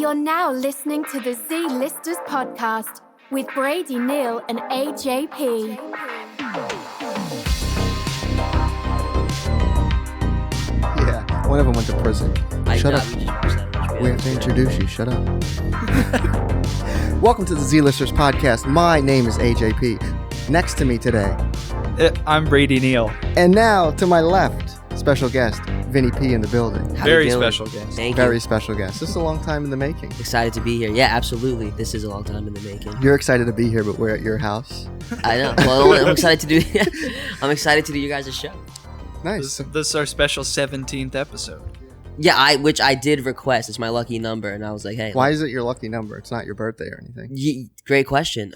You're now listening to the Z-Listers podcast with Brady, Neil, and AJP. Yeah, one of them went to prison. Shut up. We have to introduce you. Shut up. Welcome to the Z-Listers podcast. My name is AJP. Next to me today. I'm Brady Neil. And now to my left, special guest, Vinny P in the building. Very special guest. Thank Very you. special guest. This is a long time in the making. Excited to be here. Yeah, absolutely. This is a long time in the making. You're excited to be here, but we're at your house. I know. Well, I'm excited to do. I'm excited to do you guys' show. Nice. This is our special 17th episode. Yeah, which I did request. It's my lucky number, and I was like, hey. Why is it your lucky number? It's not your birthday or anything. Great question.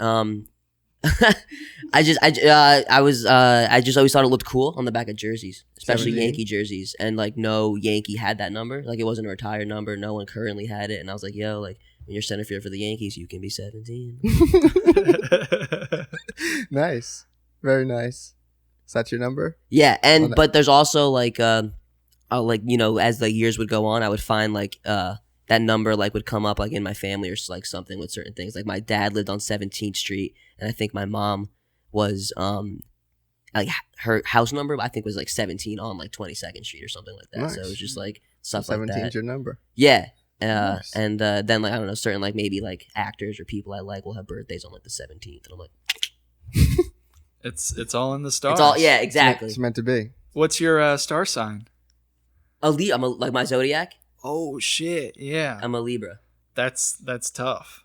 I just always thought it looked cool on the back of jerseys, especially 17? Yankee jerseys, and like no Yankee had that number. Like it wasn't a retired number. No one currently had it, and I was like, yo, like when you're center field for the Yankees, you can be 17. Nice. Very nice. Is that your number? Yeah, and but there's also like as the years would go on, I would find like that number like would come up like in my family or like something with certain things. Like my dad lived on 17th Street, and I think my mom was like her house number I think was like 17 on like 22nd Street or something like that. Nice. So it was just like stuff So like 17 that. is your number. Yeah. Nice. And then like I don't know, certain like maybe like actors or people I like will have birthdays on like the 17th, and I'm like, It's all in the stars. it's all exactly. It's meant to be. What's your star sign? I'm like my zodiac. Oh shit! Yeah, I'm a Libra. that's tough.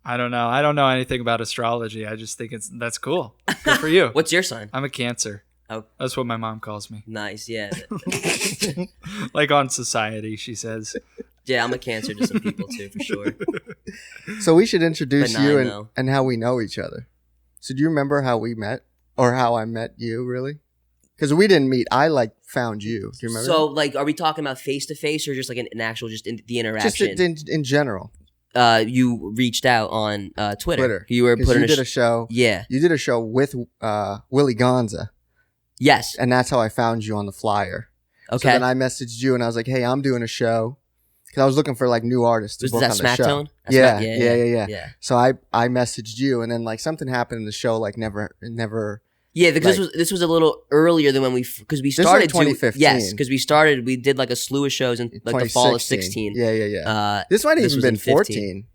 I don't know. I don't know anything about astrology. I just think that's cool. Good for you. What's your sign? I'm a Cancer. Oh, That's what my mom calls me. nice. Yeah. Like on Society, she says. Yeah, I'm a Cancer to some people too, for sure. So we should introduce Benign, you though. and how we know each other. So do you remember how we met? Or how I met you, really? Because we didn't meet. I, found you. Do you remember? So, are we talking about face-to-face or just, like, an actual, just in the interaction? Just in general. You reached out on Twitter. You were 'Cause putting you did a show. Yeah. You did a show with Willie Gonza. Yes. And that's how I found you on the flyer. Okay. So then I messaged you and I was like, hey, I'm doing a show. Because I was looking for, new artists to Was book that on the Smack show. Tone? Yeah. So I messaged you, and then something happened in the show, never. Yeah, because this was a little earlier than when because we started. 2015. Yes, because we did a slew of shows in the fall of 16. Yeah. This might have even been 14.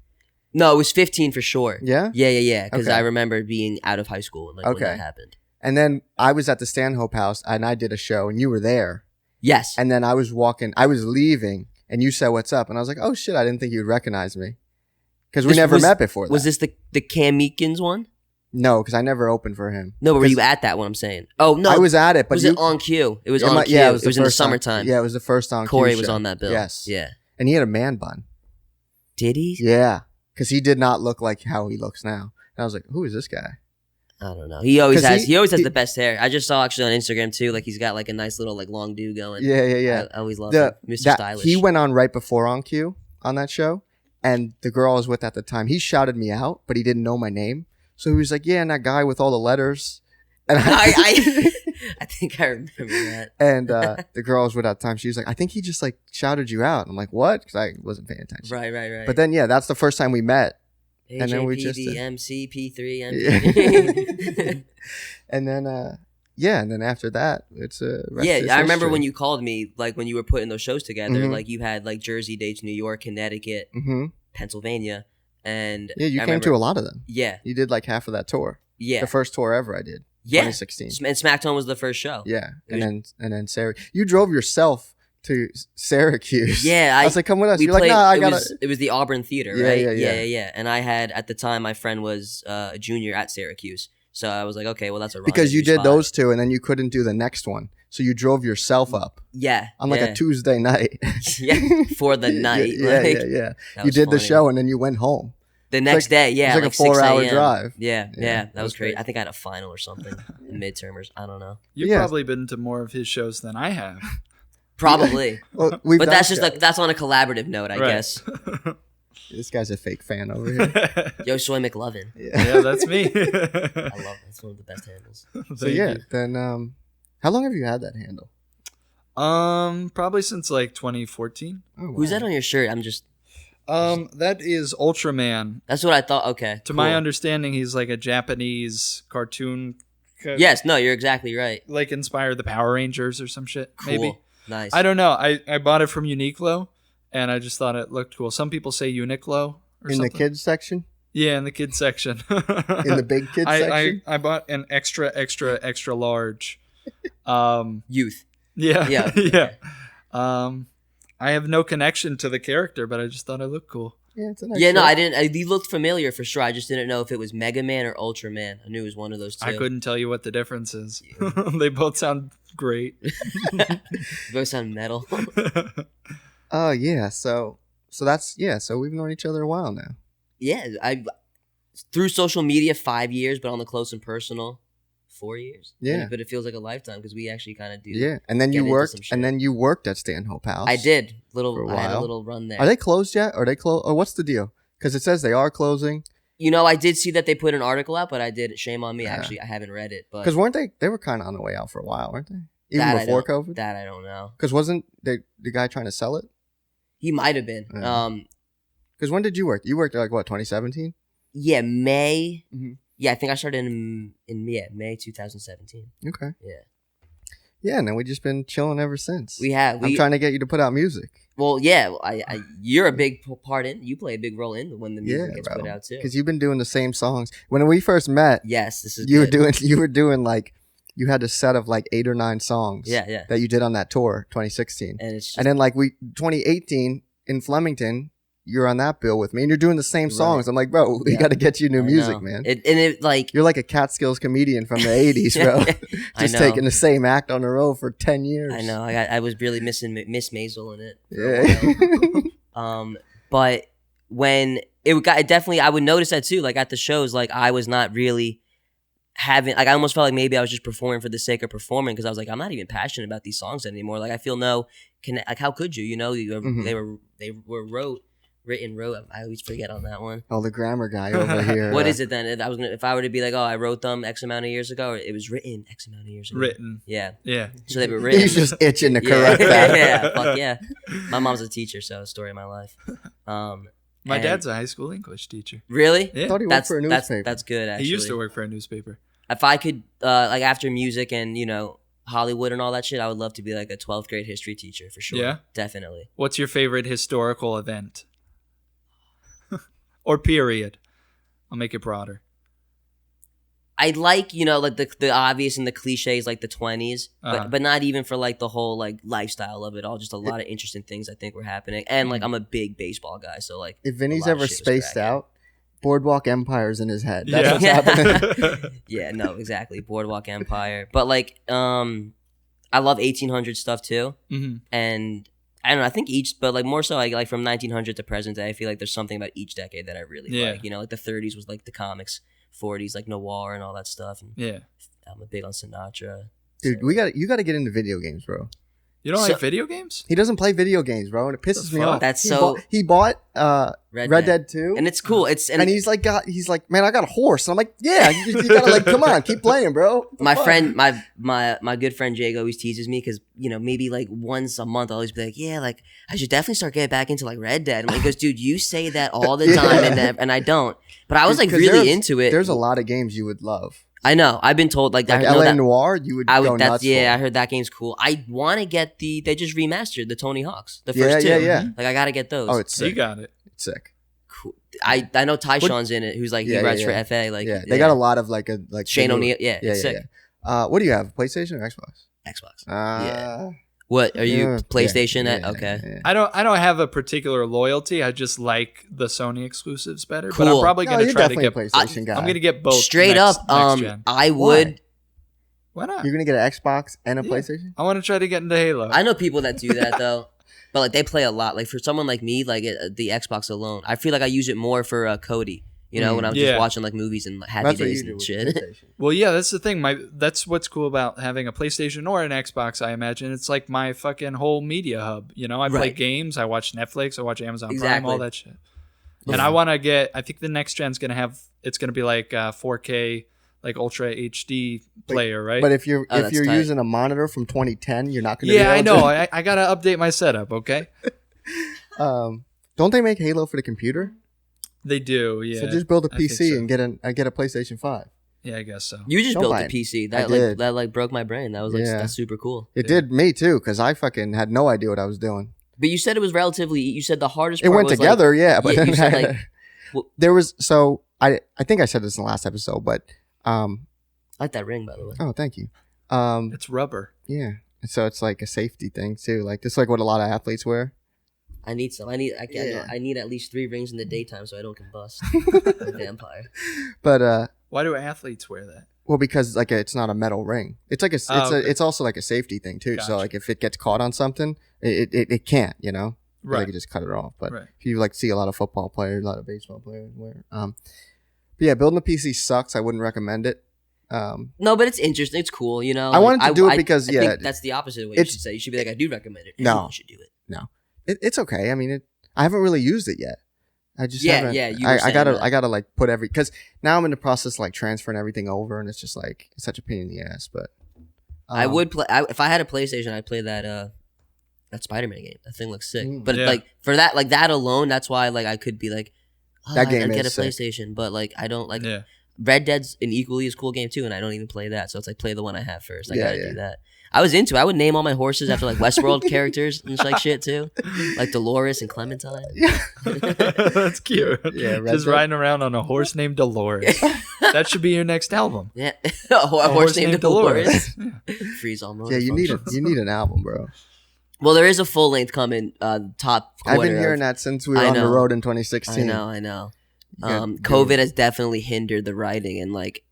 No, it was 15 for sure. Yeah? Yeah. Because Okay. I remember being out of high school and when that happened. And then I was at the Stanhope House, and I did a show, and you were there. Yes. And then I was leaving, and you said, what's up? And I was like, oh, shit, I didn't think you'd recognize me. Because we never met before that. Was this the Cam Meekins one? No, because I never opened for him. No, but were you at that one? I'm saying. Oh no, I was at it, but was it on cue? It was on cue. Yeah, it was in the summertime. Yeah, it was the first on Corey cue was show. on that bill. Yes. Yeah. And he had a man bun. Did he? Yeah. Because he did not look like how he looks now. And I was like, who is this guy? I don't know. He always 'Cause has. He always has he- the best hair. I just saw actually on Instagram too. He's got a nice little long do going. Yeah. I always love him. Mr. Stylish. He went on right before On Cue on that show. And the girl I was with at the time, he shouted me out, but he didn't know my name. So he was like, yeah, and that guy with all the letters. And I think I remember that. And the girl I was with at the time, she was like, I think he just shouted you out. I'm like, what? Because I wasn't paying attention. Right. But then, that's the first time we met. AJP, and then we just the MC, P3, Yeah. And then, and then after that, it's I remember when you called me, when you were putting those shows together, you had Jersey dates, New York, Connecticut, Pennsylvania, and you came to a lot of them. Yeah, you did half of that tour. Yeah, the first tour ever I did. Yeah, 2016. And Smackdown was the first show. Yeah, and then Sarah, you drove yourself to Syracuse. Yeah, I was like, come with us. You're like, nah, I gotta. It was the Auburn Theater, right? Yeah. And I had at the time my friend was a junior at Syracuse, so I was like, okay, well that's a because you did spot. those two, and then you couldn't do the next one, so you drove yourself up. Yeah, on a Tuesday night. Yeah, for the night. Yeah. You did the show, and then you went home. The next day, yeah. It was a 4-hour drive. Yeah. That was great. I think I had a final or something, midtermers. I don't know. You've probably been to more of his shows than I have. Probably. Well, but that's just that's on a collaborative note, I guess. This guy's a fake fan over here. Yo, Soy McLovin. Yeah, that's me. I love it. It's one of the best handles. So then how long have you had that handle? Probably since 2014. Oh, wow. Who's that on your shirt? I'm just That is Ultraman. That's what I thought. Okay. To my understanding, he's like a Japanese cartoon. Yes, no, you're exactly right. Like inspired the Power Rangers or some shit. Cool. Maybe. Nice. I don't know. I bought it from Uniqlo, and I just thought it looked cool. Some people say Uniqlo or In something. the kids section? Yeah, in the kids section. In the big kids section? I bought an extra large. Youth. Yeah. Yeah. Yeah. I have no connection to the character, but I just thought it looked cool. Yeah, it's a nice Yeah, no, shirt. I didn't. He looked familiar for sure. I just didn't know if it was Mega Man or Ultraman. I knew it was one of those two. I couldn't tell you what the difference is. They both sound great. They both sound metal. Yeah. So that's So we've known each other a while now. Yeah, I through social media 5 years, but on the close and personal 4 years. Yeah. But it feels like a lifetime because we actually kind of do. Yeah. And then get you into worked. some shit. And then you worked at Stanhope House. I did. For a I had a while. little run there. Are they closed yet? Are they closed? Or what's the deal? Because it says they are closing. You know, I did see that they put an article out, but I did. Shame on me. Yeah. Actually, I haven't read it. But Because weren't they? They were kind of on the way out for a while, weren't they? Even that I before don't- COVID. That I don't know. Because wasn't the guy trying to sell it? He might have been. Yeah. Because when did you work? You worked like what, 2017? Yeah, May. Mhm. Yeah, I think I started in May 2017. Okay. Yeah. Yeah, and then we just been chilling ever since. I'm I'm trying to get you to put out music. Well, yeah, you're a big part in. You play a big role in when the music Yeah, gets bro. put out too. Because you've been doing the same songs. When we first met, Yes, this is you good. were doing like, you had a set of like 8 or 9 songs. Yeah. That you did on that tour, 2016. And it's just And then like 2018 in Flemington, you're on that bill with me, and you're doing the same songs. Right. I'm like, bro, we Yeah. got to get you new I music, know. man. It like You're like a Catskills comedian from the 80s, bro. I Just know. taking the same act on the road for 10 years. I know. I was really missing Miss Maisel in it. For a while. Yeah. But when it got definitely, I would notice that too. Like at the shows, like I was not really having. Like I almost felt like maybe I was just performing for the sake of performing because I was like, I'm not even passionate about these songs anymore. Like I feel like how could you? You know, Mhm. they were written. I always forget on that one. Oh, the grammar guy over here. What is it then? If I were to be like, oh, I wrote them X amount of years ago, or it was written X amount of years ago. Written. Yeah. Yeah. So they were written. He's just itching to Yeah, correct that. yeah, fuck yeah. My mom's a teacher, so story of my life. My And- dad's a high school English teacher. Really? Yeah. I thought he worked for a newspaper. That's good. Actually, He used to work for a newspaper. If I could, like after music and Hollywood and all that shit, I would love to be like a 12th grade history teacher for sure. Yeah? Definitely. What's your favorite historical event? Or period? I'll make it broader. I like like the obvious and the cliches like the 20s, Uh-huh. but not even for like the whole like lifestyle of it all. Just a lot of interesting things I think were happening, and like I'm a big baseball guy, so like If Vinny's a lot of ever shit was spaced cracking. out, Boardwalk Empire's in his head. That's Yeah. what's happening. Yeah, no, exactly. Boardwalk Empire, but like I love 1800 stuff too, Mhm. and I don't know. I think but like more so, like from 1900 to present day, I feel like there's something about each decade that I really Yeah. like. Like the 30s was like the comics, 40s like noir and all that stuff. And Yeah. I'm a big on Sinatra. Dude, So- you got to get into video games, bro. You don't So- like video games? He doesn't play video games, bro, and it pisses The me fuck? off. That's He so- he bought Red Dead 2. and it's cool. It's and he's like, man, I got a horse. And I'm like, yeah, you gotta like, come on, keep playing, bro. my Fuck. friend, my good friend Jake always teases me because maybe like once a month I'll always be like, yeah, like I should definitely start getting back into like Red Dead. And he goes, dude, you say that all the time, and I don't. But I was like 'Cause really into it. There's a lot of games you would love. I know. I've been told like Like I know LA that. Noir, you would I go would. nuts I for. heard that game's cool. I want to get they just remastered the Tony Hawks, the Yeah, first two. yeah, yeah. Like I gotta get those. Oh, it's You sick. got it. It's sick. cool. I know Tyshawn's in it, who's like Yeah, he writes yeah, for FA. Like Yeah, they got a lot of like Shane the new- O'Neill. Yeah, Yeah, it's yeah, sick. yeah. What do you have? PlayStation or Xbox? Xbox. Yeah. What are you? Yeah, PlayStation? yeah, Okay. yeah. I don't have a particular loyalty. I just like the Sony exclusives better. But Cool. I'm probably No, gonna you're try to definitely get. a PlayStation guy. I'm gonna get both. Straight next- up, next gen. I would. Why not? You're gonna get an Xbox and a Yeah. PlayStation? I want to try to get into Halo. I know people that do that though, but like they play a lot. Like for someone like me, like the Xbox alone, I feel like I use it more for Cody. When I'm Yeah. just watching like movies and Happy That's what Days you do and with shit. PlayStation. Well, yeah, that's the thing. That's what's cool about having a PlayStation or an Xbox. I imagine it's like my fucking whole media hub. I play Right. games. I watch Netflix. I watch Amazon Prime. Exactly. All that shit. And I want to get. I think the next gen's gonna have. It's gonna be like 4K, like Ultra HD player, right? But if you're Oh, that's tight. using a monitor from 2010, you're not gonna. yeah, be I able know. to- I gotta update my setup. Okay. Don't they make Halo for the computer? They do, yeah. So just build a I think PC so. and get a PlayStation 5. Yeah, I guess so. You just Don't built buy a it. PC. I That did. that broke my brain. That was like Yeah. that's super cool. It did me too, because I fucking had no idea what I was doing. But you said it was relatively. You said the hardest. It part went was together, like, yeah. But then you said like well- there was I think I said this in the last episode, but I like that ring, by the way. oh, thank you. It's rubber. Yeah. So it's like a safety thing too. Like this is like what a lot of athletes wear. I need some. I need at least 3 rings in the daytime so I don't combust. Like a vampire. But Why do athletes wear that? well, because like it's not a metal ring. It's like it's also like a safety thing too. Gotcha. So like if it gets caught on something, it can't, you know. Right. They could just cut it off. But Right. if you like see a lot of football players, a lot of baseball players wear. But yeah, building a PC sucks. I wouldn't recommend it. No, but it's interesting. It's cool. You know. I wanted to do it because I think that's the opposite of what you should say. You should be like, I do recommend it. No. Everyone should do it. It's okay. I mean, I haven't really used it yet. I just haven't. Yeah. You were I saying gotta that. I gotta like put because now I'm in the process of like transferring everything over, and it's just like it's such a pain in the ass. But I would play if I had a PlayStation. I'd play that Spider-Man game. That thing looks sick. But Yeah. like for that, like that alone, that's why like I could be like, That game I'd get a is sick. PlayStation. But like I don't like Yeah. Red Dead's an equally as cool game too, and I don't even play that. So it's like play the one I have first. I Yeah, gotta yeah. do that. I was into it. I would name all my horses after like Westworld characters and like shit too, like Dolores and Clementine. That's cute. Yeah, Red Just Dead. riding around on a horse named Dolores. That should be your next album. Yeah, a horse named Dolores. Yeah. Freeze all Yeah, you need an album, bro. Well, there is a full length coming. Top quarter. I've been hearing of, that since we were I on the know. road in 2016. I know. Yeah, COVID has definitely hindered the writing and like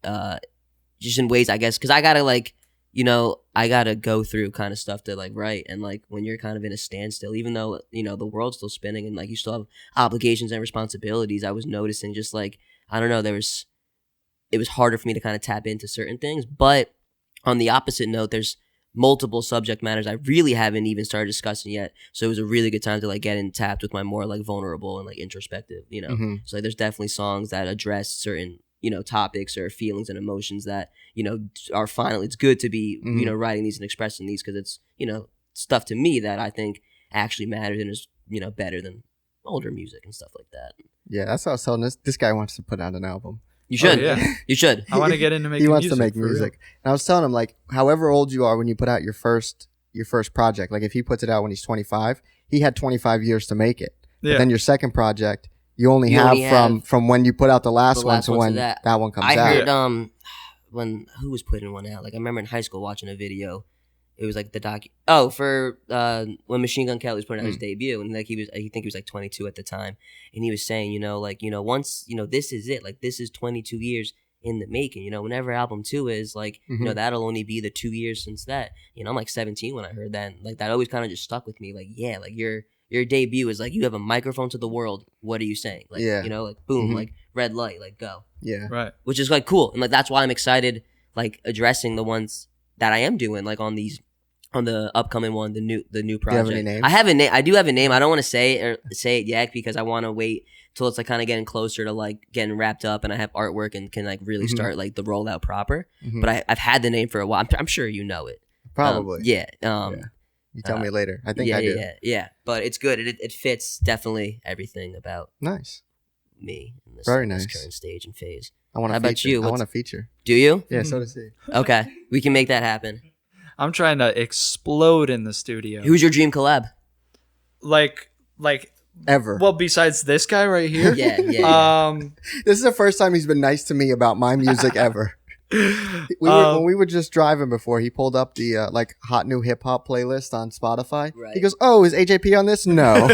just in ways I guess because I gotta like I gotta go through kind of stuff to like write and like when you're kind of in a standstill, even though the world's still spinning and like you still have obligations and responsibilities. I was noticing just like I don't know, it was harder for me to kind of tap into certain things. But on the opposite note, there's multiple subject matters I really haven't even started discussing yet. So it was a really good time to like get in tapped with my more like vulnerable and like introspective, Mhm. So like, there's definitely songs that address certain, topics or feelings and emotions that, are finally, it's good to be, writing these and expressing these because it's, stuff to me that I think actually matters and is, better than older music and stuff like that. Yeah, that's what I was telling this guy wants to put out an album. You should. Oh, yeah. You should. I want to get into making He wants music. to make for real. music. And I was telling him like however old you are when you put out your first project, like if he puts it out when he's 25, he had 25 years to make it. Yeah. But then your second project, you only You have only from when you put out the last one last to one to when that. that one comes I out. heard when who was putting one out? Like I remember in high school watching a video. It was like the for when Machine Gun Kelly was putting out his debut, and like I think he was like 22 at the time, and he was saying, once this is it, like this is 22 years in the making. Whenever album 2 is like, that'll only be the 2 years since that. I'm like 17 when I heard that, and like that always kind of just stuck with me. Like yeah, like your debut is like you have a microphone to the world. What are you saying? Like Yeah. like boom, Mhm. like red light, like go. Yeah. Right. Which is like cool, and like that's why I'm excited, like addressing the ones that I am doing, like on the upcoming one, the new project. Do you have any names? I have a name. I do have a name. I don't want to say it yet because I want to wait till it's like kind of getting closer to like getting wrapped up, and I have artwork and can like really Mhm. start like the rollout proper. Mhm. But I've had the name for a while. I'm sure you know it. Probably. Yeah. You tell me later. I think yeah, I do. Yeah. But it's good. It fits definitely everything about Nice. me in this, Very this nice. current stage and phase. I want How to about feature. you? I want to feature. Do you? Yeah, so does he. Okay, we can make that happen. I'm trying to explode in the studio. Who's your dream collab? Like Ever. well, besides this guy right here. Yeah. This is the first time he's been nice to me about my music ever. When we were just driving before, he pulled up the like hot new hip hop playlist on Spotify. Right. He goes, "Oh, is AJP on this?" No,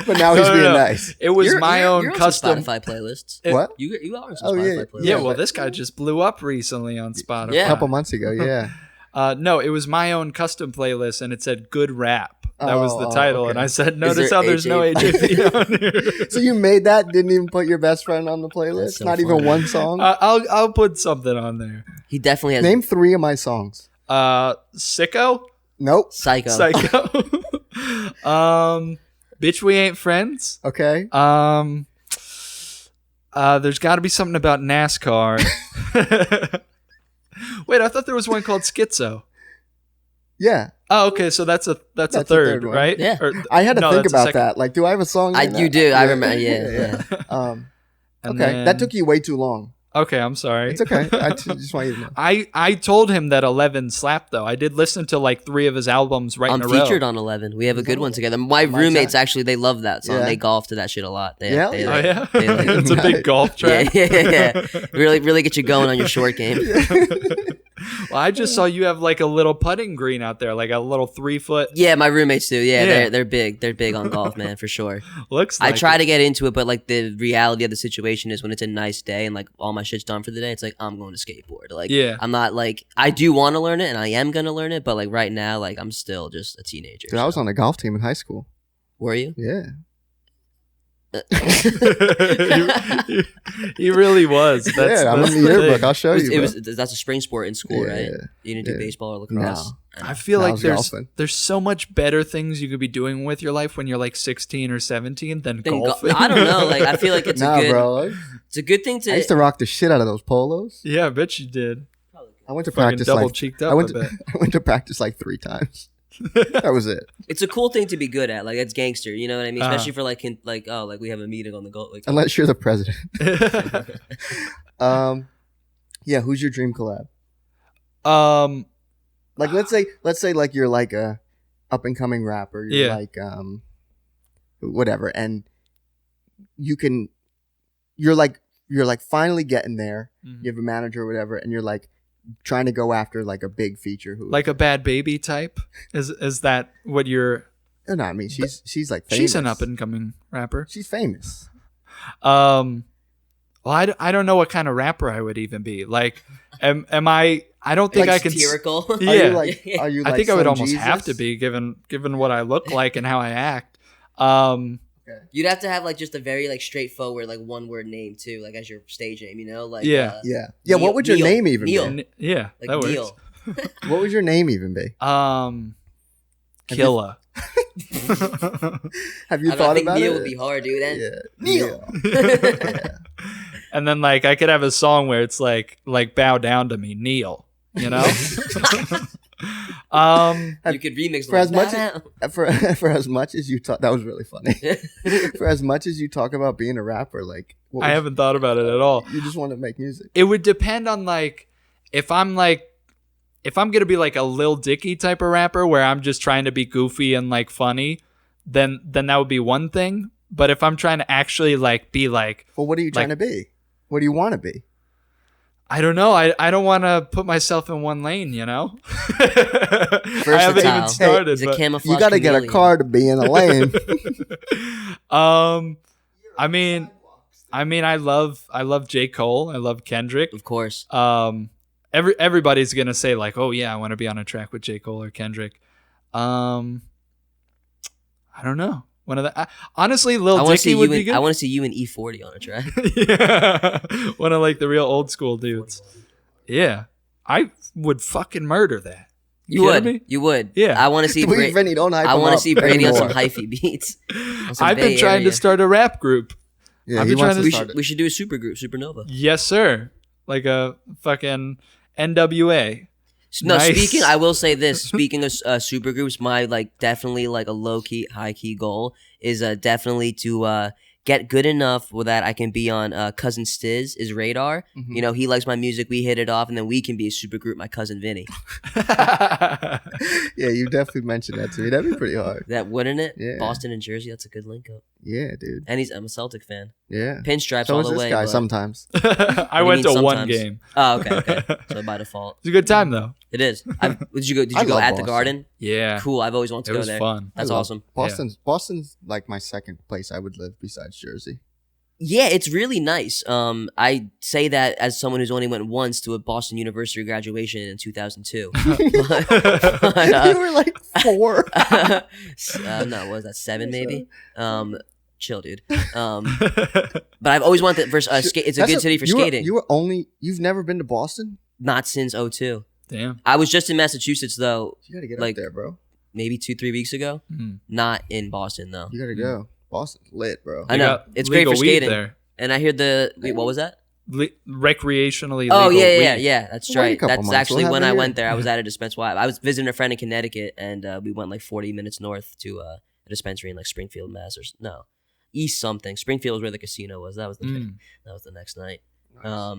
but now he's No, being no. nice. It was You're own on some custom. Spotify playlists. What? You are on some Oh, Spotify yeah. playlists. Yeah, Yeah, well, but- this guy just blew up recently on Spotify. Yeah. A couple months ago, yeah. No, it was my own custom playlist, and it said "Good Rap." That was the Oh, title, okay. and I said, Is "Notice there how there's no AJP on here." So you made that? Didn't even put your best friend on the playlist? That's so Not even funny. one song. I'll put something on there. He definitely has Name 3 of my songs. Sicko, Nope. Psycho. Psycho, Bitch, We Ain't Friends. Okay. There's got to be something about NASCAR. Wait, I thought there was one called Schizo. Yeah. Oh, okay. So that's a That's third, one. right? Yeah. I had to think that's a about second. that. Like, do I have a song? in You that? do. I remember. Yeah. And Okay, then- that took you way too long. Okay, I'm sorry. It's okay. I just want you to know. I told him that 11 slapped though. I did listen to like 3 of his albums right in I'm a row. featured on 11. We have a good one together. My My roommates time. actually, they love that song. Yeah. They golf to that shit a lot. They, Yeah? they, Oh like- yeah, they like- it's a big golf yeah, track. yeah. Really get you going on your short game. Well, I just saw you have like a little putting green out there, like a little 3-foot. Yeah, my roommates do. Yeah, Yeah. they're big. They're big on golf, man, for sure. Looks. I Like try it. to get into it, but like the reality of the situation is when it's a nice day and like all my shit's done for the day, it's like I'm going to skateboard. Like, Yeah. I'm not like I do want to learn it and I am gonna learn it, but like right now, like I'm still just a teenager. Dude, I was on the golf team in high school. Were you? Yeah. he really was. That's, I'm that's in the the yearbook. thing. I'll show you. It bro. was that's a spring sport in school, Yeah, right? yeah. You didn't do Yeah. baseball or lacrosse. I feel No, I like was there's golfing. there's so much better things you could be doing with your life when you're like 16 or 17 than Then golfing. I don't know. Like I feel like it's Nah, a good. bro. It's a good thing to. I used to rock the shit out of those polos. Yeah, I bet you did. I went to Fucking practice double like cheeked I up went a to, bit. I went to practice like 3 times. That was it. It's a cool thing to be good at. Like it's gangster. You know what I mean? Uh-huh. Especially for like like we have a meeting on the golf. Like Unless you're the president. Yeah. Who's your dream collab? Like let's say like you're like a up and coming rapper. You're Yeah. like whatever, and you're like finally getting there. Mhm. You have a manager or whatever, and you're like trying to go after like a big feature. Who like a Bad Baby type. Is that what you're? No, I mean she's like famous. She's an up and coming rapper. She's famous. Well, I don't know what kind of rapper I would even be. Like, am I? I don't think like I can. satirical. Yeah. Are you like? Are you? I Like think I would some almost have Jesus? to be given what I look like and how I act. You'd have to have like just a very like straightforward like one word name too, like as your stage name. You know, like Yeah. Yeah. Neil- What would your Neil- name even Neil. be? Yeah, like that works. Neil. What would your name even be? Killa. Have you I thought think about Neil it? would be hard, dude. And Yeah. Neil. And then like I could have a song where it's like bow down to me, Neil. You know. You could remix For as much that. for as much as you talk, that was really funny. For as much as you talk about being a rapper, like what I would haven't thought about it at all. you just want to make music. It would depend on like if I'm gonna be like a Lil Dicky type of rapper where I'm just trying to be goofy and like funny, then that would be one thing. But if I'm trying to actually like be like, Well, what are you trying to be? What do you want to be? I don't know, I don't want to put myself in one lane, you know. I haven't even Versatile. started. He's a but, camouflage You got to get a chameleon. car to be in a lane. I mean, I love J. Cole. I love Kendrick. Of course. Everybody's gonna say like, oh yeah, I want to be on a track with J. Cole or Kendrick. I don't know. One of the honestly, Lil I want to Dicky see would you. be good. I want to see you in E40 on a track. Yeah. One of like the real old school dudes. Yeah, I would fucking murder that. You kidding would. me? You would. Yeah. I want to see. Please, Vinny, don't hype I him want to up see Brady on some anymore. hyphy beats. On some I've been Bay trying Area. to start a rap group. Yeah, I've he been wants trying to to- start it. We should do a super group, Supernova. Yes, sir. Like a fucking NWA. No, Nice. speaking, I will say this. Speaking of super groups, my like definitely like a low key, high key goal is definitely to get good enough that I can be on cousin Stiz is Radar. Mhm. You know, he likes my music. We hit it off, and then we can be a super group. My cousin Vinny. Yeah, you definitely mentioned that to me. That'd be pretty hard. That wouldn't it? Yeah. Boston and Jersey. That's a good link up. Yeah, dude. And I'm a Celtic fan. Yeah. Pinstripes So all is the this way. guy but- sometimes. I you went to mean one sometimes? game. Oh, okay. So by default, It was a good time though. it is. Did you go? Did I you go love at the Boston. Garden? Yeah. Cool. I've always wanted to It go was there. fun. That's I love awesome. Boston's like my second place I would live besides Jersey. Yeah, it's really nice. I say that as someone who's only went once to a Boston University graduation in 2002. You were like 4. No, what was that 7 maybe? Chill, dude. But I've always wanted to. It's a good city for skating. You've never been to Boston? Not since 02. Damn. I was just in Massachusetts though, You gotta get Like- up there, bro. maybe 2-3 weeks ago. Mhm. Not in Boston though. You gotta go. Boston's lit, bro. I They know. got It's great legal for weed skating. there. And I hear wait, what was that? recreationally Oh legal yeah, weed. yeah. That's Well, wait a right. couple That's months. actually We'll when have I it went here. there. I was at a dispensary. I was visiting a friend in Connecticut, and we went like 40 minutes north to a dispensary in like Springfield, Mass. No, East something. Springfield was where the casino was. That was the next night. Nice.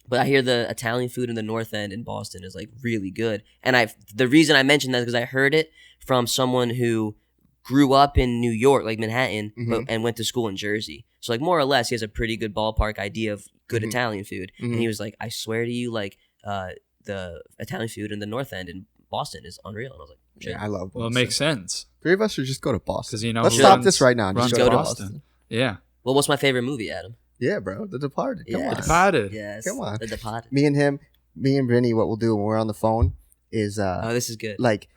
But I hear the Italian food in the North End in Boston is like really good, and the reason I mentioned that is because I heard it from someone who grew up in New York, like Manhattan, and went to school in Jersey. So like more or less, he has a pretty good ballpark idea of good Italian food. And he was like, "I swear to you, like the Italian food in the North End in Boston is unreal." And I was like, "Shit." Yeah, I love Boston. Well, it makes sense. 3 of us should just go to Boston. 'Cause, you know, let's who stop runs- this right now. and runs Just go to Boston. Boston. Yeah. Well, what's my favorite movie, Adam? Yeah, bro. The Departed. Come on. Departed. Yes, Come on. The Departed. Me and Vinny, what we'll do when we're on the phone is Oh, this is good. like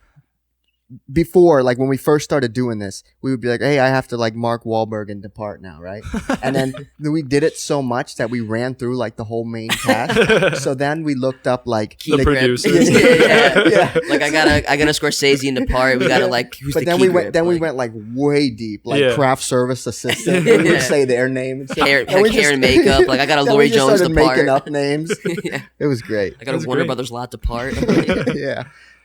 before, like when we first started doing this, we would be like, "Hey, I have to like Mark Wahlberg and Depart now, right?" And then we did it so much that we ran through like the whole main cast. So then we looked up like The producers. yeah. Like I gotta Scorsese in the part. We gotta like. Who's But the then key we went. grip? Then we Like, went like way deep, like Yeah. craft service assistant. We Yeah. would say their name. And stuff. hair, And we hair and just- makeup. Like I got a then Lori we just Jones started the part. making up names. Yeah. It was great. I got a That's Warner great. Brothers lot to part. Yeah,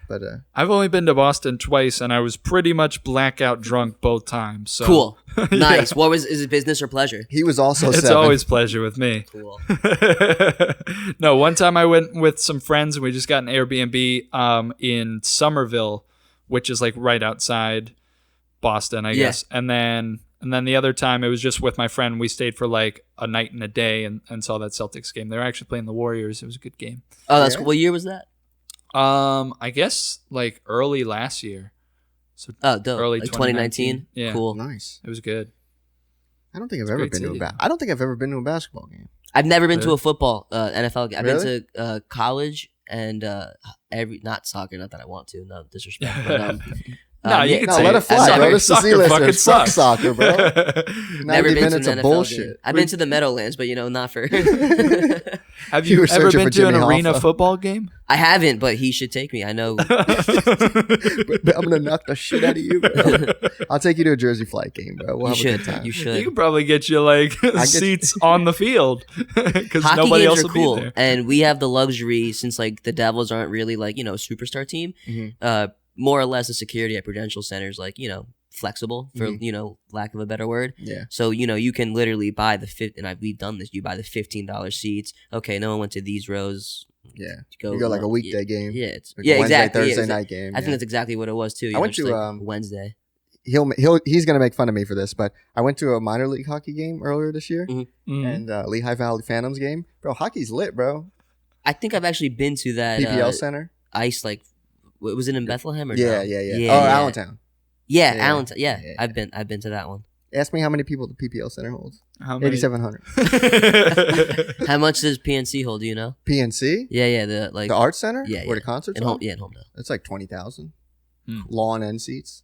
but I've only been to Boston twice, and I was pretty much blackout drunk both times. So Cool. Nice. Yeah. What is it, business or pleasure? he was also It's 7. always pleasure with me. Cool. No, one time I went with some friends, and we just got an Airbnb in Somerville, which is like right outside Boston, I guess. And then the other time it was just with my friend. We stayed for like a night and a day and saw that Celtics game. They were actually playing the Warriors. It was a good game. Oh, that's Yeah. cool. What year was that? I guess like early last year. So Oh, dope. Early Like 2019. Yeah. Cool. Nice. it was good. I don't think I've a ever great been to a city. I don't think I've ever been to a basketball game. I've never been to Really? a football NFL game. I've Really? been to college and not soccer. Not that I want to. No disrespect. But, No, you can No, say let it. it fly, Soccer- bro. This is soccer C-listers. fucking Fuck sucks. soccer, bro. never 90 been to minutes an of NFL bullshit. game. I've been to the Meadowlands, but not for. Have You you were ever searching been for to an Jimmy arena Hoffa. football game? I haven't, but he should take me. I know. But I'm gonna knock the shit out of you, bro. I'll take you to a Jersey Flight game, bro. We'll You have a should. good time. You You should. could probably get you like get seats on the field because Hockey nobody games else are will cool, be there. and we have the luxury since like the Devils aren't really like a superstar team. Mhm. More or less, the security at Prudential Center is like flexible for lack of a better word. Yeah. So you can literally buy we've done this. You buy the $15 seats. Okay, no one went to these rows. Yeah. Go, You go like a weekday game. Yeah, it's Like a Wednesday, exactly. Thursday yeah, night game. I think that's exactly what it was too. I went just, to, like, Wednesday. He's gonna make fun of me for this, but I went to a minor league hockey game earlier this year, Mhm. and Lehigh Valley Phantoms game. Bro, hockey's lit, bro. I think I've actually been to that PPL Center. ice was it in Bethlehem or Yeah, no? yeah. Oh, Allentown. Yeah, Yeah. Allentown. Yeah, Yeah. I've been to that one. Ask me how many people the PPL Center holds. How many? 8,700. How much does PNC hold? Do you know? PNC, Yeah, the like the Art Center, Yeah, where yeah. the concerts in are. home. Yeah, in Homedale. It's like 20,000. Hmm. Lawn and seats.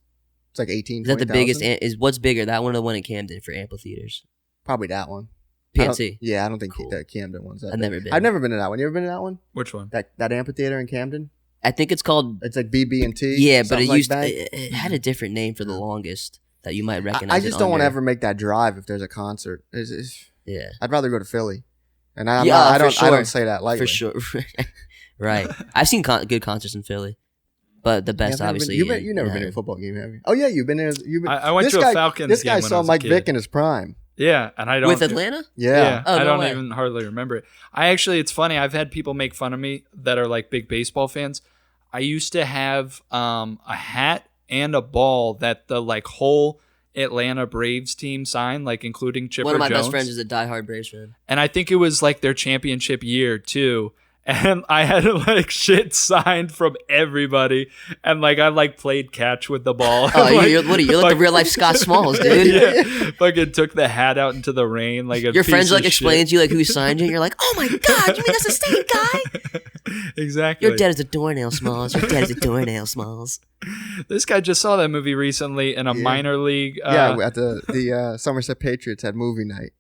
It's like 18. Is that the 20,000. biggest? Is what's bigger? That one or the one in Camden for amphitheaters? Probably that one. I don't- PNC. Yeah, I don't think Cool. that Camden one's that. I've big. never been. I've never been to that one. You ever been to that one? Which one? That amphitheater in Camden. I think it's called. It's like BB&T. Yeah, but something it like used. that. It had a different name for the longest that you might recognize. I just don't want to under. ever make that drive if there's a concert. Yeah, I'd rather go to Philly, and Yeah, I for don't sure. say that lightly. for sure. Right. I've seen good concerts in Philly, but the Yeah, best I've never obviously. you've never been to a football game, have you? Oh yeah, you've been there. I went this to guy, a Falcons This game guy when I saw was a Mike kid. Vick in his prime. Yeah, and I don't. with Atlanta. Yeah. Oh, I no don't way. even hardly remember it. It's funny. I've had people make fun of me that are like big baseball fans. I used to have a hat and a ball that the like whole Atlanta Braves team signed, like including Chipper One of my Jones. best friends is a diehard Braves fan. And I think it was like their championship year too. And I had like shit signed from everybody. And like I like played catch with the ball. Oh, Like, you're like the real life Scott Smalls, dude. yeah. Fucking took the hat out into the rain like a Your friends piece like of explain shit. to you like who signed you. And you're like, oh my god, you mean that's the same guy? Exactly. You're dead as a doornail, Smalls. You're dead as a doornail, Smalls. This guy just saw that movie recently in a Yeah. minor league. Yeah, at the Somerset Patriots had movie night,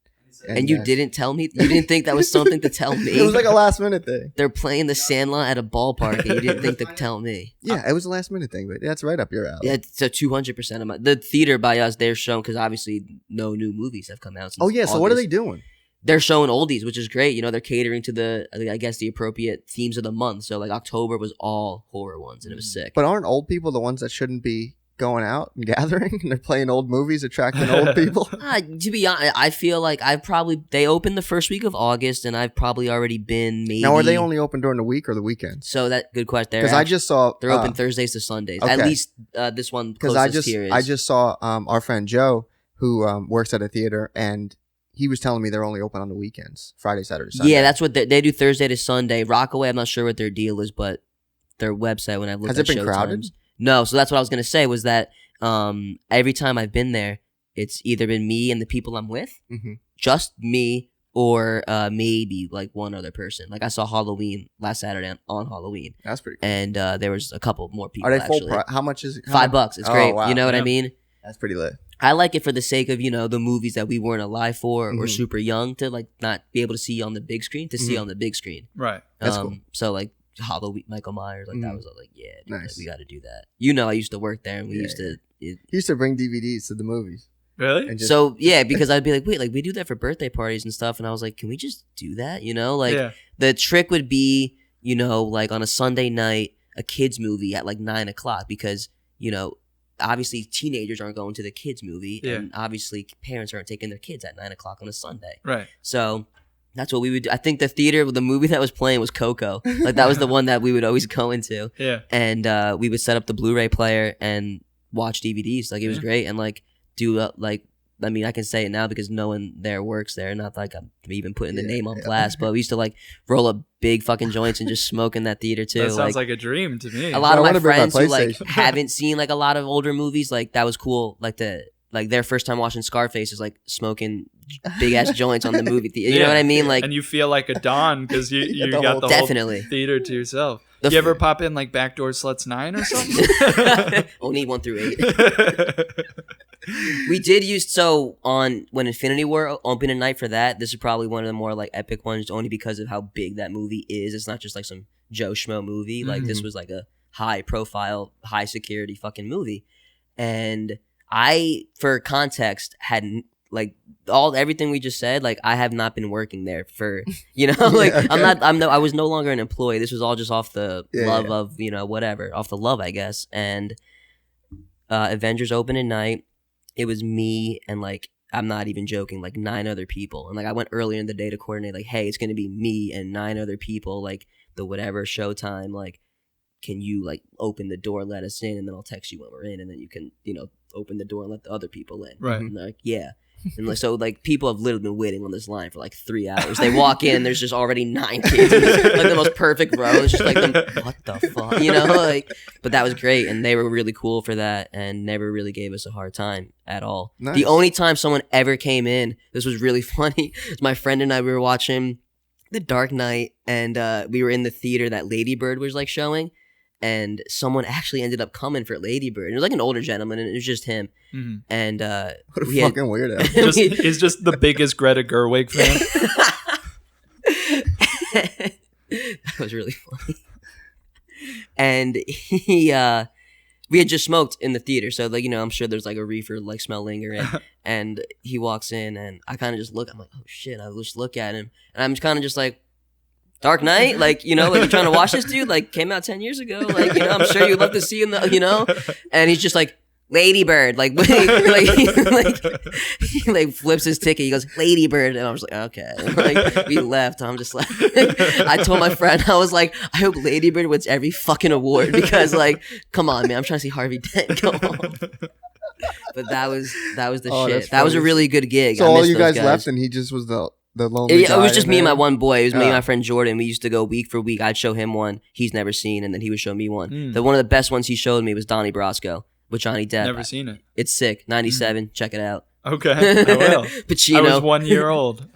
And you didn't tell me? You didn't think that was something to tell me? It was like a last minute thing. They're playing the Sandlot at a ballpark, and you didn't think to tell me. Yeah, it was a last minute thing, but that's right up your alley. Yeah, it's a 200% of my... The theater by us, they're shown, because obviously no new movies have come out since Oh yeah, so what are they August. doing? they're showing oldies, which is great. You know, they're catering to the appropriate themes of the month. So like October was all horror ones, and it was sick. But aren't old people the ones that shouldn't be going out and gathering, and they're playing old movies, attracting old people? To be honest, I feel like they opened the first week of August, and I've probably already been maybe. Now, are they only open during the week or the weekends? So that good question. Because I just saw they're open Thursdays to Sundays. Okay. At least this one closest here is. I just saw our friend Joe, who works at a theater, and he was telling me they're only open on the weekends, Friday, Saturday, Sunday. Yeah, that's what they do, Thursday to Sunday. Rockaway, I'm not sure what their deal is, but their website, when I looked at Has it been crowded? times, no. So that's what I was gonna say, was that every time I've been there, it's either been me and the people I'm with, just me, or maybe like one other person. Like I saw Halloween last Saturday on Halloween. That's pretty cool. And there was a couple more people. Are they full actually. price? How much is it? $5. It's great. wow. You know what I Yeah. mean? That's pretty lit. I like it for the sake of, you know, the movies that we weren't alive for or Mhm. super young to like not be able to see on the big screen, to see on the big screen. Right. That's cool. So like Halloween, Michael Myers, like that Mhm. was like, yeah, dude, like, Nice. we got to do that. You know, I used to work there, and we Yeah, used to. He used to bring DVDs to the movies. Really? And just, So yeah, because I'd be like, wait, like we do that for birthday parties and stuff, and I was like, can we just do that? You know, like yeah. the trick would be, you know, like on a Sunday night, a kids movie at like 9:00, because you know, obviously teenagers aren't going to the kids movie, Yeah. and obviously parents aren't taking their kids at 9:00 on a Sunday. Right. So that's what we would do. I think the movie that was playing was Coco. Like that was the one that we would always go into, Yeah. and we would set up the Blu-ray player and watch DVDs. Like it was Yeah. great, and like do like. I mean, I can say it now because no one there works there. Not like I'm even putting the name on blast, but we used to like roll up big fucking joints and just smoke in that theater too. That sounds like a dream to me. a lot I of my wanna bring my friends who like PlayStation. haven't seen like a lot of older movies, like that was cool. Like their first time watching Scarface is like smoking big ass joints on the movie theater. You know Yeah. what I mean? Like and you feel like a don because you got the got whole- the Definitely. whole theater to yourself. The You ever pop in like Backdoor Sluts 9 or something? only 1 through 8. We did use when Infinity War opened a night for that. This is probably one of the more like epic ones, only because of how big that movie is. It's not just like some Joe Schmo movie. Like this was like a high profile, high security fucking movie. And I, for context, hadn't like everything we just said. Like I have not been working there for, you know, like okay. I was no longer an employee. This was all just off the love of, you know, whatever, off the love, I guess. And Avengers opening night. It was me and like, I'm not even joking, like 9 other people. And like I went earlier in the day to coordinate, like, hey, it's gonna be me and 9 other people, like the whatever showtime, like, can you like open the door, let us in, and then I'll text you when we're in, and then you can, you know, open the door and let the other people in. Right. And they're like, yeah. And like, so like people have literally been waiting on this line for like 3 hours. They walk in, there's just already 9 kids, in this, like the most perfect row. It's just like, what the fuck, you know? Like, but that was great, and they were really cool for that, and never really gave us a hard time at all. Nice. The only time someone ever came in, this was really funny. My friend and I, we were watching The Dark Knight, and we were in the theater that Lady Bird was like showing. And someone actually ended up coming for Lady Bird. It was like an older gentleman, and it was just him. Mhm. And What a we had- fucking weirdo. He's just the biggest Greta Gerwig fan. That was really funny. And we had just smoked in the theater, so like, you know, I'm sure there's like a reefer like smell lingering. And he walks in, and I kind of just look. I'm like, oh shit! I just look at him, and I'm kind of just like, Dark Knight, like, you know, like, you're trying to watch this dude, like, came out 10 years ago, like, you know, I'm sure you'd love to see him, you know, and he's just like, Lady Bird, like, he like flips his ticket, he goes, Lady Bird, and I was like, okay, like, we left, I'm just like, I told my friend, I was like, I hope Lady Bird wins every fucking award, because, like, come on, man, I'm trying to see Harvey Dent go home. But that was the Oh, that's shit. That was a funny. really good gig. So I all missed you those guys left, and he just was the lonely It guy was just in me and there? my one boy. It was me and Ah. my friend Jordan. We used to go week for week. I'd show him one he's never seen, and then he would show me one. Mm. One of the best ones he showed me was Donnie Brasco with Johnny Depp. Never seen it. It's sick. 97. Check it out. Okay, I will. Pacino. I was 1 year old.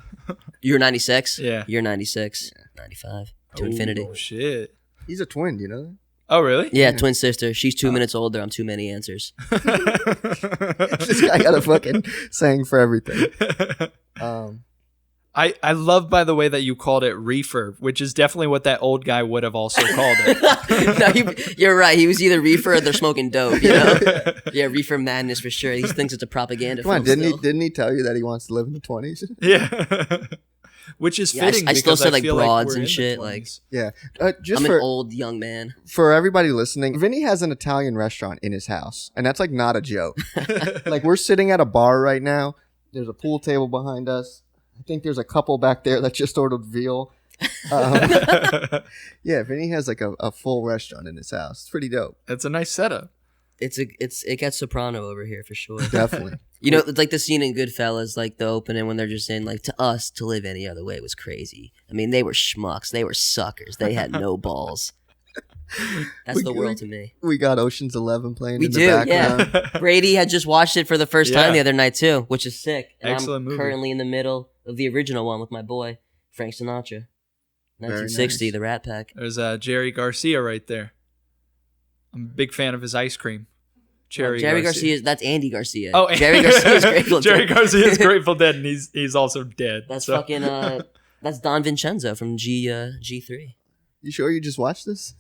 You're 96? Yeah. You're 96. 95. To infinity. Oh shit. He's a twin, you know Oh really? Yeah, twin sister. She's 2 minutes older. I'm too many answers. that? This guy got a fucking saying for everything. I love, by the way, that you called it reefer, which is definitely what that old guy would have also called it. No, you're right. He was either reefer or they're smoking dope, you know? Yeah, reefer madness for sure. He thinks it's a propaganda Come on, film didn't still. he tell you that he wants to live in the 20s? Yeah. which is Yeah, fitting. I still because say, like, feel broads we're and in the shit, 20s. Yeah. Just I'm for an old young man. for everybody listening, Vinny has an Italian restaurant in his house, and that's like not a joke. Like we're sitting at a bar right now. There's a pool table behind us. I think there's a couple back there that just ordered veal. Yeah, Vinny has like a full restaurant in his house. It's pretty dope. It's a nice setup. It gets soprano over here for sure. Definitely. You know, it's like the scene in Goodfellas, like the opening when they're just saying, like, to us to live any other way was crazy. I mean, they were schmucks. They were suckers. They had no balls. That's the world to me. We got Ocean's 11 playing We in the do, background. yeah. Brady had just watched it for the first time Yeah. the other night too, which is sick. And Excellent I'm movie. currently in the middle of the original one with my boy Frank Sinatra, 1960, nice. the Rat Pack. There's Jerry Garcia right there. I'm a big fan of his ice cream. Jerry Garcia, that's Andy Garcia. Oh, Jerry Garcia is Grateful Dead. Jerry Garcia is Grateful Dead, and he's also dead. That's so. fucking that's Don Vincenzo from G3. You sure you just watched this?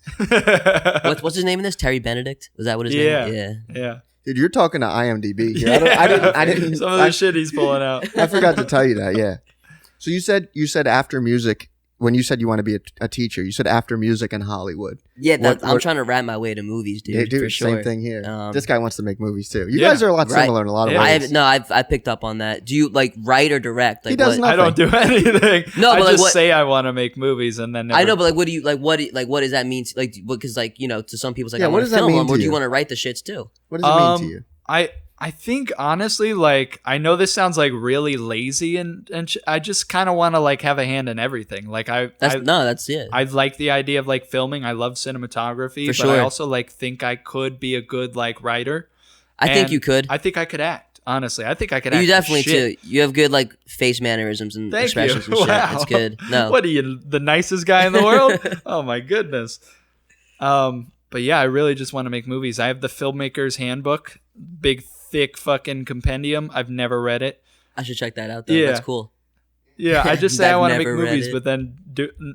What's his name in this? Terry Benedict? Was that what his name? Yeah. Yeah. Dude, you're talking to IMDb here. Yeah. I didn't. Some of the shit he's pulling out. I forgot to tell you that. Yeah. So you said after music, when you said you want to be a teacher, you said after music in Hollywood. Yeah, What- I'm trying to wrap my way to movies, dude. Yeah, dude, for sure. same thing here. Um, This guy wants to make movies too. You Yeah. guys are a lot Right. similar in a lot of Yeah. ways. I picked up on that. Do you like write or direct? Like, He does what? not- I don't do anything. No, I but, like, just what- say I want to make movies, and then never, I know, but like, what do you like? What does that mean? Like, because like you know, to some people, it's like, Yeah, I what want does to that film mean them, to or do you you? want to write the shits too? What does it mean to you? I think honestly, like I know this sounds like really lazy, and I just kind of want to like have a hand in everything. Like That's it. I like the idea of like filming. I love cinematography, For but I sure. also like think I could be a good like writer. I think And you could. I think I could act. Honestly, I think I could act. You for definitely shit. too. You have good like face mannerisms and Thank expressions you. and shit. Wow. It's good. No, What are you, the nicest guy in the world? Oh my goodness. But yeah, I really just want to make movies. I have the Filmmaker's Handbook, big thick fucking compendium. I've never read it. I should check that out though. Yeah. That's cool. Yeah, I just say I I've want to make never read movies, it. but then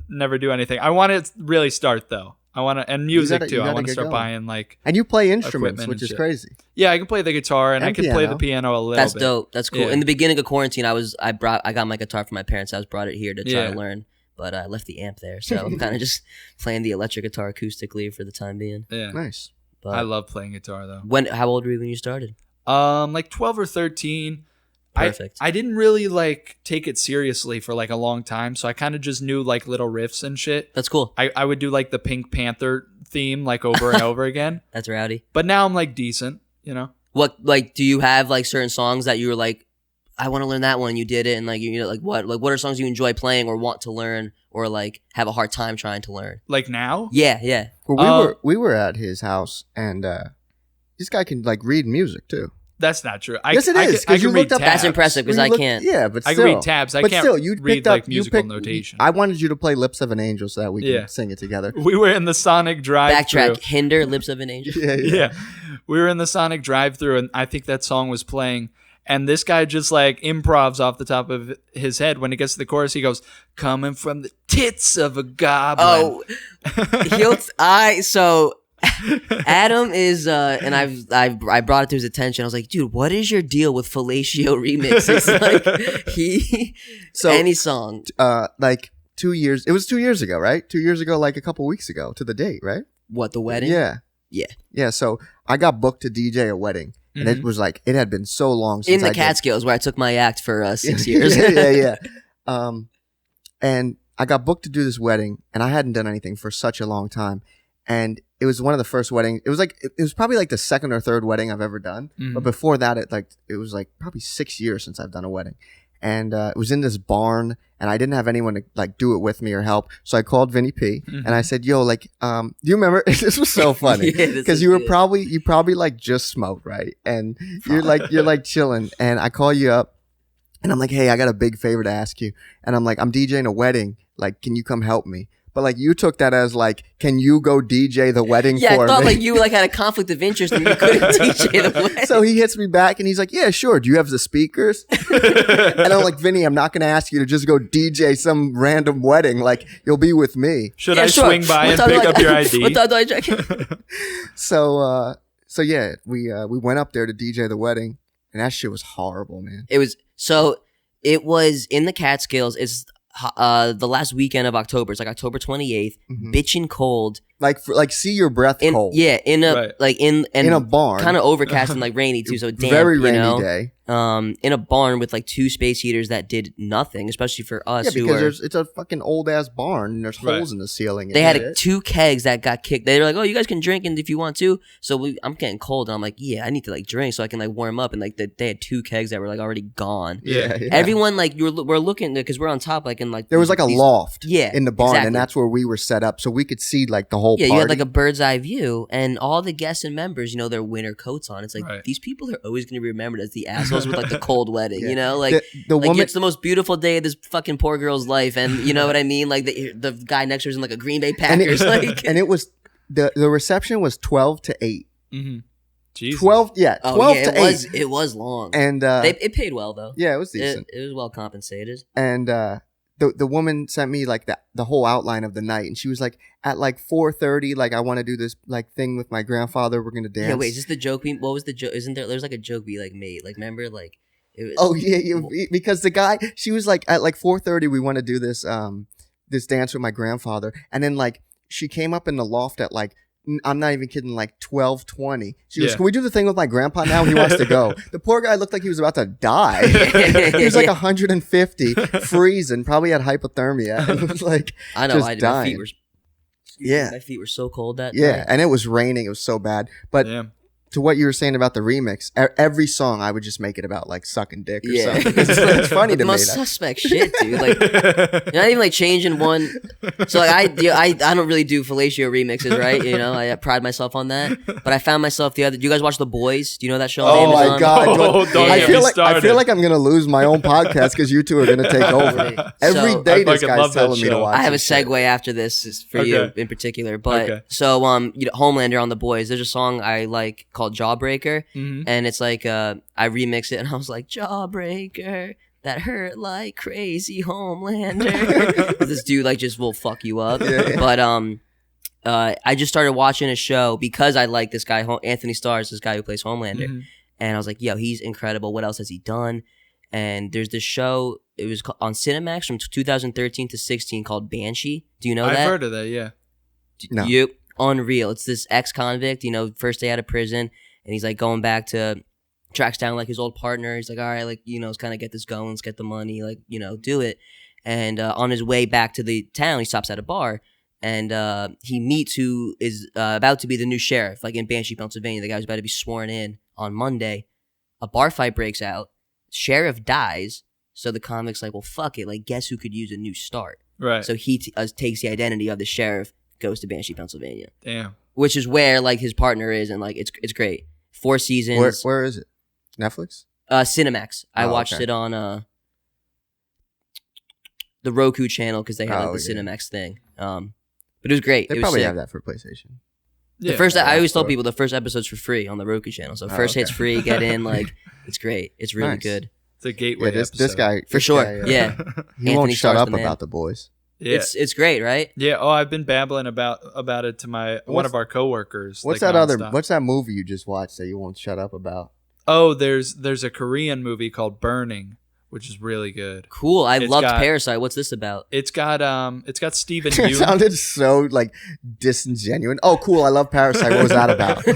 never do anything. I want to really start though. I want to, and music gotta- too. you I gotta want to get start going. buying like, And you play instruments, Equipment which and is shit. crazy. yeah, I can play the guitar and I And can play the piano. piano a little That's bit. dope. That's cool. Yeah. In the beginning of quarantine, I got my guitar from my parents' house, brought it here to try Yeah. to learn, but I left the amp there, so I'm kind of just playing the electric guitar acoustically for the time being. Yeah, Nice. But I love playing guitar though. how old were you when you started? Like 12 or 13. Perfect. I didn't really like take it seriously for like a long time, so I kind of just knew like little riffs and shit. That's cool. I would do like the Pink Panther theme like over and over again. That's rowdy. But now I'm like decent, you know? What like do you have like certain songs that you were like, I want to learn that one, you did it, and like you know like what are songs you enjoy playing or want to learn or like have a hard time trying to learn? Like now? Yeah. Well, we were at his house, and this guy can like read music too. That's not true. Yes, it is, 'cause you can read looked up- tabs. That's impressive because When I you look- can't. Yeah, but I still, can read tabs. I but can't still, you read picked like up, musical you picked, notation. I wanted you to play "Lips of an Angel" so that we can Yeah. sing it together. We were in the Sonic drive-through. Backtrack. Hinder, Lips of an Angel. Yeah. We were in the Sonic drive-through, and I think that song was playing. And this guy just like improvs off the top of his head. When it gets to the chorus, he goes, "Coming from the tits of a goblin." Oh, so Adam is, and I brought it to his attention. I was like, dude, what is your deal with fellatio remixes? Like So- any song. Like 2 years. It was 2 years ago, right? 2 years ago, like a couple weeks ago, to the date, right? What, the wedding? Yeah. Yeah. Yeah. So I got booked to DJ a wedding, and it was like it had been so long since In the I did- Catskills where I took my act for 6 years. yeah. And I got booked to do this wedding, and I hadn't done anything for such a long time. And it was one of the first weddings. It was probably like the second or third wedding I've ever done. But before that, it was like probably 6 years since I've done a wedding. And it was in this barn, and I didn't have anyone to like do it with me or help. So I called Vinny P, and I said, "Yo, like, do you remember?" This was so funny Yeah, this because is you good. probably like just smoked, right? And you're like chilling, and I call you up. And I'm like, "Hey, I got a big favor to ask you." And I'm like, "I'm DJing a wedding. Like, can you come help me?" But like, you took that as like, "Can you go DJ the wedding Yeah, for I thought me?" like you like had a conflict of interest and you couldn't DJ the wedding. So he hits me back and he's like, "Yeah, sure. Do you have the speakers?" And I'm like, "Vinny, I'm not going to ask you to just go DJ some random wedding. Like, you'll be with me." Should Yeah, I sure. swing by What and time pick do I- up your ID? What time do I check in? So yeah, we went up there to DJ the wedding, and that shit was horrible, man. It was in the Catskills. It's the last weekend of October. It's like October 28th. Bitchin' cold. Like see your breath cold. Yeah, in a in a barn, kind of overcast and like rainy too. So damp, very rainy day. In a barn with like 2 space heaters that did nothing, especially for us. Yeah, because it's a fucking old ass barn and there's holes in the ceiling. They had 2 kegs that got kicked. They were like, "Oh, you guys can drink and if you want to." So I'm getting cold and I'm like, "Yeah, I need to like drink so I can like warm up." And like they had 2 kegs that were like already gone. Yeah. Everyone like we're looking because we're on top like in like there was like a loft. In the barn, exactly. And that's where we were set up, so we could see like the whole. Yeah, party. you had like a bird's eye view, and all the guests and members, their winter coats on. It's like these people are always going to be remembered as the assholes with like the cold wedding, like the woman. It's the most beautiful day of this fucking poor girl's life, and you know what I mean. Like the guy next to her is in like a Green Bay Packers, and it was the reception was 12 to 8. Mm-hmm. Jesus. 12, 12 to 8. It was long, and it paid well though. Yeah, it was decent. It was well compensated, and the woman sent me like the whole outline of the night, and she was like, at like 4:30, like I want to do this like thing with my grandfather. We're gonna dance. Yeah, wait, is this the joke? What was the joke? Isn't there's like a joke we like made? Like remember like. It was, because the guy, she was like at like 4:30, we want to do this this dance with my grandfather, and then like she came up in the loft at like. I'm not even kidding, like 12:20. She goes, "Can we do the thing with my grandpa now? He wants to go." The poor guy looked like he was about to die. He was like 150, freezing, probably had hypothermia. It was like I know, just dying. My feet were so cold that night. Yeah, and it was raining. It was so bad. But to what you were saying about the remix, every song I would just make it about like sucking dick or something. It's funny to me. The most suspect shit, dude. Like you're not even like changing one. So like I don't really do fellatio remixes, right? I pride myself on that. But I found myself do you guys watch The Boys? Do you know that show? Oh my god! I feel like I'm gonna lose my own podcast because you two are gonna take over. Every day this guy's telling me to watch. I have a segue after this for you in particular, but so Homelander on The Boys. There's a song I like called Jawbreaker, and it's like I remix it and I was like, Jawbreaker that hurt like crazy Homelander. This dude like just will fuck you up. But I just started watching a show because I like this guy Anthony Starr, this guy who plays Homelander, and I was like, yo, he's incredible. What else has he done? And there's this show, it was on Cinemax from 2013 to 16 called Banshee. Do you know that? I've heard of that, yeah. No. Yep. Unreal. It's this ex-convict, first day out of prison, and he's like going back to tracks down like his old partner. He's like, all right, like, let's kind of get this going, let's get the money, like, do it. And on his way back to the town, he stops at a bar, and he meets who is about to be the new sheriff, like in Banshee, Pennsylvania. The guy was about to be sworn in on Monday. A bar fight breaks out. Sheriff dies. So the comic's like, well, fuck it. Like, guess who could use a new start? Right. So he takes the identity of the sheriff, goes to Banshee, Pennsylvania. Damn. Which is where like his partner is, and like it's great. 4 seasons. Where is it? Netflix? Cinemax. I watched it on the Roku channel because they had like the Cinemax thing. But it was great. They probably have that for PlayStation. The first, I always tell people the first episode's for free on the Roku channel. So first hit's free, get in, like it's great. It's really good. It's a gateway episode. This guy for sure. Yeah. He won't shut up about The Boys. Yeah. It's great, right? Yeah. Oh, I've been babbling about it to one of our coworkers. What's that movie you just watched that you won't shut up about? Oh, there's a Korean movie called Burning, which is really good. Cool. I loved Parasite. What's this about? It's got Steven It sounded so like disingenuous. Oh, cool. I love Parasite. What was that about?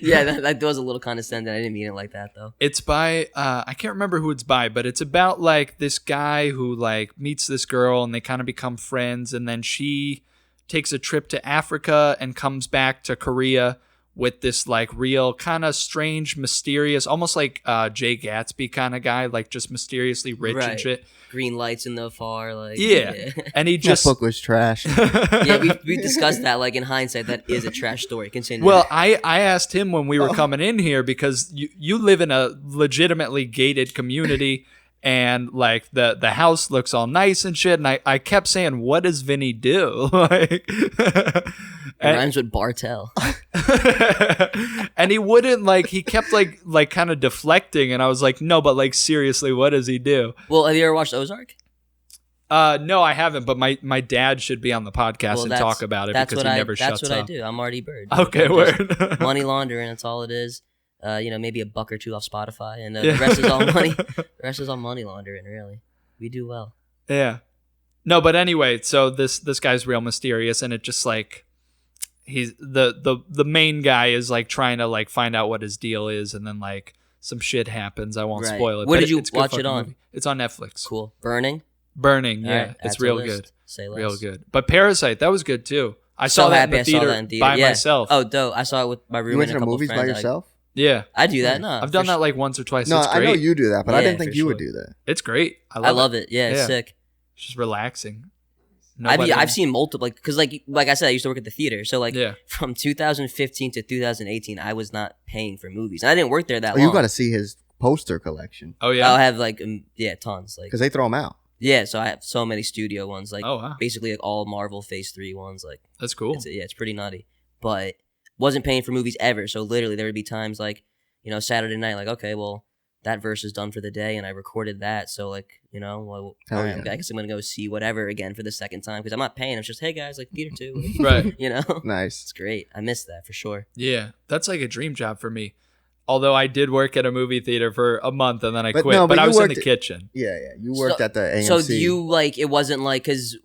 Yeah, that was a little condescending. I didn't mean it like that though. It's by I can't remember who it's by, but it's about like this guy who like meets this girl and they kind of become friends, and then she takes a trip to Africa and comes back to Korea with this like real kind of strange, mysterious, almost like Jay Gatsby kind of guy, like just mysteriously rich and shit. Green lights in the far, like yeah. And he just that book was trash. Yeah, we discussed that. Like in hindsight, that is a trash story. Continue. Well, I asked him when we were coming in here because you live in a legitimately gated community. And like the house looks all nice and shit, and I kept saying, "What does Vinny do?" Like, it rhymes with Bartell. And he wouldn't like. He kept like kind of deflecting, and I was like, "No, but like seriously, what does he do?" Well, have you ever watched Ozark? No, I haven't. But my dad should be on the podcast and talk about it because he never shuts up. That's what I do. I'm Artie Bird. Okay, word. Money laundering. That's all it is. Maybe a buck or two off Spotify, and the rest is all money. The rest is all money laundering. Really, we do well. Yeah. No, but anyway, so this guy's real mysterious, and it just like he's the main guy is like trying to like find out what his deal is, and then like some shit happens. I won't Right. spoil it. Where but did you it's a good watch it fucking on? movie. It's on Netflix. Cool. Burning. Burning, All yeah, right, it's add to real list. good, Say less. real good. But Parasite, that was good too. I So saw that happy in I the saw theater that in theater by yeah. myself. Oh, dope! I saw it with my You roommate went and to a the couple movies by friends. yourself? Yeah, I do that. No, I've done for that like once or twice. No, It's I great. know you do that, but I Yeah, didn't think for you would sure. do that. It's great. I love it. Yeah, it's Yeah. sick. It's just relaxing. I've seen multiple because like I said, I used to work at the theater. So like Yeah. from 2015 to 2018, I was not paying for movies, and I didn't work there that Oh, long. you got to see his poster collection Oh yeah. I'll have like tons like because they throw them out. yeah. So I have so many studio ones like Oh wow, basically like all Marvel Phase 3 ones like that's cool. it's pretty nutty. But wasn't paying for movies ever. So literally there would be times like Saturday night like okay well that verse is done for the day and I recorded that so like well Hell all right, yeah. I guess I'm gonna go see whatever again for the second time because I'm not paying. It's just hey guys like theater too. Right. Nice. It's great. I miss that for sure. Yeah, that's like a dream job for me. Although I did work at a movie theater for a month and then I But quit. no, but but I you was in worked the at- kitchen. Yeah. You worked at the AMC. So do you like it wasn't like because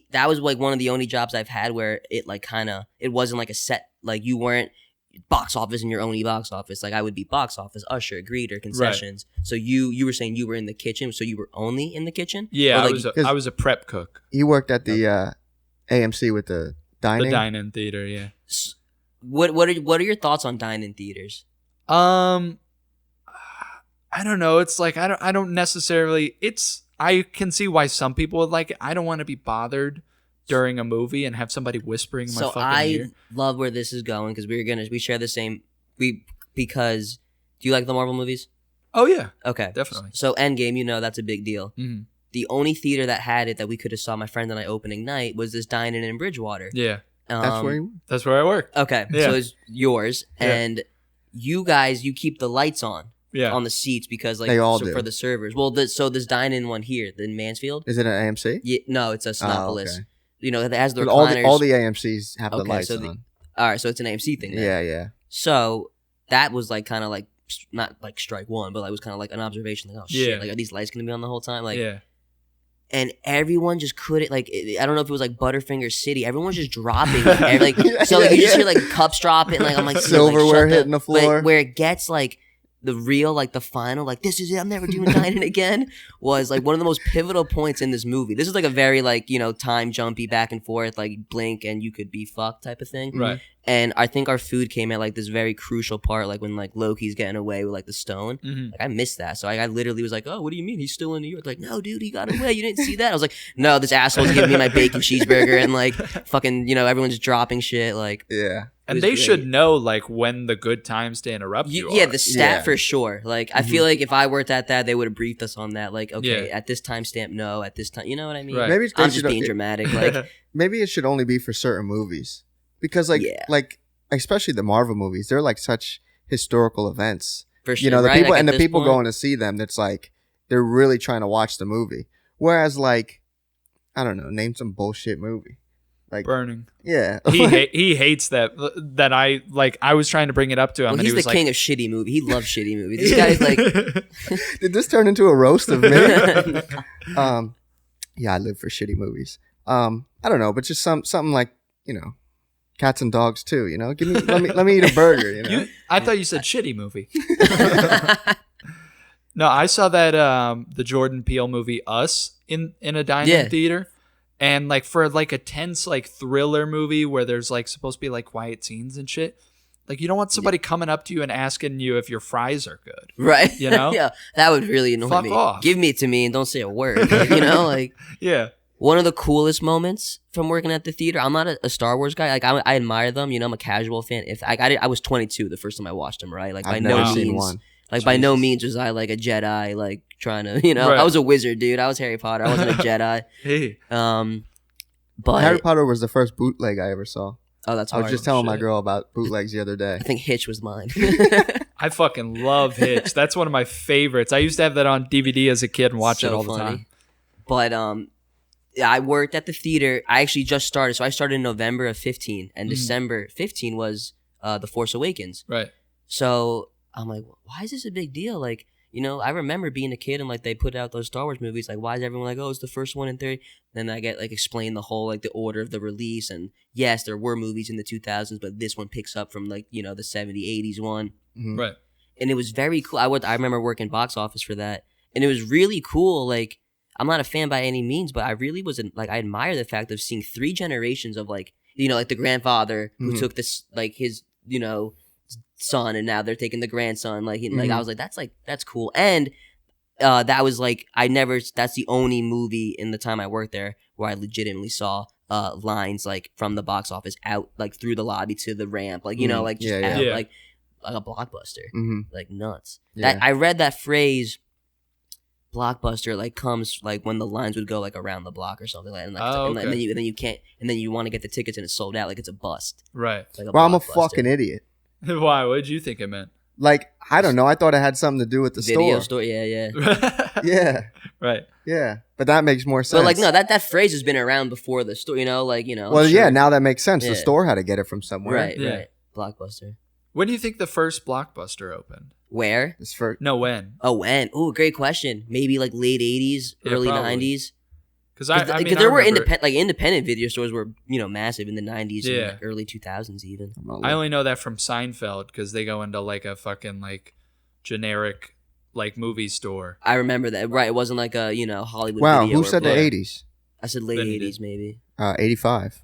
that was like one of the only jobs I've had where it like kind of it wasn't like a set like you weren't box office in your own box office like I would be box office usher greeter concessions. So you were saying you were in the kitchen so you were only in the kitchen. Yeah, Or, like, I was a prep cook. You worked at the AMC with the dining. The dine-in theater. Yeah. What are your thoughts on dine-in theaters? I don't know. It's like I don't necessarily. I can see why some people would like it. I don't want to be bothered during a movie and have somebody whispering in my So fucking ear. love where this is going because we share the same because do you like the Marvel movies? Oh yeah, Okay, definitely. So Endgame, that's a big deal. hmm The only theater that had it that we could have saw my friend and I opening night was this dine-in in Bridgewater. Yeah, That's where you. that's where I work. Okay, Yeah. so it's yours, Yeah. and you guys, you keep the lights on Yeah. the seats because like They all do. for the servers. Well, so this dine-in one here in Mansfield. Is it an AMC? Yeah, no, it's a Sinopolis. okay. It has the But recliners. all the AMCs have the Okay, lights so on. all right, so it's an AMC thing. Then. Yeah. So that was like kind of like not like strike one, but like was kind of like an observation. Like, oh shit, Yeah. like are these lights gonna be on the whole time? Like, yeah. and everyone just couldn't like. I don't know if it was like Butterfinger City. Everyone was just dropping. Like, so like you just hear like cups dropping. Like I'm like Silverware shut hitting the floor. Where it gets like the real like the final like this is it. I'm never doing dining again. Was like one of the most pivotal points in this movie. This is like a very like time jumpy back and forth like blink and you could be fucked type of thing. Right. And I think our food came at like this very crucial part, like when like Loki's getting away with like the stone. hmm Like I missed that, so I literally was like, "Oh, what do you mean he's still in New York?" Like, no, dude, he got away. You didn't see that? I was like, "No, this asshole's giving me my bacon cheeseburger and like fucking, everyone's dropping shit." Like, Yeah. And was they great. should know like when the good times to interrupt you. yeah, are. the stat Yeah. for sure. Like, I feel like if I worked at that, they would have briefed us on that. Like, okay, Yeah. at this timestamp, no, at this time, you know what I mean? Right. Maybe I'm they just should- being dramatic. Like, Maybe it should only be for certain movies because Yeah. like especially the Marvel movies, they're like such historical events. for sure, The right? people Like, and at the this people point- going to see them, it's like they're really trying to watch the movie. Whereas like I don't know, name some bullshit movie. Like Burning. yeah. He hates that I like. I was trying to bring it up to him, Well, and he's he was the like, king of shitty movie. He loves shitty movies. This guy's like, Did this turn into a roast of me? Yeah, I live for shitty movies. I don't know, but just something like, cats and dogs too, Give me let me eat a burger, I thought you said shitty movie. No, I saw that the Jordan Peele movie Us in a dine-in Yeah. theater, and like for like a tense like thriller movie where there's like supposed to be like quiet scenes and shit. Like you don't want somebody coming up to you and asking you if your fries are good. right? You know? Yeah, that would really annoy Fuck me. off. Give me it to me and don't say a word. Like, like Yeah. one of the coolest moments from working at the theater. I'm not a Star Wars guy. Like I admire them. I'm a casual fan. If I was 22 the first time I watched them. Right? Like by I've no never seen means. one. Like by no Jesus. means was I like a Jedi. Like trying to, Right. I was a wizard, dude. I was Harry Potter. I wasn't a Jedi. Hey. But Harry Potter was the first bootleg I ever saw. oh, that's I hard. was just telling my shit. girl about bootlegs the other day. I think Hitch was mine. I fucking love Hitch. That's one of my favorites. I used to have that on DVD as a kid and watch it So all the funny. time. But yeah, I worked at the theater. I actually just started. So I started in November of 15, and December 15 was The Force Awakens. Right. So I'm like, why is this a big deal? Like, you know, I remember being a kid and like they put out those Star Wars movies. Like, why is everyone like, oh, it's the first one in 30? Then I get like explained the whole like the order of the release. And yes, there were movies in the 2000s, but this one picks up from like, you know, the 70s, 80s one. Mhm. Right. And it was very cool. I remember working box office for that, and it was really cool. Like, I'm not a fan by any means, but I really wasn't like, I admire the fact of seeing 3 generations of like, you know, like the grandfather who Mhm. took this like his, you know, son, and now they're taking the grandson. Like, like I was like, that's cool. And that was like, that's the only movie in the time I worked there where I legitimately saw lines like from the box office out like through the lobby to the ramp, like, you know, like just Yeah, out, yeah. like a blockbuster, like nuts. Yeah. That I read that phrase, blockbuster, like comes like when the lines would go like around the block or something like that, and, like, Oh, and, okay. then you can't, and then you want to get the tickets and it's sold out, like it's a bust. Right. Like Well, I'm a Blockbuster. fucking idiot. Why? What did you think it meant? Like, I don't know. I thought it had something to do with the Video store. store, yeah. Yeah, Right. yeah. But that makes more sense. But like no, that phrase has been around before the store, you know, like, you know. Well, I'm yeah. sure- Now that makes sense. The Yeah. store had to get it from somewhere. right, Yeah. right. Blockbuster. When do you think the first Blockbuster opened? Where? It's for No, when? Oh, when? Oh, great question. Maybe like late 80s, Yeah, early probably. 90s. Because I Because mean, there I were remember- independent video stores were, you know, massive in the 90s and Yeah. like early 2000s even. I'm not I looking. only know that from Seinfeld because they go into like a fucking like generic like movie store. I remember that. Right, it wasn't like a, you know, Hollywood Wow, video. who or said the Block- 80s? I said late Vinny 80s did. maybe. 85.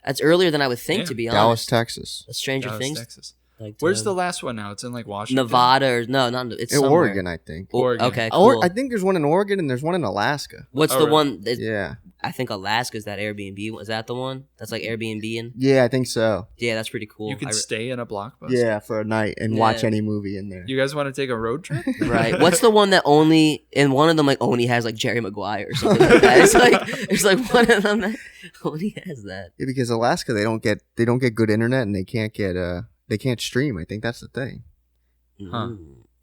That's earlier than I would think, Yeah. to be Dallas, honest. Texas. Stranger Dallas, Things. Texas. Like, Where's the last one now? It's in like Washington. Nevada or no, not it's In somewhere. Oregon, I think. Oregon. Okay, cool. I think there's one in Oregon and there's one in Alaska. What's Oh, the really? one? Yeah. I think Alaska's that Airbnb. Is that the one? That's like Airbnb and Yeah, I think so. yeah, that's pretty cool. You can stay in a Blockbuster. Yeah, for a night and watch Yeah. any movie in there. You guys want to take a road trip? Right. What's the one that only and one of them like only has like Jerry Maguire or something like that? It's like one of them that only has that. Yeah, because Alaska they don't get good internet and they can't stream. I think that's the thing. Huh.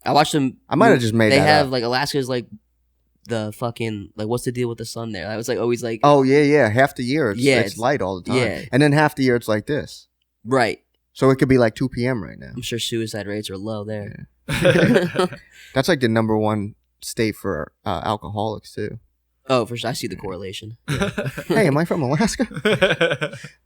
I watched them. I might have just made They that have up. like Alaska's like the fucking like what's the deal with the sun there? I was like always like Oh yeah. Half the year it's it's- light all the time. yeah. And then half the year it's like this. right. So it could be like 2 p.m. right now. I'm sure suicide rates are low there. That's like the number one state for alcoholics too. Oh, for sure. I see the correlation. Hey, am I from Alaska?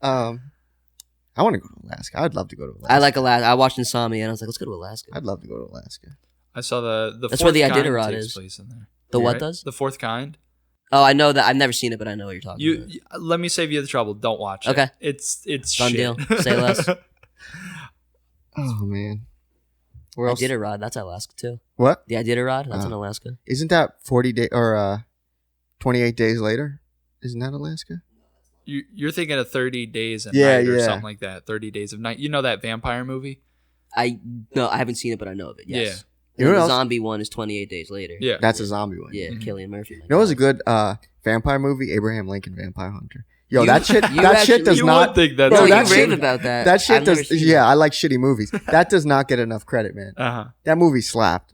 I want to go to Alaska. I'd love to go to Alaska. I like Alaska. I watched Insomnia and I was like, let's go to Alaska. I'd love to go to Alaska. I saw the That's fourth where the kind Iditarod takes is. place in there. The what Right? does? The fourth kind. Oh, I know that. I've never seen it, but I know what you're talking You, about. you let me save you the trouble. Don't watch it. Okay. It's Done shit. deal. Say less. Oh man. Where else? Iditarod, that's Alaska too. What? The Iditarod, that's Oh. in Alaska. Isn't that 40 day or 28 days later? Isn't that Alaska? You're thinking of 30 Days of Yeah, Night or yeah. something like that. 30 Days of Night. You know that vampire movie? No, I haven't seen it, but I know of it. Yes. You And know the what else? zombie one is 28 days later. Yeah. That's a zombie one. Yeah, Mhm. Cillian Murphy. You know, it was a good vampire movie, Abraham Lincoln Vampire Hunter. Yo, You- that shit. you That actually- shit does you not. would think that's Bro, No, that you shit- rave about that. That shit I've never does. seen Yeah, it. I like shitty movies. That does not get enough credit, man. Uh-huh. That movie slapped.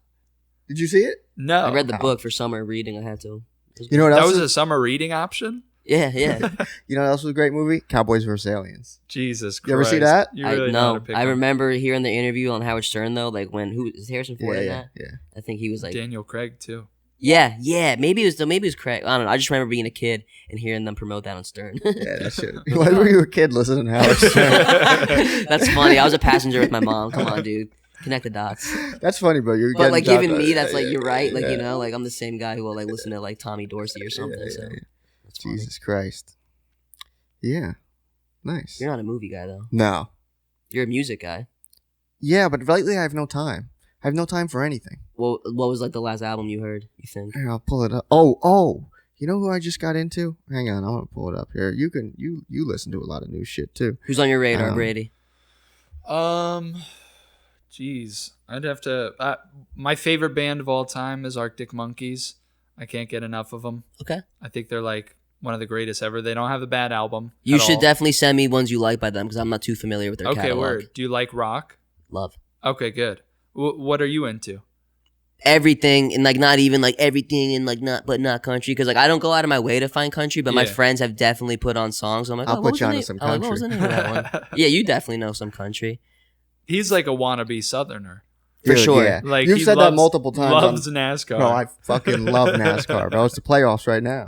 Did you see it? No. I read the book for summer reading. I had to. You know what that else? was a summer reading option? Yeah, yeah. You know what else was a great movie? Cowboys vs Aliens. Jesus Christ. You ever see that? You I really know how know. to pick I one. remember hearing the interview on Howard Stern though, like when who is Harrison Ford Yeah, in yeah, that? yeah. I think he was like, Daniel Craig, too. yeah. Maybe it was Craig. I don't know. I just remember being a kid and hearing them promote that on Stern. Yeah, that shit. Why were you a kid listening to Howard Stern? That's funny. I was a passenger with my mom. Come on, dude. Connect the dots. That's funny, bro. You're But like getting even dropped- me, that's like yeah, you're right. Like yeah. you know, like I'm the same guy who will like listen to like Tommy Dorsey or something. Yeah, So yeah, yeah. that's funny. Jesus Christ. Yeah. Nice. You're not a movie guy though. No. You're a music guy. Yeah, but lately I have no time. I have no time for anything. What was like the last album you heard? You think? Here, I'll pull it up. Oh. You know who I just got into? Hang on, I want to pull it up here. You listen to a lot of new shit too. Who's on your radar, Um, Brady? Jeez. I'd have to... my favorite band of all time is Arctic Monkeys. I can't get enough of them. Okay. I think they're like one of the greatest ever. They don't have a bad album. You at should all. definitely send me ones you like by them because I'm not too familiar with their Okay, catalog. word. Do you like rock? Love Okay, good. What are you into? everything and like not even like everything and like not country because like I don't go out of my way to find country, but my Yeah. friends have definitely put on songs. I'm like, I'll oh, what put was you the onto name- some I'm like, what was the country. name of that one? Yeah, you definitely know some country. He's like a wannabe Southerner. For Dude, sure. Yeah. Like You've he said loves, that multiple times. Loves NASCAR. Bro, I fucking love NASCAR, bro. It's the playoffs right now.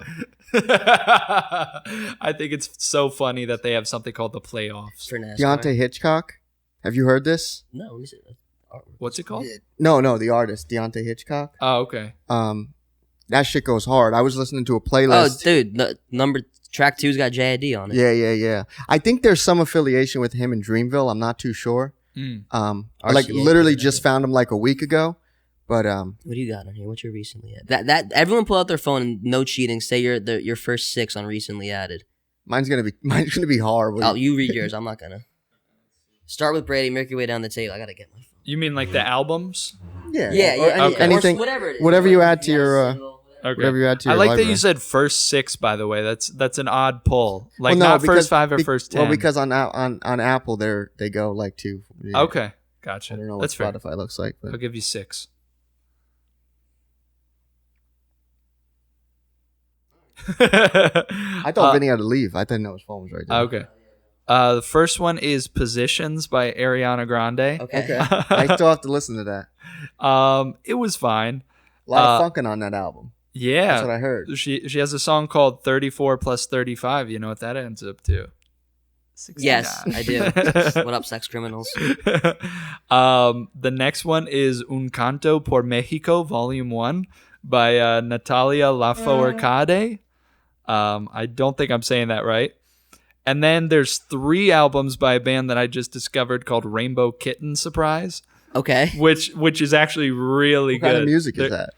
I think it's so funny that they have something called the playoffs. For NASCAR. Deontay Hitchcock. Have you heard this? No, let me see. What's it called? No, the artist, Deontay Hitchcock. Oh, okay. That shit goes hard. I was listening to a Oh, playlist. dude, track 2's got JID on it. Yeah. I think there's some affiliation with him in Dreamville. I'm not too sure. I like RCA, literally yeah. just found him like a week ago. But What do you got on here? What's your recently added? That everyone pull out their phone and no cheating. Say your first 6 on recently added. mine's gonna be hard. Oh, you read yours. I'm not gonna. Start with Brady. Make your way down the table. I gotta get my phone. You mean like the albums? Yeah. Yeah. Or anything. Whatever it is. Whatever you add to got a your. single, Okay. Whatever you add to I your like that library. you said first 6. By the way, that's an odd pull. Like Well, no, not because- first 5 or first 10. Well, because on Apple they go like 2. Yeah. Okay, gotcha. I don't know what That's fair. Spotify looks like, but I'll give you 6. I thought Vinny had to leave. I didn't know his phone was right there. Okay. The first one is Positions by Ariana Grande. Okay. Okay. I still have to listen to that. It was fine. A lot of funkin' on that album. That's what Yeah. I heard. She has a song called 34 plus 35. You know what that ends up to? 69. Yes, I do. What up, sex criminals? The next one is Un Canto por Mexico, Volume 1 by Natalia Lafourcade. I don't think I'm saying that right. And then there's 3 albums by a band that I just discovered called Rainbow Kitten Surprise, Okay. which is actually really What good. kind of music is They're- that?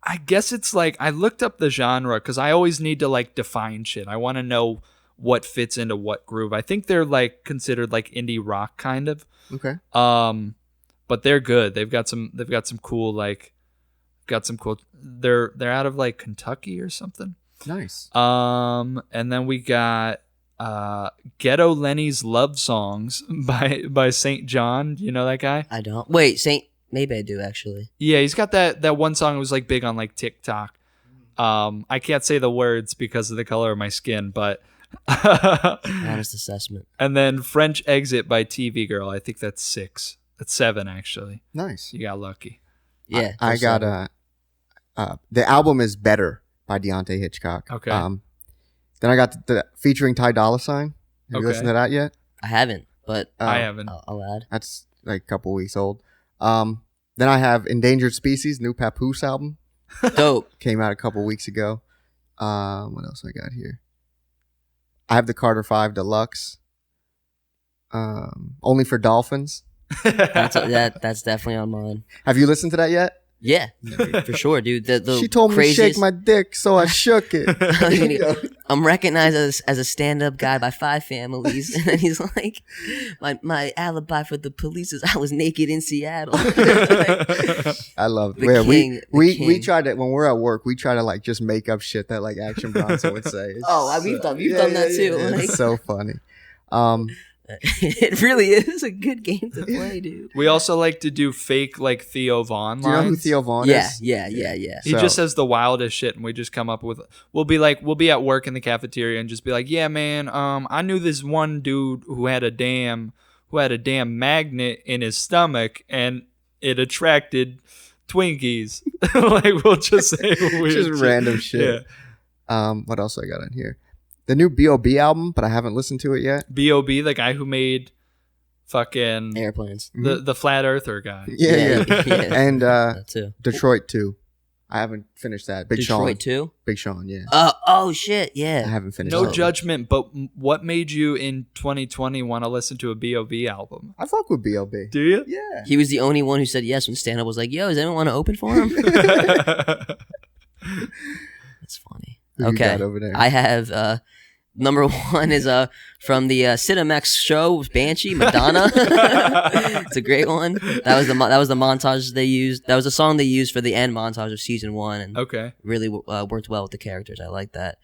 I guess it's like I looked up the genre because I always need to like define shit. I want to know what fits into what groove. I think they're like considered like indie rock kind of. Okay. But they're good. They've got some cool they're out of like Kentucky or something. Nice. And then we got Ghetto Lenny's Love Songs by St. John. You know that guy? I don't. Wait, maybe I do actually. Yeah, he's got that one song that was like big on like TikTok. I can't say the words because of the color of my skin, but Honest assessment. and then French Exit by TV Girl. I think that's 6. That's 7 actually. Nice. You got lucky. Yeah. I those got seven. the album is Better by Deontay Hitchcock. Okay. Then I got the featuring Ty Dolla $ign. Have Okay. you listened to that yet? I haven't, but I haven't. I'll add. That's like a couple weeks old. Then I have Endangered Species, new Papoose album. Dope. Came out a couple weeks ago. What else I got here? I have the Carter 5 Deluxe. Only for Dolphins. That's definitely on mine. Have you listened to that yet? Yeah, for sure, dude. The She told me to craziest, shake my dick, so I shook it. I'm recognized as a stand-up guy by 5 families, and then he's like, my alibi for the police is I was naked in Seattle. I love it. The Yeah, king, we the we king. try to when we're at work, we try to like just make up shit that like Action Bronson would say. It's We've done that too. yeah, Like- it's so funny. It really is a good game to play, dude. We also like to do fake like Theo Vaughn Do you know who lines. Theo Vaughn Yeah, is? yeah. He So- just says the wildest shit, and we just come up with. We'll be at work in the cafeteria and just be like, "Yeah, man, I knew this one dude who had a damn magnet in his stomach, and it attracted Twinkies." Like we'll just say weird Just shit. random shit. Yeah. What else I got on here? The new B.O.B. album, but I haven't listened to it yet. B.O.B., the guy who made fucking Airplanes. the flat earther guy. Yeah. yeah. And That too. Detroit 2. I haven't finished that. Big Detroit Sean. too. Big Sean, yeah. Oh shit, I yeah. haven't finished No that. judgment, but what made you in 2020 want to listen to a B.O.B. album? I fuck with B.O.B. Do you? Yeah. He was the only one who said yes when stand-up was like, "Yo, does anyone want to open for him?" That's funny. Who you Okay, got over there? I have number 1 is from the StevenM show Banshee Madonna. It's a great one. That was the montage they used. That was a song they used for the end montage of season 1, and Okay. really worked well with the characters. I like that.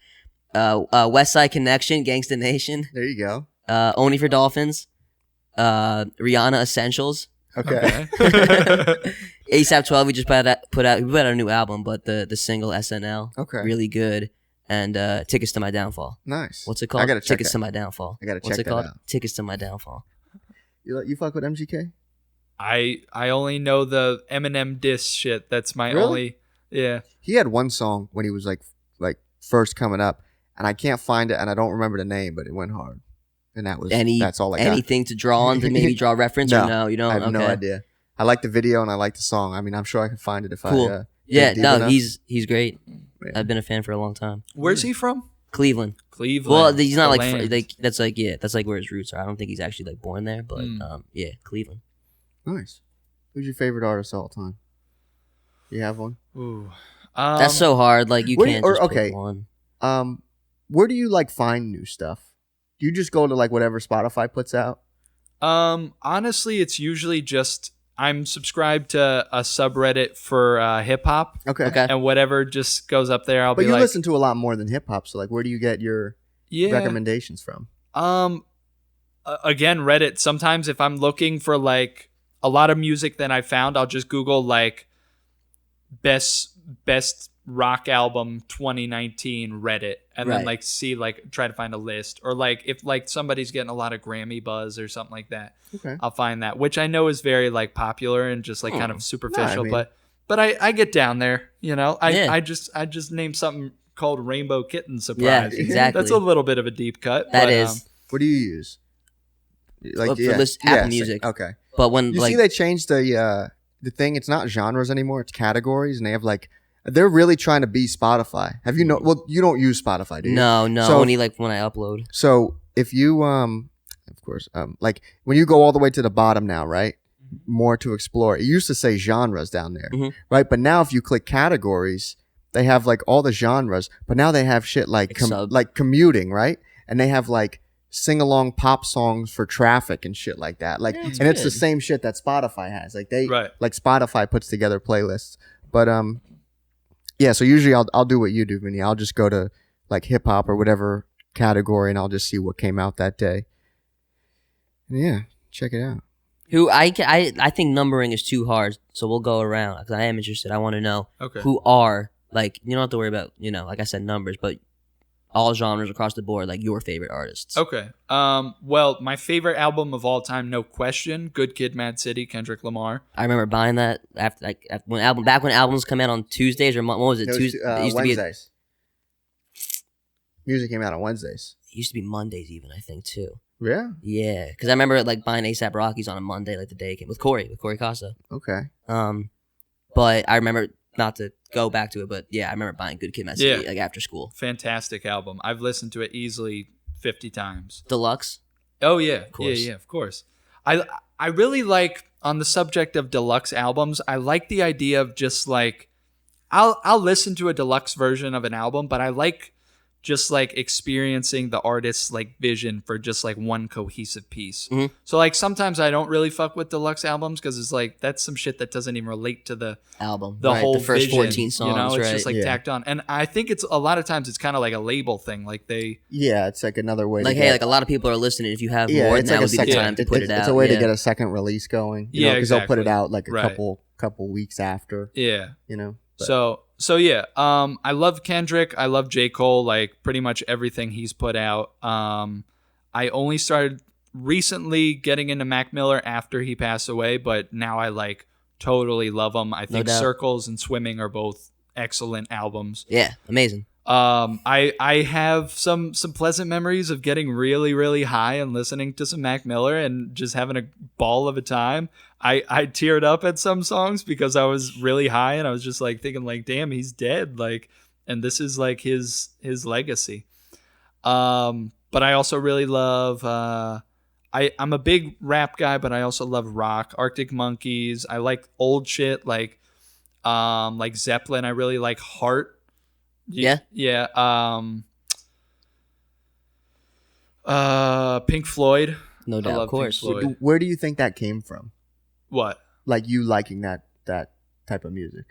West Side Connection, Gangsta Nation, There you go. Only for Dolphins, Rihanna Essentials. Okay. ASAP 12 we just put out a new album, but the single SNL Okay. really good, and Tickets to My Downfall. Nice. What's it called? I gotta check Tickets it. to My Downfall. I gotta What's check it called? that out. Tickets to My Downfall. You fuck with MGK? I only know the Eminem diss shit. That's my Really? only. Yeah. He had one song when he was like first coming up, and I can't find it, and I don't remember the name, but it went hard. And that's all I got. Anything to draw on to maybe draw reference? No, or no, you don't. I have no Okay. idea. I like the video and I like the song. I mean, I'm sure I can find it if Cool. I. Yeah, dig deep no, enough. he's great. Yeah. I've been a fan for a long time. Where's he from? Cleveland. Cleveland. Well, he's not the like land. that's like where his roots are. I don't think he's actually like born there, but yeah, Cleveland. Nice. Who's your favorite artist of all time? You have one? Ooh. That's so hard. Like you Where do can't you- or- just okay. pick one. Where do you like find new stuff? Do you just go to like whatever Spotify puts out? Honestly, it's usually just I'm subscribed to a subreddit for hip hop, Okay. and whatever just goes up there. I'll But be you like, listen to a lot more than hip hop, so like, where do you get your yeah. recommendations from? Again, Reddit. Sometimes if I'm looking for like a lot of music that I found, I'll just Google like best rock album 2019 Reddit, and then Right. like see like try to find a list, or like if like somebody's getting a lot of Grammy buzz or something like that, Okay. I'll find that, which I know is very like popular and just like kind of superficial, mean- but I get down there, you know. Yeah. I just named something called Rainbow Kitten Yeah, Surprise. exactly. That's a little bit of a deep cut. That but, is. What do you use? For Apple Music. Okay. But when You like see, they changed the thing. It's not genres anymore. It's categories, and they have like they're really trying to be Spotify. Have you know? Well, you don't use Spotify, do you? no, So- only like when I upload. So if you of course like when you go all the way to the bottom now, right? More to explore. It used to say genres down there, Mhm. right? But now if you click categories, they have like all the genres. But now they have shit like Like sub. like commuting, right? And they have like sing along pop songs for traffic and shit like that. Like, Yeah, it's and it's the good. same shit that Spotify has. Like Right. like Spotify puts together playlists. But yeah. So usually I'll do what you do, Vinny. I'll just go to like hip hop or whatever category, and I'll just see what came out that day. And yeah, check it out. Who I think numbering is too hard, so we'll go around because I am interested. I want to know Okay. who are like you don't have to worry about like I said numbers, but all genres across the board, like your favorite artists. Okay. Well, my favorite album of all time, no question, Good Kid, Mad City, Kendrick Lamar. I remember buying that after when albums come out on Tuesdays or what was it? It was, Tuesday. It used to be Wednesdays. Music came out on Wednesdays. it used to be Mondays even I think too. Yeah. Yeah, because I remember like buying ASAP Rockies on a Monday, like the day it came with Corey Costa. Okay. But I remember not to go back to it, but yeah, I remember buying Good Kid, Mad City Yeah. like after school. Fantastic album. I've listened to it easily 50 times. Deluxe. Oh yeah, course. yeah, of course. I really like, on the subject of deluxe albums, I like the idea of just like I'll listen to a deluxe version of an album, but I like just like experiencing the artist's like vision for just like one cohesive piece. Mhm. So like sometimes I don't really fuck with deluxe albums because it's like that's some shit that doesn't even relate to the Album. the right, whole the first vision, 14 songs, you know, it's right? just like Yeah. tacked on. And I think it's a lot of times it's kind of like a label thing. Like they Yeah, it's like another way. like to hey, get, like a lot of people are listening. If you have yeah, more, it's now like a would be the second. time to put it out. It's a way to yeah. get a second release going. Yeah, because they'll put it exactly. out like a Right. couple weeks after. yeah. You know. But- So yeah, I love Kendrick. I love J. Cole, like pretty much everything he's put out. I only started recently getting into Mac Miller after he passed away, but now I like totally love him. I think doubt. Circles and Swimming are both excellent albums. Yeah, amazing. I have some pleasant memories of getting really, really high and listening to some Mac Miller and just having a ball of a time. I teared up at some songs because I was really high and I was just like thinking like, damn, he's dead. Like, and this is like his legacy. But I also really love, I'm a big rap guy, but I also love rock. Arctic Monkeys. I like old shit like Zeppelin. I really like Heart. Yeah. Yeah. Pink Floyd. No I doubt, love of course. Pink Floyd. Where do you think that came from? What? Like you liking that type of music?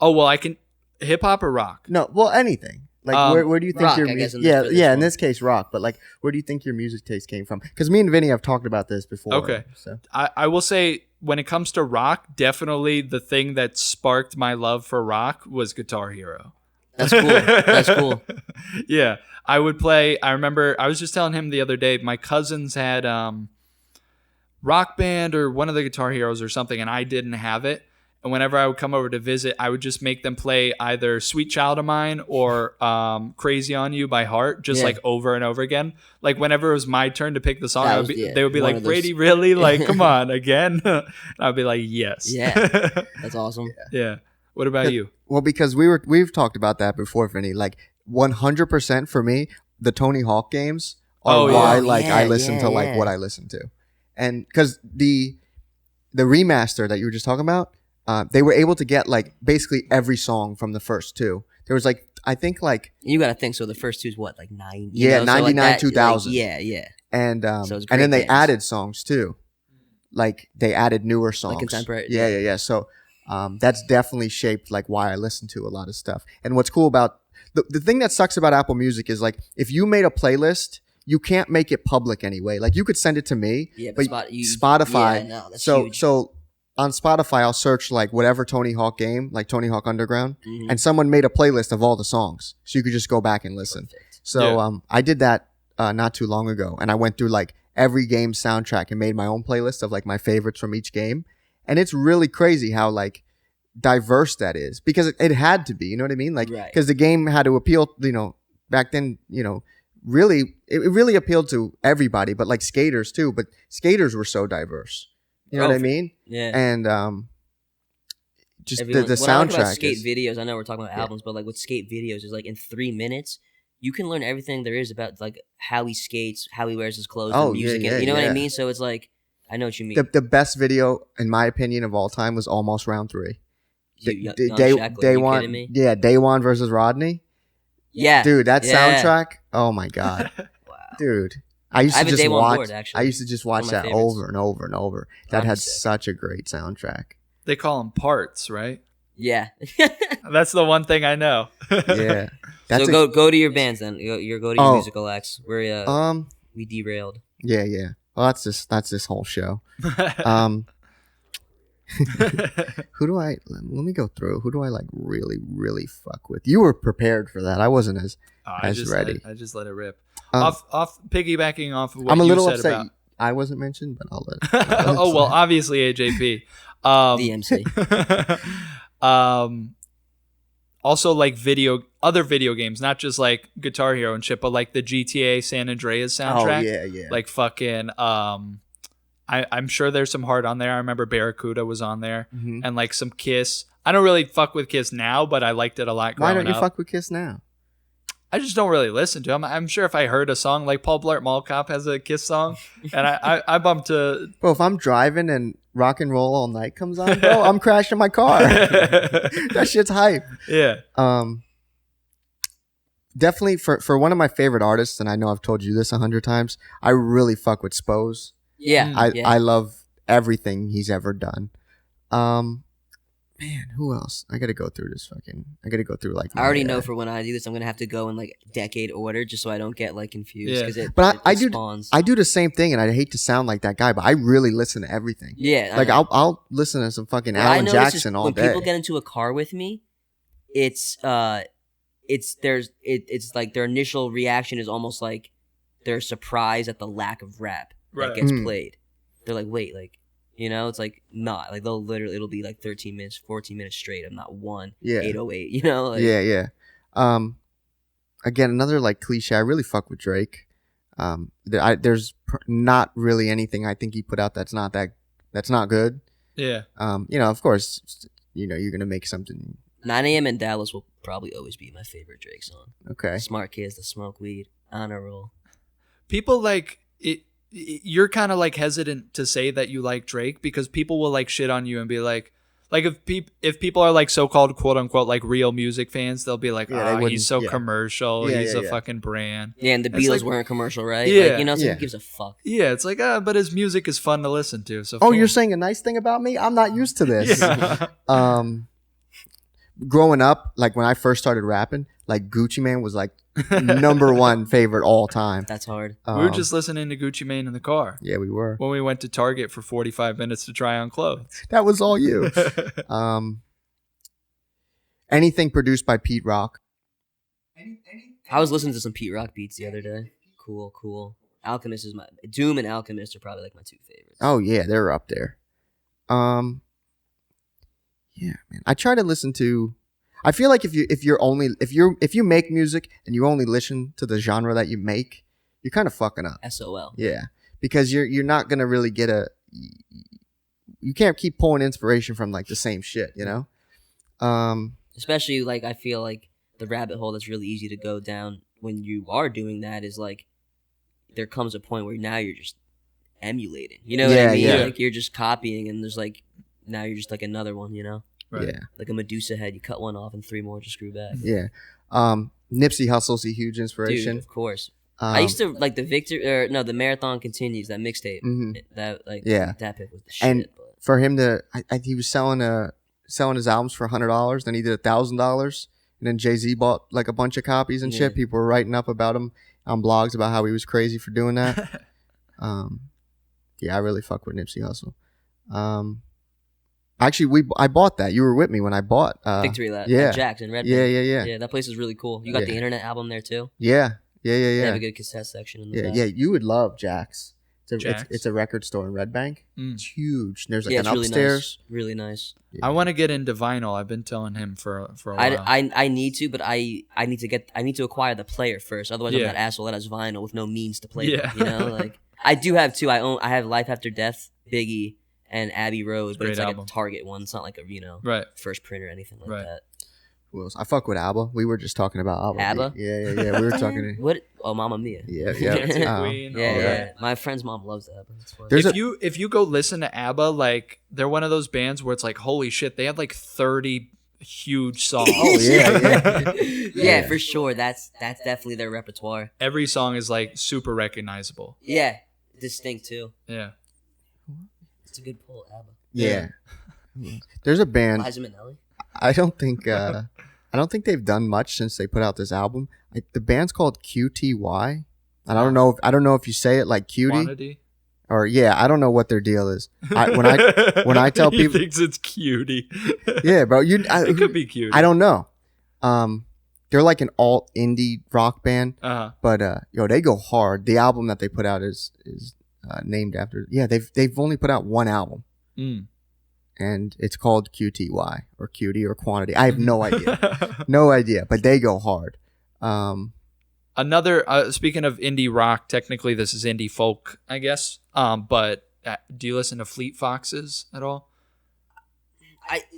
Oh well, I can hip hop or rock. No, well, anything. Like where do you think rock, your I guess, music? in this- Yeah, for this yeah. In one. this case, rock. But like, where do you think your music taste came from? Because me and Vinny have talked about this before. Okay. So I will say when it comes to rock, definitely the thing that sparked my love for rock was Guitar Hero. That's cool. That's cool. Yeah, I would play. I remember I was just telling him the other day. My cousins had Rock Band or one of the Guitar Heroes or something, and I didn't have it. And whenever I would come over to visit, I would just make them play either Sweet Child of Mine or Crazy on You by heart, just like over and over again. Like whenever it was my turn to pick the song, they would be like, Brady, really? Like, come on, again? And I'd be like, yes. Yeah, that's awesome. Yeah. What about you? Well, because we've talked about that before, Vinny. Like 100% for me, the Tony Hawk games are why I listen to like what I listen to. And because the remaster that you were just talking about, they were able to get like basically every song from the first two. There was like, I think like... You got to think, so the first two is what, like 9? Yeah, 99, 2000. Like, yeah. And so and then they added songs too. Like they added newer songs. Like contemporary. Yeah. So that's definitely shaped like why I listen to a lot of stuff. And what's cool about... The thing that sucks about Apple Music is like if you made a playlist... You can't make it public anyway. Like you could send it to me, but Spotify. Yeah, no, that's huge. So on Spotify, I'll search like whatever Tony Hawk game, like Tony Hawk Underground, and someone made a playlist of all the songs, so you could just go back and listen. Perfect. So I did that not too long ago, and I went through like every game soundtrack and made my own playlist of like my favorites from each game, and it's really crazy how like diverse that is because it had to be. You know what I mean? Like because the game had to appeal. You know, back then, you know. Really, it really appealed to everybody, but like skaters too. But skaters were so diverse. You know what I mean? Yeah. And just everyone, the soundtrack. I like about skate videos. I know we're talking about albums, but like with skate videos, is like in 3 minutes, you can learn everything there is about like how he skates, how he wears his clothes, the music. You know what I mean? So it's like I know what you mean. The best video, in my opinion, of all time was Almost Round 3. Day one. Yeah, Day One versus Rodney. Yeah, dude, that soundtrack. Oh my god, wow, dude. I used to just watch. Actually. I used to just watch that over and over and over. That had such a great soundtrack. They call them parts, right? Yeah, that's the one thing I know. Yeah. So go to your bands then. Go to your musical acts. We derailed. Yeah. Well, that's this whole show. Who do I let me go through? Who do I like really, really fuck with? You were prepared for that. I wasn't as ready. I just let it rip. Off piggybacking off of what I'm a little you said upset about. I wasn't mentioned, but I'll let oh well, obviously AJP. DMC. Also like other video games, not just like Guitar Hero and shit, but like the GTA San Andreas soundtrack. Oh yeah. Like fucking I'm sure there's some Heart on there. I remember Barracuda was on there, and like some Kiss. I don't really fuck with Kiss now, but I liked it a lot growing up. Why don't you fuck with Kiss now? I just don't really listen to them. I'm sure if I heard a song like Paul Blart Mall Cop has a Kiss song, and I bumped to. Bro, if I'm driving and Rock and Roll All Night comes on, bro, I'm crashing my car. That shit's hype. Yeah. Definitely for one of my favorite artists, and I know I've told you this 100 times. I really fuck with Spose. Yeah. I love everything he's ever done. Man, who else? I gotta go through like. I already know for when I do this, I'm gonna have to go in like decade order just so I don't get like confused. Yeah. But I do the same thing, and I hate to sound like that guy, but I really listen to everything. Yeah. Like I'll listen to some fucking Alan Jackson all day. When people get into a car with me, it's like their initial reaction is almost like they're surprised at the lack of rap that gets played. They're like, wait, like, you know, it's like not like it'll be like 13 minutes, 14 minutes straight of not one 808, you know? Like, yeah. Again, another like cliche. I really fuck with Drake. There's not really anything I think he put out that's not good. Yeah. You know, of course, you know, you're gonna make something. 9 a.m. in Dallas will probably always be my favorite Drake song. Okay. Smart kids that smoke weed, honor roll. People like it. You're kind of like hesitant to say that you like Drake because people will like shit on you and be like if people are like so-called quote unquote like real music fans, they'll be like, he's so commercial, he's a fucking brand. Yeah, and the Beatles weren't commercial, right? Yeah, like, you know, so who gives a fuck? Yeah, it's like but his music is fun to listen to. So you're saying a nice thing about me? I'm not used to this. Yeah. Growing up, like when I first started rapping, like Gucci Mane was like number one favorite all time. That's hard. We were just listening to Gucci Mane in the car. Yeah, we were. When we went to Target for 45 minutes to try on clothes. That was all you. Anything produced by Pete Rock. I was listening to some Pete Rock beats the other day. Cool. Alchemist is my Doom and Alchemist are probably like my two favorites. Oh yeah, they're up there. Yeah, man. I try to listen to. I feel like if you make music and you only listen to the genre that you make, you're kind of fucking up. SOL. Yeah, because you're not gonna really get you can't keep pulling inspiration from like the same shit, you know. Especially like I feel like the rabbit hole that's really easy to go down when you are doing that is like there comes a point where now you're just emulating. You know what I mean? Yeah. Like you're just copying, and there's like now you're just like another one. You know? Right. Yeah, Like a Medusa head, you cut one off and 3 more just grew back. yeah. Nipsey Hussle's a huge inspiration. Dude, of course. I used to like the Marathon Continues, that mixtape. Mhm. That like Yeah. that pick was the shit. And but for him to, he was selling his albums for $100. Then he did $1,000, and then Jay-Z bought like a bunch of copies and shit. Yeah. People were writing up about him on blogs about how he was crazy for doing that. Yeah, I really fuck with Nipsey Hussle. Actually, I bought that. You were with me when I bought Victory Lap. yeah. Jack's in Red Yeah, Bank. yeah, yeah. Yeah, that place is really cool. You got Yeah. the internet album there too. Yeah. They have a good cassette section in the Yeah, back. yeah. You would love Jack's. Jack's? It's a record store in Red Bank. Mm. It's huge. There's like Yeah, an it's really upstairs. nice. Really nice. I want to get into vinyl. I've been telling him for a while. I need to, but I need to acquire the player first. Otherwise, I'm Yeah. that asshole that has vinyl with no means to play Yeah. it. You know, like I do have two. I have Life After Death, Biggie, and Abbey Road, but Great it's like album. a Target one. It's not like a Right. first print or anything like Right. that. Who else? I fuck with ABBA. We were just talking about ABBA. ABBA? Yeah. We were talking. What? Oh, Mamma Mia. Yeah. Dancing Yeah. Queen, Yeah, all yeah. that. My friend's mom loves that. It's fun. There's If you go listen to ABBA, like they're one of those bands where it's like, holy shit, they have like 30 huge songs. Oh yeah. yeah, for sure. That's definitely their repertoire. Every song is like super recognizable. Yeah, distinct too. Yeah. It's a good pull, ABBA. Yeah. There's a band. Liza Minnelli. I don't think they've done much since they put out this album. The band's called QTY. I don't know if you say it like cutie Quantity. or I don't know what their deal is. When I tell He people, thinks it's cutie. yeah, bro, It could be cute. I don't know. They're like an alt indie rock band, Uh-huh. but they go hard. The album that they put out is named after. Yeah, they've only put out one album. Mm. And it's called QTY or Cutie or Quantity. I have no idea, but they go hard. Another speaking of indie rock, technically this is indie folk, I guess. But do you listen to Fleet Foxes at all?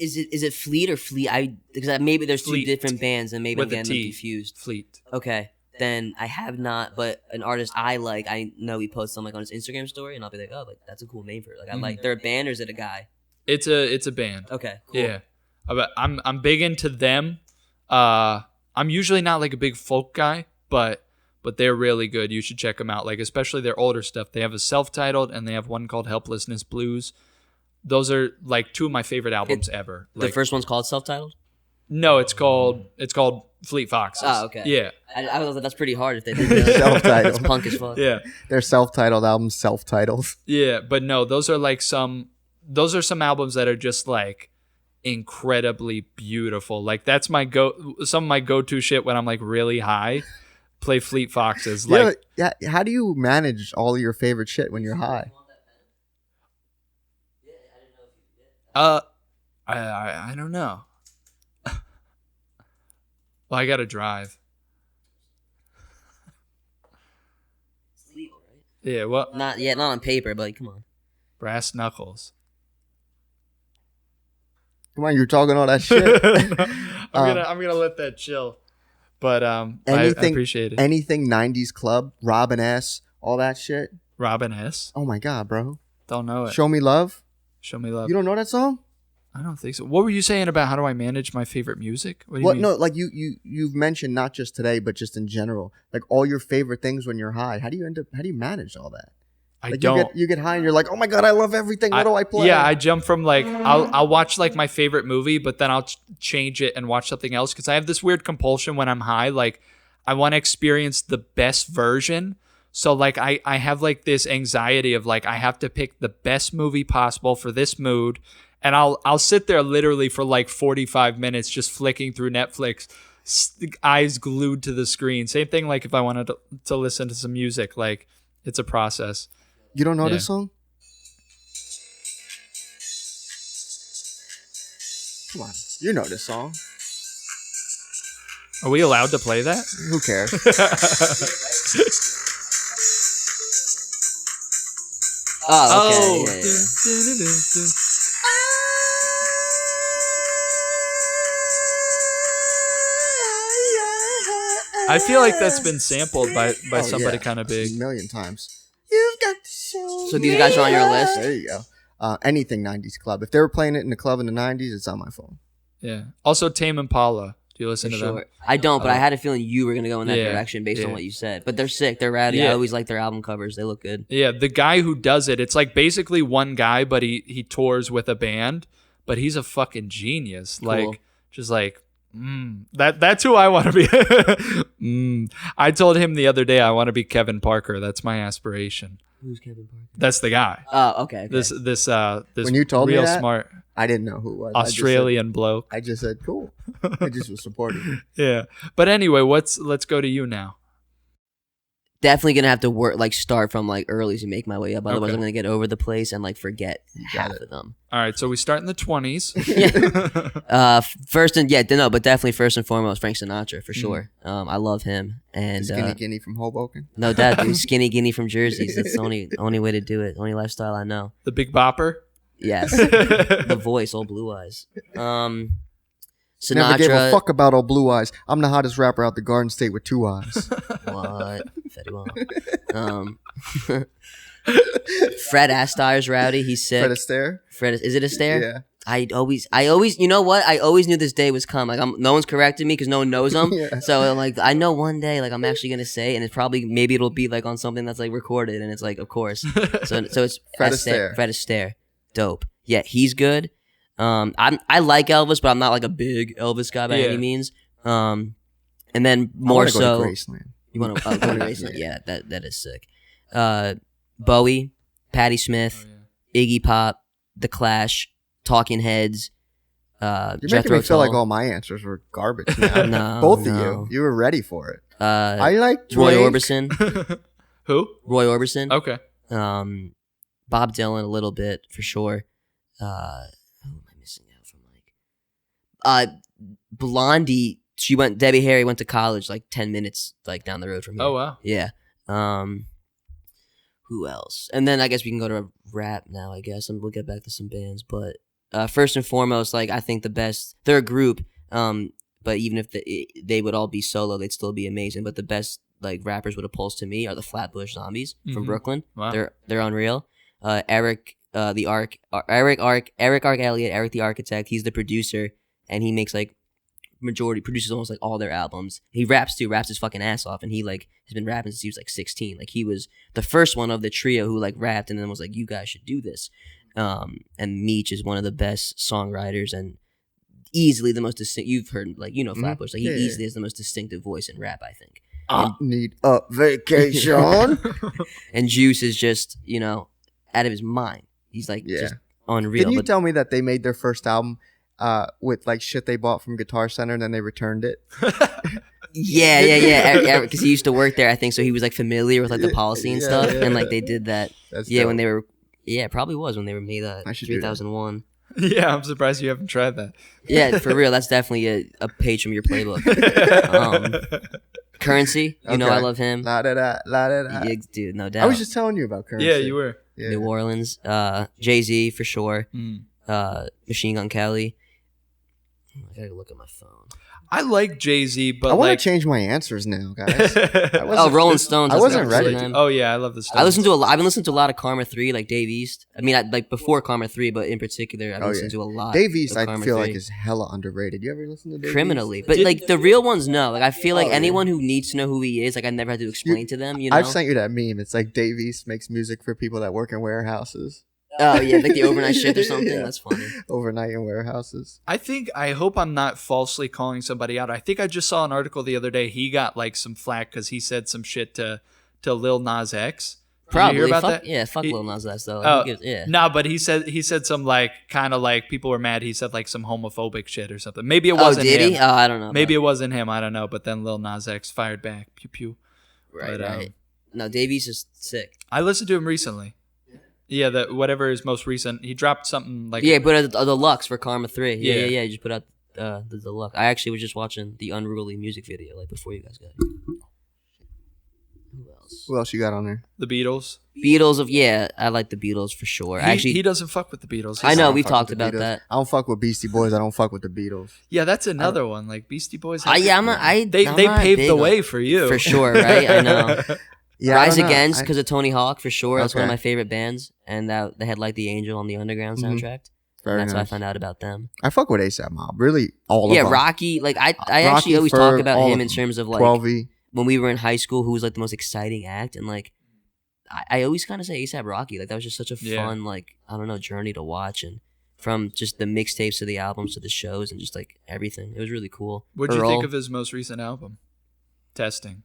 Is it Fleet or Fleet? Because maybe there's Fleet. two different bands and maybe With I'm a getting them T. confused. Fleet. Okay, then I have not. But an artist I like, I know he posts something like on his Instagram story, and I'll be like, oh, like that's a cool name for it. Like I like. They're a band or is it a guy? It's a band. Okay, cool. Yeah. But I'm big into them. I'm usually not like a big folk guy, but they're really good. You should check them out. Like especially their older stuff. They have a self-titled and they have one called Helplessness Blues. Those are like two of my favorite albums ever. The Like, first one's called self-titled. no, it's called Fleet Foxes. Oh, okay. Yeah. I was like, that's pretty hard if they did that. Self-titled. That's punk as fuck. Yeah. Their self-titled album, self-titled. Yeah, but no, those are some albums that are just like incredibly beautiful. Like that's some of my go-to shit when I'm like really high. Play Fleet Foxes. Like Yeah. How do you manage all your favorite shit when you're high? I don't know. Well, I gotta drive. It's legal, right? Yeah, well, Not on paper, but like, come on. brass knuckles. Come on, you're talking all that shit. I'm gonna let that chill. But I appreciate it. Anything 90s club, Robin S., all that shit. Robin S. Oh my god, bro. Don't know it. Show Me Love. Show me love. You don't know that song? I don't think so. What were you saying about how do I manage my favorite music? What do you What? mean? No, like you've mentioned not just today, but just in general, like all your favorite things when you're high. How do you manage all that? I Like don't. you get high and you're like, oh my god, I love everything. What do I play? Yeah, I jump from like I'll watch like my favorite movie, but then I'll change it and watch something else because I have this weird compulsion when I'm high. Like I want to experience the best version. So like I have like this anxiety of like I have to pick the best movie possible for this mood, and I'll sit there literally for like 45 minutes just flicking through Netflix, eyes glued to the screen. Same thing like if I wanted to listen to some music, like It's a process. You don't know Yeah. this song? Come on, you know this song. Are we allowed to play that? Who cares? Oh, okay. Yeah. I feel like that's been sampled by Oh, somebody yeah. kind of big. A million times. You've got to show So these guys are on your list? There you go. Anything 90s club. If they were playing it in the club in the 90s, it's on my phone. Yeah. Also, Tame Impala. Do you listen For to them? sure. I don't, but I had a feeling you were gonna go in that Yeah, direction based on yeah. what you said. But they're sick. They're rowdy. I Yeah. always like their album covers. They look good. Yeah, the guy who does it, it's like basically one guy, but he tours with a band, but he's a fucking genius. Cool. Like, just like, that's who I want to be. I told him the other day I want to be Kevin Parker. That's my aspiration. Who's Kevin Parker? That's the guy. Oh, okay. This When you told me real that, smart I didn't know who it was. Australian bloke. I just said, cool. I just was supporting. Yeah. But anyway, let's go to you now. Definitely gonna have to work, like start from like early to make my way up. Otherwise, Okay. I'm gonna get over the place and like forget half it. of them. All right, so we start in the 20s. First and but definitely first and foremost, Frank Sinatra for sure. I love him and Skinny Guinea from Hoboken. no doubt, dude. Skinny Guinea from Jersey. That's the only way to do it. Only lifestyle I know. The Big Bopper. Yes, the voice, all blue eyes. Sinatra. Never gave a fuck about all blue eyes. I'm the hottest rapper out the Garden State with 2 eyes. What? Fetty Wap. Fred Astaire's rowdy. He's sick. Fred Astaire? Fred, is it Astaire? Yeah. I always, you know what? I always knew this day was come. Like, no one's corrected me because no one knows him. Yeah. So, like, I know one day, like, I'm actually gonna say, and it's probably maybe it'll be like on something that's like recorded, and it's like, of course. So it's Fred Astaire. Fred Astaire, dope. Yeah, he's good. I like Elvis, but I'm not like a big Elvis guy by any means. And then I more wanna go so, to Graceland. you want to go to Graceland? Yeah, that is sick. Bowie, Patti Smith, Iggy Pop, The Clash, Talking Heads, You're making Jethro me feel like Tull. all my answers were garbage now. No, Both no. of you. You were ready for it. I I like Roy Drake. Orbison, Who? Roy Orbison, Okay. Bob Dylan a little bit for sure. Who am I missing out from like? Blondie. Debbie Harry went to college like 10 minutes like down the road from here. Oh, wow. Yeah. Who else? And then I guess we can go to rap now, I guess, and we'll get back to some bands. But first and foremost, like I think the best, they're a group, but even if they would all be solo, they'd still be amazing. But the best like rappers with a pulse to me are the Flatbush Zombies from Mhm. Brooklyn. Wow. They're unreal. Eric Elliott, Eric the Architect, he's the producer, and he makes like produces almost like all their albums. He raps his fucking ass off, and he like has been rapping since he was like 16. Like he was the first one of the trio who like rapped and then was like, you guys should do this. And Meech is one of the best songwriters and easily the most distinct. You've heard like Flatbush, like he Yeah. easily has the most distinctive voice in rap, I think. I need a vacation. And Juice is just out of his mind. He's like Yeah. just unreal. Didn't you But tell me that they made their first album with like shit they bought from Guitar Center and then they returned it? yeah. Because he used to work there, I think, so he was like familiar with like the policy and Yeah, stuff, yeah. and like they did that. That's When dope. they were, it probably was when they were made I should do that. 3001. Yeah, I'm surprised you haven't tried that. Yeah, for real, that's definitely a page from your playbook. Currency, I Okay. love him. La da da, la da da. Yeah, dude, no doubt. I was just telling you about Currency. Yeah, you were. Yeah. New Orleans, Jay-Z for sure, Mm. Machine Gun Kelly. I gotta look at my phone. I like Jay-Z, but I want like to change my answers now, guys. Oh, Rolling Stones. I that's wasn't next to ready. them. Oh yeah, I love the Stones. I've been listening to a lot of Karma 3, like Dave East. I mean, like before Karma 3, but in particular, I've listened to a lot. Dave East, of I Karma feel 3. like is hella underrated. You ever listen to Dave Criminally, East? but like the real ones, no. Like I feel like Oh, yeah. anyone who needs to know who he is, like I never had to explain to them. You know? I've sent you that meme. It's like Dave East makes music for people that work in warehouses. Oh yeah, like the overnight shift or something. Yeah. That's funny. Overnight in warehouses. I hope I'm not falsely calling somebody out. I think I just saw an article the other day. He got like some flack because he said some shit to Lil Nas X. Did Probably. you hear about fuck, that? Yeah, fuck He- Lil Nas X though. Oh, Yeah. No, but he said some like kind of like people were mad. He said like some homophobic shit or something. Maybe it Oh, wasn't did him. he? Oh, I don't know. Maybe it wasn't him. I don't know. But then Lil Nas X fired back. Pew pew. Right, But, right. No, Davies is sick. I listened to him recently. Yeah, whatever is most recent. He dropped something like Yeah, but a deluxe for Karma 3. Yeah. Yeah. He just put out the deluxe. I actually was just watching the Unruly music video like before you guys got here. Who else? Who else you got on there? the Beatles. Beatles I like the Beatles for sure. He doesn't fuck with the Beatles. I know don't we've fuck talked with the about Beatles. that. I don't fuck with Beastie Boys. I don't fuck with the Beatles. Yeah, that's another one. Like Beastie Boys. I'm not. They I'm they not paved big the on- way for you. for sure, right? I know. Yeah, I Rise don't know. Against because of Tony Hawk for sure. That's one of Okay. my favorite bands, and they had like the Angel on the Underground soundtrack. Very And that's how I nice. found out about them. I fuck with ASAP Mob. Really, all Yeah, of them. Rocky. Like I Rocky, actually always Ferg, talk about all him of in them. terms of like 12E. when we were in high school, who was like the most exciting act, and like I always kind of say ASAP Rocky. Like that was just such a Yeah. fun like I don't know journey to watch, and from just the mixtapes to the albums to the shows and just like everything, it was really cool. What'd you Earl, think of his most recent album? Testing.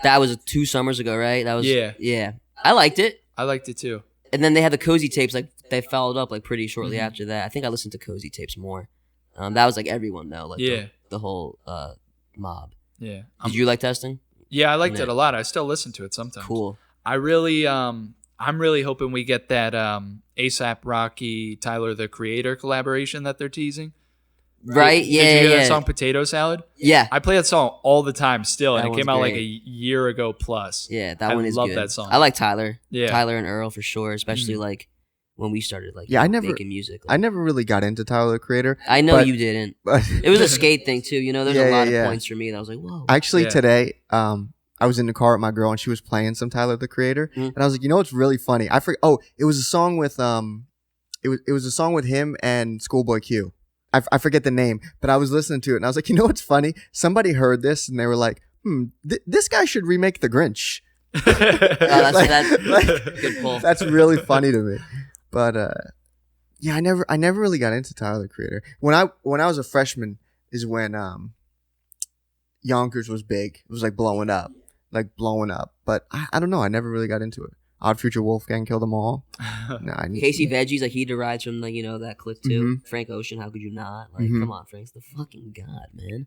that? Was 2 summers ago, right? That was Yeah. I liked it. I liked it too. And then they had the Cozy tapes, like they followed up like pretty shortly Mhm. after that. I think I listened to Cozy tapes more. That was like everyone though, like Yeah. the whole mob. Yeah. Did you like Testing? Yeah, I liked Yeah. it a lot. I still listen to it sometimes. Cool. I really I'm really hoping we get that ASAP Rocky Tyler the Creator collaboration that they're teasing. Right? Did you hear Yeah. that song Potato Salad? Yeah. I play that song all the time still, and That it one's came out like a great. year ago plus. Yeah, that I one is love good. that song. I like Tyler. Yeah. Tyler and Earl for sure, especially Mhm. like when we started like Yeah, I never- making music. I never really got into Tyler the Creator. I know but- you didn't. But It was a skate thing too, you know. There's Yeah, a lot yeah, of yeah. points for me that I was like, whoa. Actually, Yeah. today, I was in the car with my girl and she was playing some Tyler the Creator, Mhm. and I was like, you know what's really funny? It was a song with it was a song with him and Schoolboy Q. I forget the name, but I was listening to it and I was like, you know what's funny? Somebody heard this and they were like, this guy should remake The Grinch. that's good pull. That's really funny to me. But yeah, I never really got into Tyler the Creator. When I was a freshman is when Yonkers was big. It was like blowing up. But I don't know. I never really got into it. Odd Future Wolfgang killed them all. Nah, Casey Veggies, like he derides from like that click too. Mhm. Frank Ocean, how could you not? Like, Mhm. come on, Frank's the fucking god, man.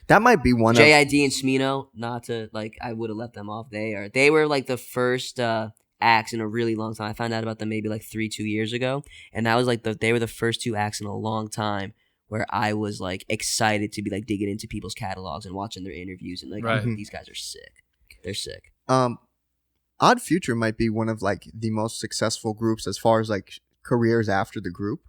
That might be one of JID and Smino, not to like, I would have left them off. They were like the first acts in a really long time. I found out about them maybe like 2 years ago, and that was like they were the first 2 acts in a long time where I was like excited to be like digging into people's catalogs and watching their interviews and like Right. these guys are sick. They're sick. Odd Future might be one of like the most successful groups as far as like careers after the group.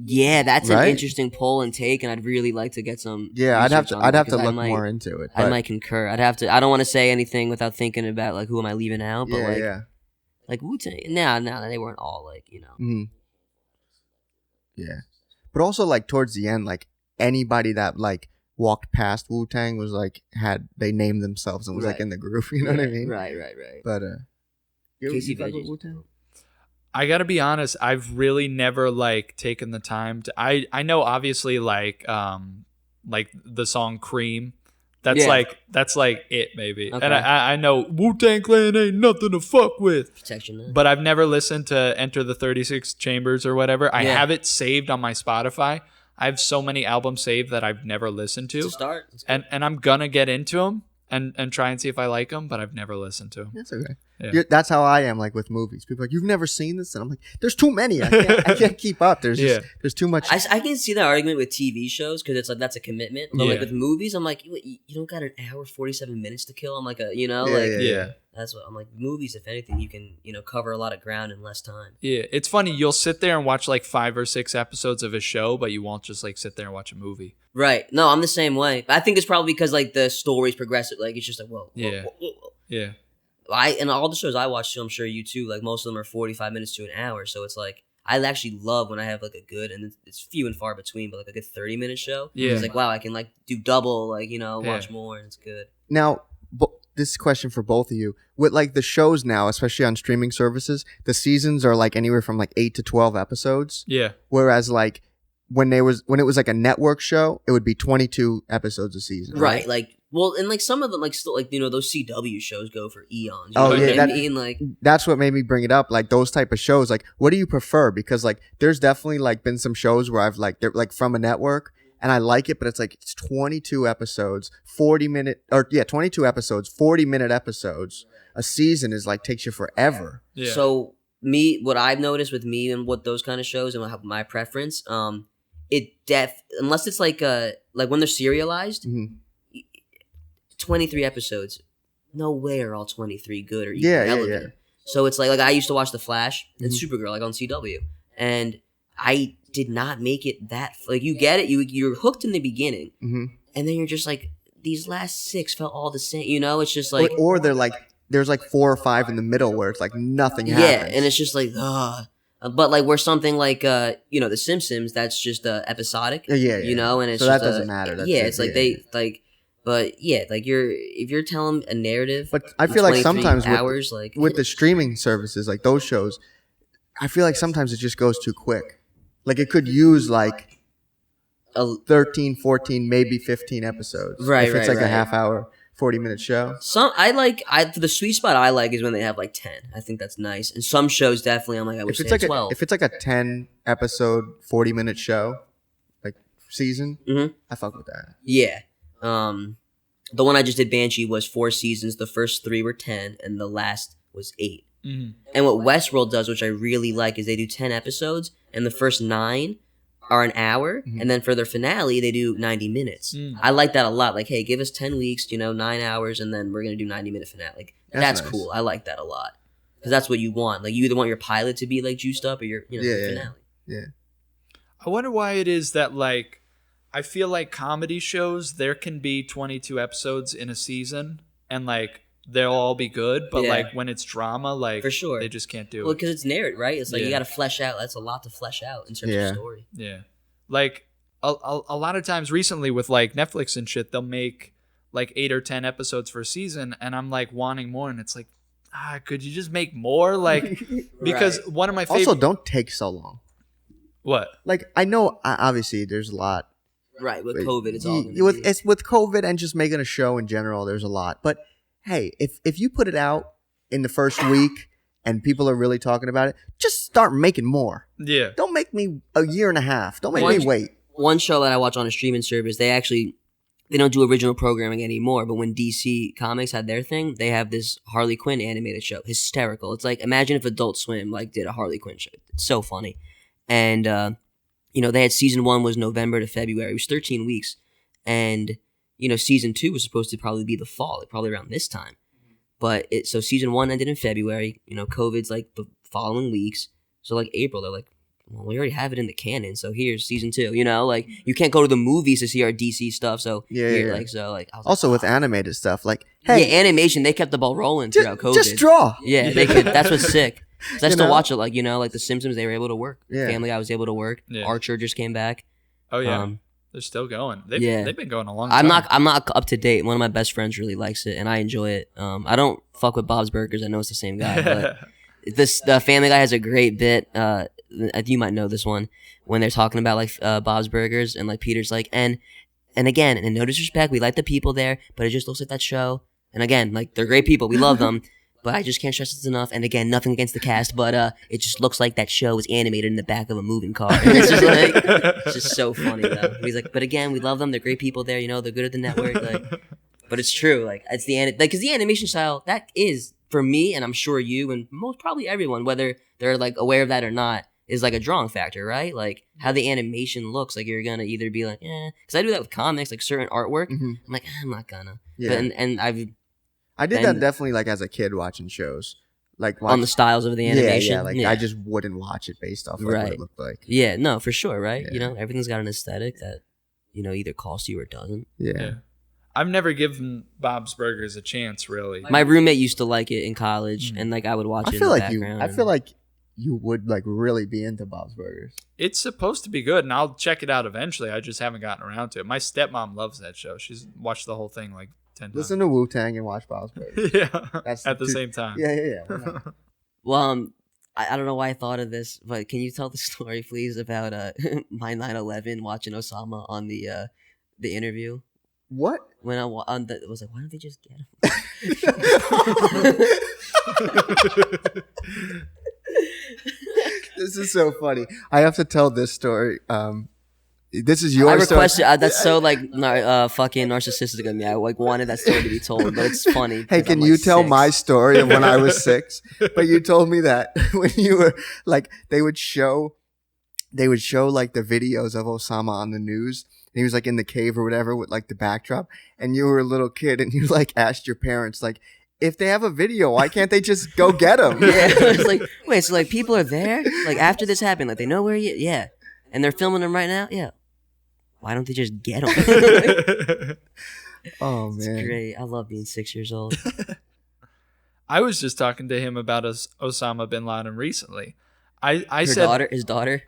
Yeah, that's Right? an interesting poll and take, and I'd really like to get some. Yeah, I'd have research to on that look because I might- more into it. I but- might concur. I'd have to. I don't want to say anything without thinking about like who am I leaving out, but yeah. like Wu-Tang. No, they weren't all like Mhm. Yeah. But also like towards the end, like anybody that like walked past Wu-Tang was like they named themselves and was like Right. in the group, you know what I mean? Right. But Casey you fuck with Veggies. Wu-Tang? I gotta be honest, I've really never like taken the time to I know obviously like the song Cream. That's Yeah. like it maybe. Okay. And I know Wu-Tang Clan ain't nothing to fuck with. Protection. Then. But I've never listened to Enter the 36 Chambers or whatever. I Yeah. have it saved on my Spotify. I have so many albums saved that I've never listened to. to start. It's good. And I'm gonna get into them and try and see if I like them, but I've never listened to them. That's okay. Yeah. That's how I am like with movies. People are like, you've never seen this? And I'm like, there's too many. I can't keep up. There's there's too much. I can see that argument with TV shows because it's like that's a commitment. But like Yeah. with movies, I'm like, you don't got an hour 47 minutes to kill. I'm like Yeah. that's what I'm like. Movies, if anything, you can cover a lot of ground in less time. Yeah, it's funny. You'll sit there and watch like 5 or 6 episodes of a show, but you won't just like sit there and watch a movie. Right. No, I'm the same way. I think it's probably because like the story's progressive. Like it's just like whoa. Yeah. Whoa. Yeah. And all the shows I watch too, I'm sure you too. Like most of them are 45 minutes to an hour. So it's like I actually love when I have like a good, and it's few and far between, but like a good 30-minute show. Yeah. It's like wow, I can like do double, like watch more, and it's good. Now, this is a question for both of you. With like the shows now, especially on streaming services, the seasons are like anywhere from like 8 to 12 episodes. Yeah. Whereas like when it was like a network show, it would be 22 episodes a season. Right. Like well, and like some of them like still like those CW shows go for eons. You Oh, know yeah, what I mean? Like That's what made me bring it up. Like those type of shows, like what do you prefer? Because like there's definitely like been some shows where I've like they're like from a network and I like it, but it's 22 episodes, 22 episodes, 40-minute episodes. A season is takes you forever. Yeah. So what I've noticed with me and what those kind of shows and my preference, unless it's like when they're serialized, 23 episodes, no way are all 23 good or even relevant. Yeah. So it's like I used to watch The Flash and Supergirl on CW, and I did not make it that you get it, you're hooked in the beginning, and then you're just like these last 6 felt all the same, it's just like or they're there's 4 or 5 in the middle where it's nothing happens. Yeah, and it's just but where something like The Simpsons, that's just episodic. Yeah. And it's so just that doesn't matter. That's it's but yeah, if you're telling a narrative, but I feel like sometimes hours, with the streaming services, those shows, I feel like sometimes it just goes too quick. It could use 13, 14, maybe 15 episodes. Right, if it's right. a half hour, 40-minute show. The sweet spot I like is when they have 10. I think that's nice. And some shows definitely I wish they had 12. If it's a 10 episode, 40-minute show, season, I fuck with that. Yeah. The one I just did, Banshee, was 4 seasons. The first 3 were 10, and the last was 8. And what Westworld does, which I really like, is they do 10 episodes, and the first 9 are an hour, and then for their finale, they do 90 minutes. I like that a lot. Hey, give us 10 weeks, 9 hours, and then we're going to do 90-minute finale. That's nice. Cool. I like that a lot. Because that's what you want. You either want your pilot to be, juiced up or your finale. Yeah. I wonder why it is that, I feel like comedy shows, there can be 22 episodes in a season, and, they'll all be good, but, when it's drama, for sure, they just can't do it. Well, because it's narrative, right? It's you got to flesh out. That's a lot to flesh out in terms of story. Yeah. A lot of times recently with, Netflix and shit, they'll make, 8 or 10 episodes for a season, and I'm, wanting more, and it's could you just make more? Because right. One of my favorite... Also, don't take so long. What? I know, obviously, there's a lot. Right, with COVID, it's all it's with COVID and just making a show in general, there's a lot. But hey, if you put it out in the first week and people are really talking about it, just start making more. Yeah. Don't make me a year and a half. Don't make me wait. One show that I watch on a streaming service, they don't do original programming anymore, but when DC Comics had their thing, they have this Harley Quinn animated show. Hysterical. It's imagine if Adult Swim did a Harley Quinn show. It's so funny. And they had season 1 was November to February. It was 13 weeks. And season 2 was supposed to probably be the fall, probably around this time. But so season 1 ended in February. COVID's the following weeks. So April, they're well, we already have it in the canon. So here's season 2. You can't go to the movies to see our DC stuff. So Also with animated stuff, hey, animation, they kept the ball rolling throughout COVID. Just draw. Yeah, they could. That's what's sick. I still watch it, The Simpsons, they were able to work. Yeah. Family Guy was able to work. Yeah. Archer just came back. Oh yeah. They're still going. They've been going a long time. I'm not up to date. One of my best friends really likes it, and I enjoy it. I don't fuck with Bob's Burgers. I know it's the same guy, but the Family Guy has a great bit. You might know this one when they're talking about Bob's Burgers, and Peter's and again, and no disrespect, we like the people there, but it just looks like that show. And again, they're great people, we love them. But I just can't stress this enough. And again, nothing against the cast, but it just looks like that show was animated in the back of a moving car. And it's just it's just so funny though. He's but again, we love them. They're great people there. They're good at the network. But it's true. It's because the animation style that is for me, and I'm sure you and most probably everyone, whether they're aware of that or not, is a drawing factor, right? How the animation looks. You're gonna either be because I do that with comics, certain artwork. I'm I'm not gonna. Yeah. But, I did that definitely as a kid watching shows. On the styles of the animation. Yeah. I just wouldn't watch it based off what it looked like. Yeah, no, for sure, right? Yeah. Everything's got an aesthetic that, either calls to you or doesn't. Yeah. I've never given Bob's Burgers a chance, really. My roommate used to like it in college, and I would watch it in the background. I feel like you would really be into Bob's Burgers. It's supposed to be good, and I'll check it out eventually. I just haven't gotten around to it. My stepmom loves that show. She's watched the whole thing 10 times. Listen to Wu-Tang and watch Bob's Burgers. Yeah, at the same time. Yeah. Well, I don't know why I thought of this, but can you tell the story, please, about my 9/11 watching Osama on the interview? What? When I was why don't they just get him? This is so funny. I have to tell this story. this is your I story. requested. That's so like fucking narcissistic of me. I like wanted that story to be told, but it's funny. Hey, 'cause can I'm, you like, tell 6. my story of when I was 6? But you told me that when you were like, they would show like the videos of Osama on the news. And he was like in the cave or whatever with like the backdrop. And you were a little kid and you like asked your parents like, if they have a video, why can't they just go get him? Yeah, it's like, wait, so like people are there? Like after this happened, like they know where you, yeah. And they're filming them right now? Yeah. Why don't they just get them? Oh, man. It's great. I love being 6 years old. I was just talking to him about Osama bin Laden recently. I His daughter.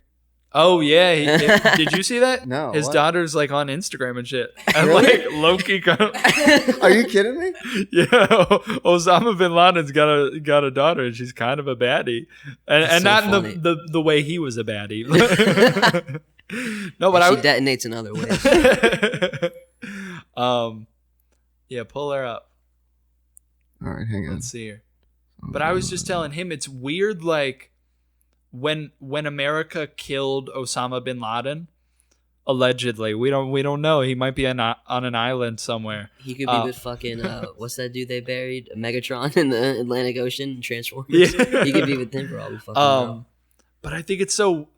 oh yeah, did you see that? No, his what? daughter's like on Instagram and shit. And Really? like Loki. Are you kidding me? Yeah, Osama bin Laden's got a daughter, and she's kind of a baddie, and so not funny. in the way he was a baddie. No, but She detonates in other ways. yeah, pull her up. All right, hang on. Let's see her. But I was just telling him it's weird, like when America killed Osama bin Laden, allegedly. We don't know. He might be on an island somewhere. He could be with fucking what's that dude they buried? Megatron in the Atlantic Ocean in Transformers. Yeah. He could be with him for all we fucking know. But I think it's so.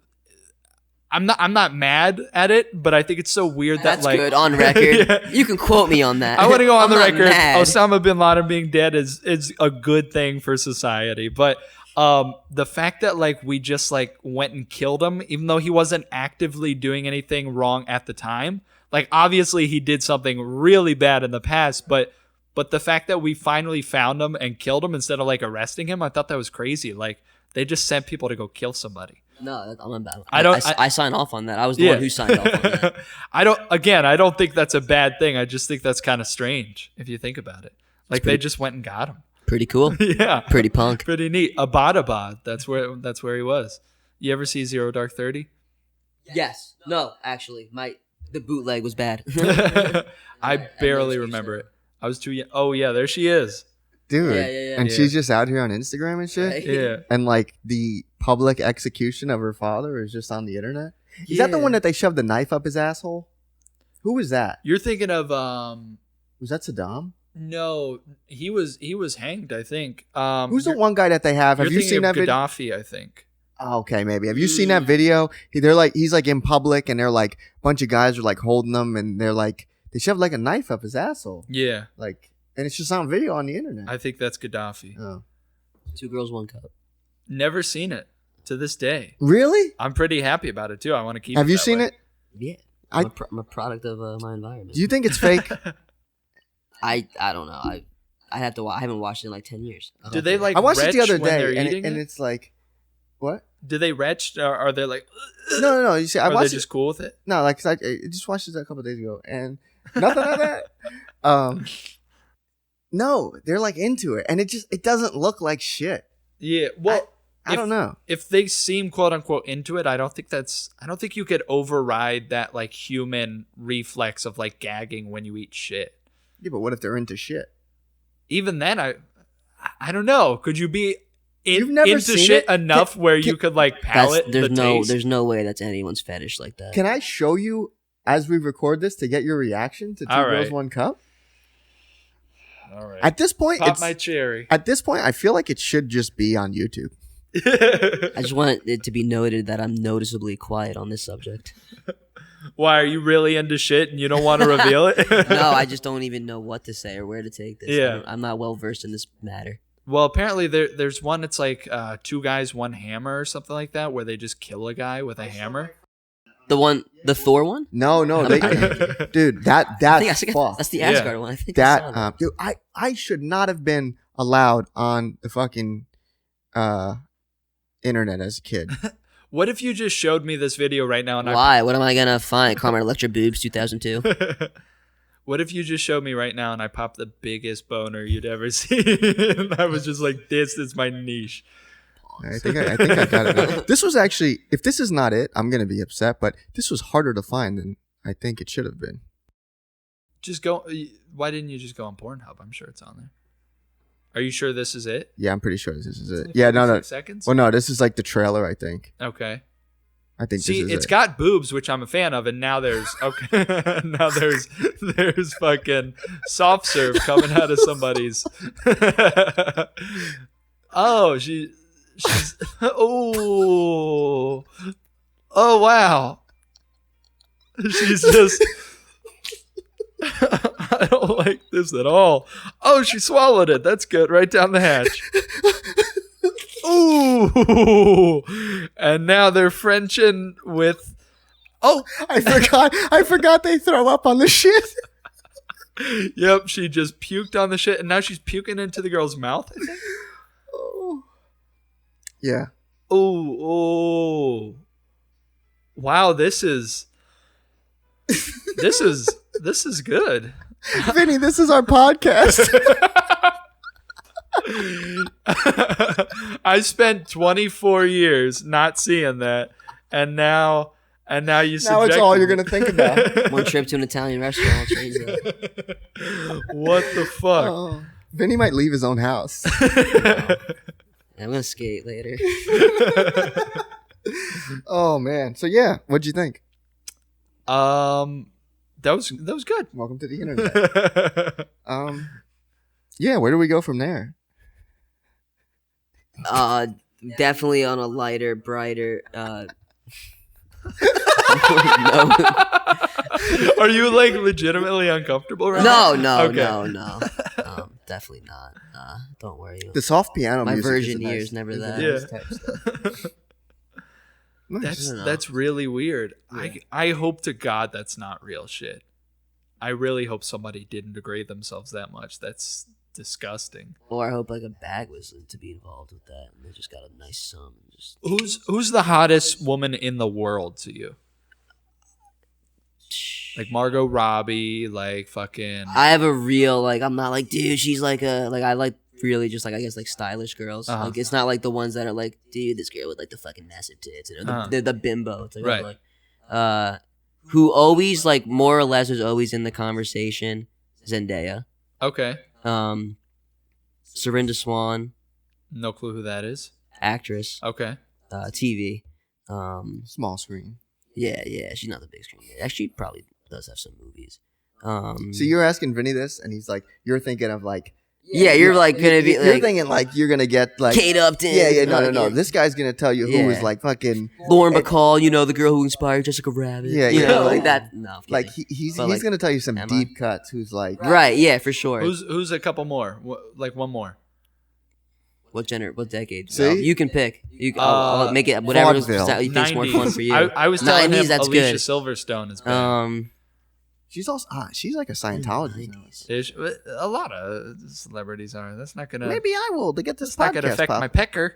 I'm not mad at it, but I think it's so weird that That's like good on record. Yeah. You can quote me on that. I want to go on I'm the not record. mad. Osama bin Laden being dead is a good thing for society, but the fact that like we just like went and killed him, even though he wasn't actively doing anything wrong at the time. Like obviously he did something really bad in the past, but the fact that we finally found him and killed him instead of like arresting him, I thought that was crazy. Like they just sent people to go kill somebody. No, I'm about. I sign off on that. I was the one who signed off on that. I don't think that's a bad thing. I just think that's kind of strange if you think about it. Like they just went and got him. Pretty cool. Yeah. Pretty punk. Pretty neat. Abbottabad. That's where he was. You ever see Zero Dark 30? Yes. No, actually, the bootleg was bad. I barely remember it. I was too young. Oh yeah, there she is. Dude. Yeah. And Yeah. she's just out here on Instagram and shit. Yeah. And like the public execution of her father is just on the internet. Is that the one that they shoved the knife up his asshole? Who was that? You're thinking of Was that Saddam? no, he was hanged, I think. Who's the one guy that they have? Have You're you thinking seen of that video? Gaddafi, I think. Oh, okay, maybe. Have you seen that video? He's like in public and they're like a bunch of guys are like holding him and they're like they shoved like a knife up his asshole. Yeah. Like and it's just on video on the internet. I think that's Gaddafi. Oh. 2 girls, 1 cup. Never seen it to this day. Really? I'm pretty happy about it too. I want to keep Have it you that seen way. it? Yeah. I- I'm a product of my environment. Do you think it's fake? I don't know. I have to. I haven't watched it in like 10 years. Do they like I watched it the retch other when day they're and, eating and it? it's like what? Do they retch or are they like No. You see, I are they watched just cool with it? No, like 'cause I just watched it a couple days ago, and nothing like that. No, they're like into it, and it doesn't look like shit. Yeah. Well, I don't know. if they seem quote unquote into it, I don't think you could override that like human reflex of like gagging when you eat shit. Yeah, but what if they're into shit? Even then, I don't know. Could you be You've never into seen shit it? enough where you could like palate the taste? There's no way that's anyone's fetish like that. Can I show you as we record this to get your reaction to Two All Girls right. One Cup? All right. At this point, Pop my cherry. At this point, I feel like it should just be on YouTube. I just want it to be noted that I'm noticeably quiet on this subject. Why are you really into shit and you don't want to reveal it? No, I just don't even know what to say or where to take this. Yeah. I'm not well versed in this matter. Well, apparently there's one. It's like 2 guys, 1 hammer or something like that, where they just kill a guy with a hammer. The Thor one? No, dude, that's I think fucked. that's the Yeah. Asgard one. I think I saw That dude, I should not have been allowed on the fucking internet as a kid. What if you just showed me this video right now and Why? What am I gonna find? Carmen Electra boobs 2002. What if you just showed me right now and I popped the biggest boner you'd ever seen? I was just like, this is my niche. I think I got it now. This was actually, if this is not it, I'm gonna be upset. But this was harder to find than I think it should have been. Just go. Why didn't you just go on Pornhub? I'm sure it's on there. Are you sure this is it? Yeah, I'm pretty sure this is It's it. only Yeah, no. 46 seconds? Well, no, this is like the trailer, I think. Okay. I think See, this is it's it. got boobs, which I'm a fan of, and now there's now there's fucking soft serve coming out of somebody's. Oh, she's oh wow. She's just. I don't like this at all. Oh, she swallowed it. That's good. Right down the hatch. Ooh, and now they're Frenching with. Oh, I forgot they throw up on the shit. Yep, she just puked on the shit, and now she's puking into the girl's mouth. I think. Oh. Yeah. Oh. Wow, this is good. Vinny, this is our podcast. I spent 24 years not seeing that, and now you Now it's subject all me. you're gonna think about. One trip to an Italian restaurant will change that. What the fuck? Oh. Vinny might leave his own house. I'm gonna skate later. Oh man. So yeah, what'd you think? That was good. Welcome to the internet. Yeah, where do we go from there? Definitely on a lighter, brighter. No. Are you like legitimately uncomfortable right No, now? no. Definitely not. Don't worry. The soft piano My music virgin is a nice, years never is a that. nice Yeah. type stuff. Nice. That's really weird. Yeah. I hope to God that's not real shit. I really hope somebody didn't degrade themselves that much. That's disgusting. Or I hope like a bag was to be involved with that, and they just got a nice sum. And just Who's the hottest woman in the world to you? Like Margot Robbie, like fucking. I have a real like. I'm not like, dude. She's like a like. I like really just like I guess like stylish girls. Uh-huh. Like it's not like the ones that are like, dude, this girl with like the fucking massive tits. You know, the bimbo. It's like, Right. like, who always like more or less is always in the conversation. Zendaya. Okay. Serinda Swan, No clue who that is. actress, Okay. TV. Small screen. Yeah, she's not the big screen. Actually, probably does have some movies. So you're asking Vinny this, and he's like, you're thinking of like, Yeah, you're like gonna be you're like thinking like you're gonna get like Kate Upton. no. This guy's gonna tell you who is Yeah. like fucking Lauren Bacall, you know, the girl who inspired Jessica Rabbit. Yeah, you yeah. know, like that. No, I'm like kidding. he's But, like, gonna tell you some Emma. deep cuts. Who's like Right, yeah, for sure. Who's a couple more? Like one more. What decade? See? You can pick. I'll make it whatever Vaudeville. you think's more fun for you. I was telling 90s, him that's Alicia good. Silverstone is bad. she's also she's like a Scientologist. 90s. Ish. A lot of celebrities are. That's not gonna. Maybe I will to get this It's not gonna podcast affect pop. my pecker.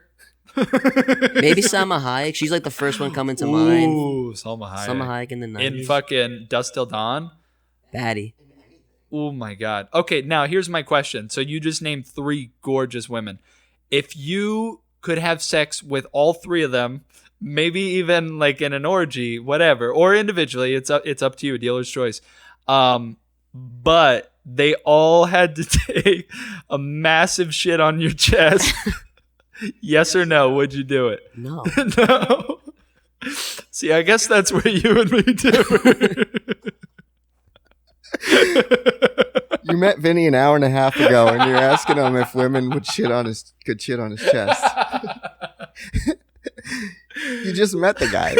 Maybe Salma Hayek. She's like the first one coming to mind. Ooh, Salma Hayek. Salma Hayek in the 90s. In fucking Dust Till Dawn. Baddie. Oh my god. Okay, now here's my question. So you just named 3 gorgeous women. If you could have sex with all 3 of them, maybe even like in an orgy, whatever, or individually, it's up to you, dealer's choice. But they all had to take a massive shit on your chest. Yes or no? Would you do it? No. No. See, I guess that's where you and me differ. You met Vinny an hour and a half ago, and you're asking him if women could shit on his chest. You just met the guy.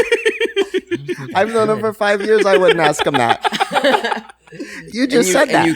I've known him for 5 years. I wouldn't ask him that. You just said that. And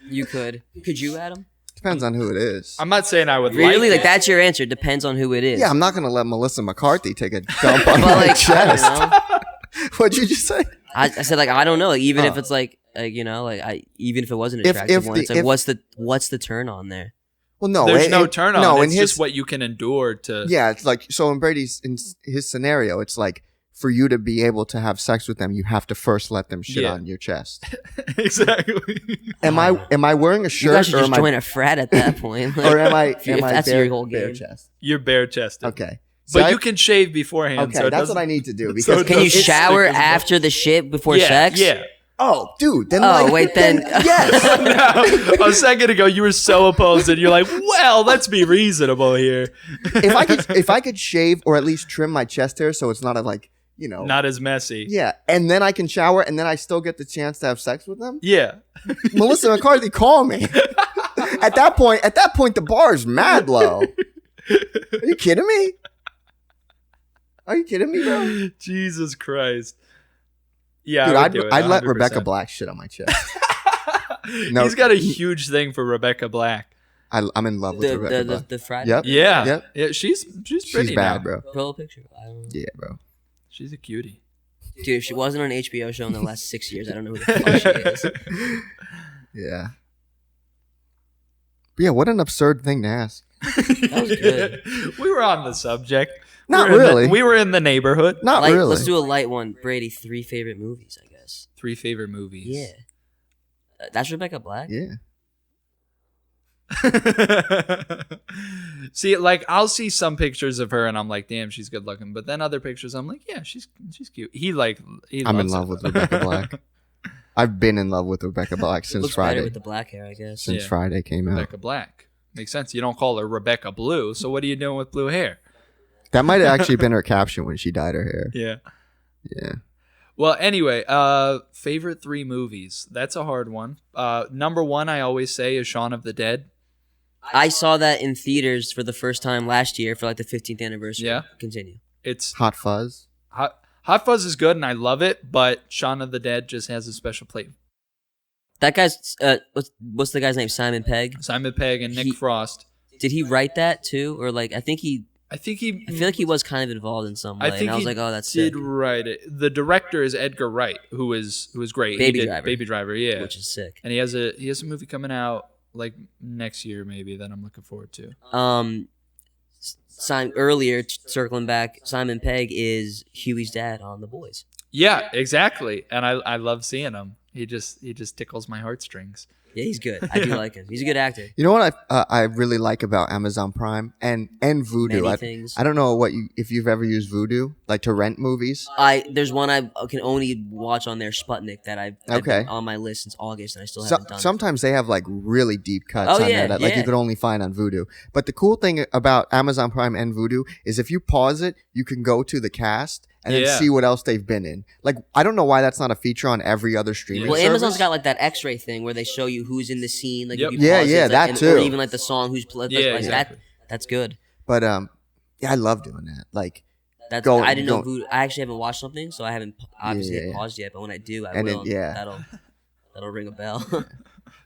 you could. Could you, Adam? Depends on who it is. I'm not saying I would Really? like Like it. that's your answer. Depends on who it is. Yeah, I'm not gonna let Melissa McCarthy take a dump on But my like, chest. I don't know. What'd you just say? I said like I don't know. Like, even if Oh. it's like you know, like even if it was an If- attractive if one, the- it's like if- what's the turn on there? Well, no, There's no turn on. No, It's in his just what you can endure to. yeah, it's like so in his scenario, it's like for you to be able to have sex with them, you have to first let them shit Yeah. on your chest. Exactly. Am I wearing a You shirt guys should or just am join I a frat at that point. or am I If you- am if I that's bare, your whole bare game. chest? You're bare chested. Okay. But So you can shave beforehand. Okay, so it that's what doesn't- I need to do so because it Can you doesn't shower stick as much. after the shit before Yeah, sex? Yeah. oh, dude, then Oh, like, wait, then- yes. No, a second ago you were so opposed, and you're like, "Well, let's be reasonable here." if I could shave or at least trim my chest hair so it's not a like not as messy. Yeah, and then I can shower, and then I still get the chance to have sex with them. Yeah. Melissa McCarthy, call me. At that point, the bar is mad low. Are you kidding me? Bro? Jesus Christ. Yeah, Dude, I would do it, I'd let 100%. Rebecca Black shit on my chest. No, He's got a huge thing for Rebecca Black. I'm in love with Rebecca Black. The Friday. Yep. Yeah. Yep. She's pretty She's bad, now. bro. Pull a picture. I don't know. Yeah, bro. She's a cutie. Dude, if she wasn't on an HBO show in the last 6 years, I don't know who the fuck she is. Yeah. But yeah, what an absurd thing to ask. That was good. We were on the subject. Not We were in really. we were in the neighborhood. Not Light, really. Let's do a light one. Brady, 3 favorite movies, I guess. 3 favorite movies. Yeah. That's Rebecca Black? Yeah. See, like I'll see some pictures of her and I'm like, damn, she's good looking. But then other pictures, I'm like, yeah, she's cute. I'm in love with Rebecca Black. I've been in love with Rebecca Black since Looks better Friday. with the black hair, I guess. Since Yeah. Friday came out. Rebecca Black. Makes sense. You don't call her Rebecca Blue. So what are you doing with blue hair? That might have actually been her caption when she dyed her hair. Yeah. Yeah. Well, anyway, favorite 3 movies. That's a hard one. Number 1, I always say, is Shaun of the Dead. I saw that in theaters for the first time last year for like the 15th anniversary. Yeah. Continue. It's Hot Fuzz. Hot Fuzz is good and I love it, but Shaun of the Dead just has a special place. That guy's, what's the guy's name? Simon Pegg? Simon Pegg and Nick Frost. Did he write that too? Or like, I feel like he was kind of involved in some way. I think and I was he like, oh, that's did sick. write it. The director is Edgar Wright, who is great. Baby he did Driver. Baby Driver, yeah. Which is sick. And he has a movie coming out like next year maybe that I'm looking forward to. Circling back, Simon Pegg is Huey's dad on The Boys. Yeah, exactly. And I love seeing him. He just tickles my heartstrings. Yeah, he's good. I do like him. He's a good actor. You know what I really like about Amazon Prime and Vudu. Many things. I don't know if you've ever used Vudu, like to rent movies. There's one I can only watch on their Sputnik that I've been on my list since August and I still haven't done it. Sometimes they have like really deep cuts Oh, on yeah, there that like yeah. you could only find on Vudu. But the cool thing about Amazon Prime and Vudu is if you pause it, you can go to the cast and then Yeah. see what else they've been in. Like, I don't know why that's not a feature on every other streaming Well, service. Amazon's got like that X-ray thing where they show you who's in the scene. Like, Yep. if you Yeah, pause it, yeah, it's that like, too. Or even like the song who's played. Yeah, like exactly. That's good. But yeah, I love doing that. Like, That's Go- I didn't know go- Voodoo. I actually haven't watched something, so I haven't obviously Yeah, hit yeah. paused yet. But when I do, I And will. it- yeah. That'll ring a bell.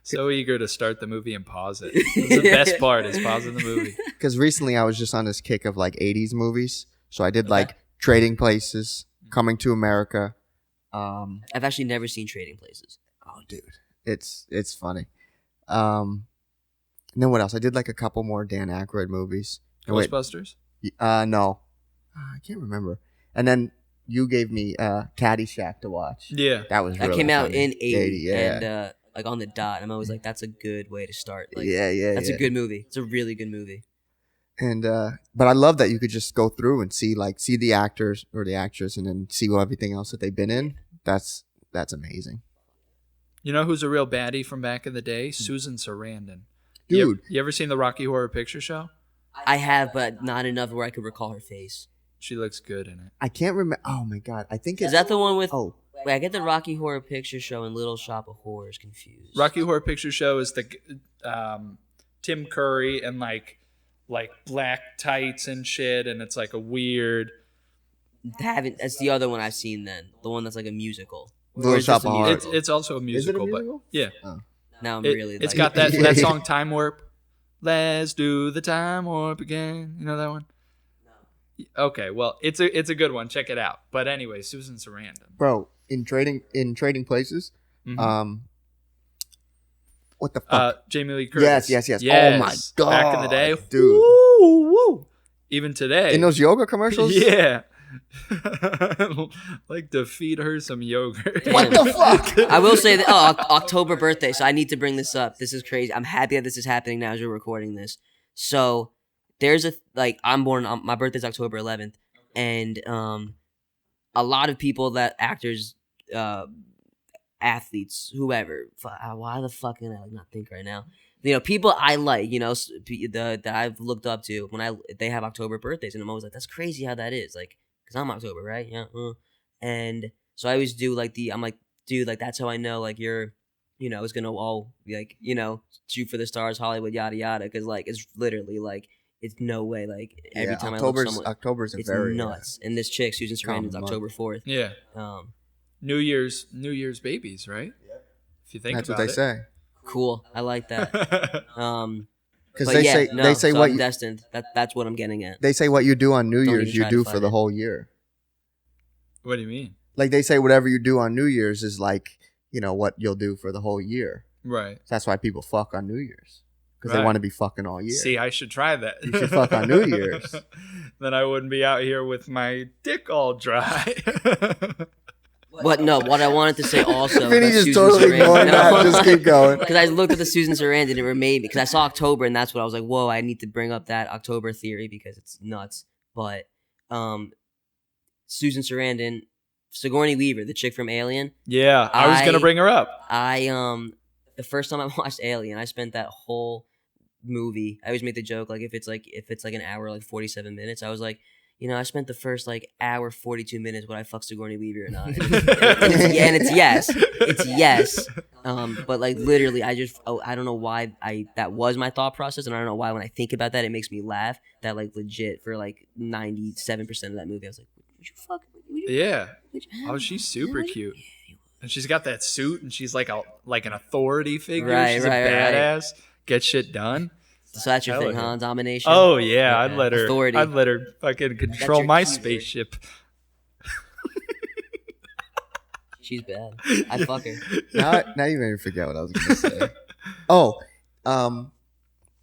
So eager to start the movie and pause it. It's the best part is pausing the movie. because recently I was just on this kick of like 80s movies. So I did like Trading Places, Coming to America. I've actually never seen Trading Places. Oh, dude, it's funny. And then what else? I did like a couple more Dan Aykroyd movies. Oh, wait, Ghostbusters? no, I can't remember. And then you gave me Caddyshack to watch. Yeah. That was That really came out funny. in 80, yeah. and like on the dot. I'm always like, that's a good way to start. Like, yeah. that's a good movie. It's a really good movie. And but I love that you could just go through and see the actors or the actress, and then see everything else that they've been in. That's amazing, You know who's a real baddie from back in the day? Susan Sarandon. dude. You ever seen the Rocky Horror Picture Show? I have, but not enough where I could recall her face. She looks good in it. I can't remember. Oh my god, I think it's Is that the one with? Oh, Wait, I get the Rocky Horror Picture Show and Little Shop of Horrors confused. Rocky Horror Picture Show is the Tim Curry and like black tights and shit, and it's like a weird. That's the other one I've seen. Then the one that's like a musical. Little Or is this Shop a of musical? Horrors. It's also a musical, musical? but yeah, Now I'm It- really. it's like, got that Yeah. song Time Warp. Let's do the time warp again. You know that one? Okay, well, it's a good one. Check it out. But anyway, Susan Sarandon. bro. In Trading Places, Mhm. what the fuck? Jamie Lee Curtis. Yes. Oh my god, Back in the day, dude. woo. Even today. In those yoga commercials, Yeah. Like to feed her some yogurt. What the fuck? I will say that October birthday, so I need to bring this up. This is crazy. I'm happy that this is happening now as we're recording this. So there's I'm born on my birthday's October 11th, and a lot of people actors, athletes, whoever. Why the fuck can I not think right now? You know, people I like, you know, that I've looked up to when they have October birthdays, and I'm always like, that's crazy how that is, like, because I'm October, right? Yeah. And so I always do like I'm like, dude, like that's how I know like you're, it's gonna all be like, shoot for the stars, Hollywood, yada yada, because like it's literally like it's no way like every time I look someone, October's a it's very nuts. And this chick, Susan Sarandon's common October 4th. Yeah. New Year's babies, right? If you think that's about what they say. Cool, I like that. Because But they yeah, say no, they say so what I'm destined. That's what I'm getting at. they say what you do on New Don't Year's, even you try to do fight for the it. whole year. What do you mean? Like they say whatever you do on New Year's is like, what you'll do for the whole year. Right. So that's why people fuck on New Year's. Because they Right. want to be fucking all year. See, I should try that. You should fuck on New Year's. Then I wouldn't be out here with my dick all dry. But no, what I wanted to say also. Vinny about just Susan totally Sarandon- ignoring that. Just keep going. Because I looked at the Susan Sarandon and it made me, because I saw October and that's what I was like, whoa, I need to bring up that October theory because it's nuts. But Susan Sarandon, Sigourney Weaver, the chick from Alien, Yeah, I was gonna bring her up. the first time I watched Alien, I spent that whole movie. I always make the joke like if it's like an hour, like 47 minutes, I was like, I spent the first like hour 42 minutes would I fuck Sigourney Weaver or not? And it's yes. But like literally, I don't know why that was my thought process, and I don't know why when I think about that it makes me laugh. That like legit for like 97% of that movie, I was like, would you fuck? Yeah. Oh, she's super cute. And she's got that suit, and she's like an authority figure. Right, she's right, a right. badass. Get shit done. So that's your Hell thing, yeah. huh? Domination. Oh yeah, Okay. I'd let her. Authority. I'd let her fucking control your my key, spaceship. She's bad. I fuck her. Now you made me forget what I was going to say. Oh,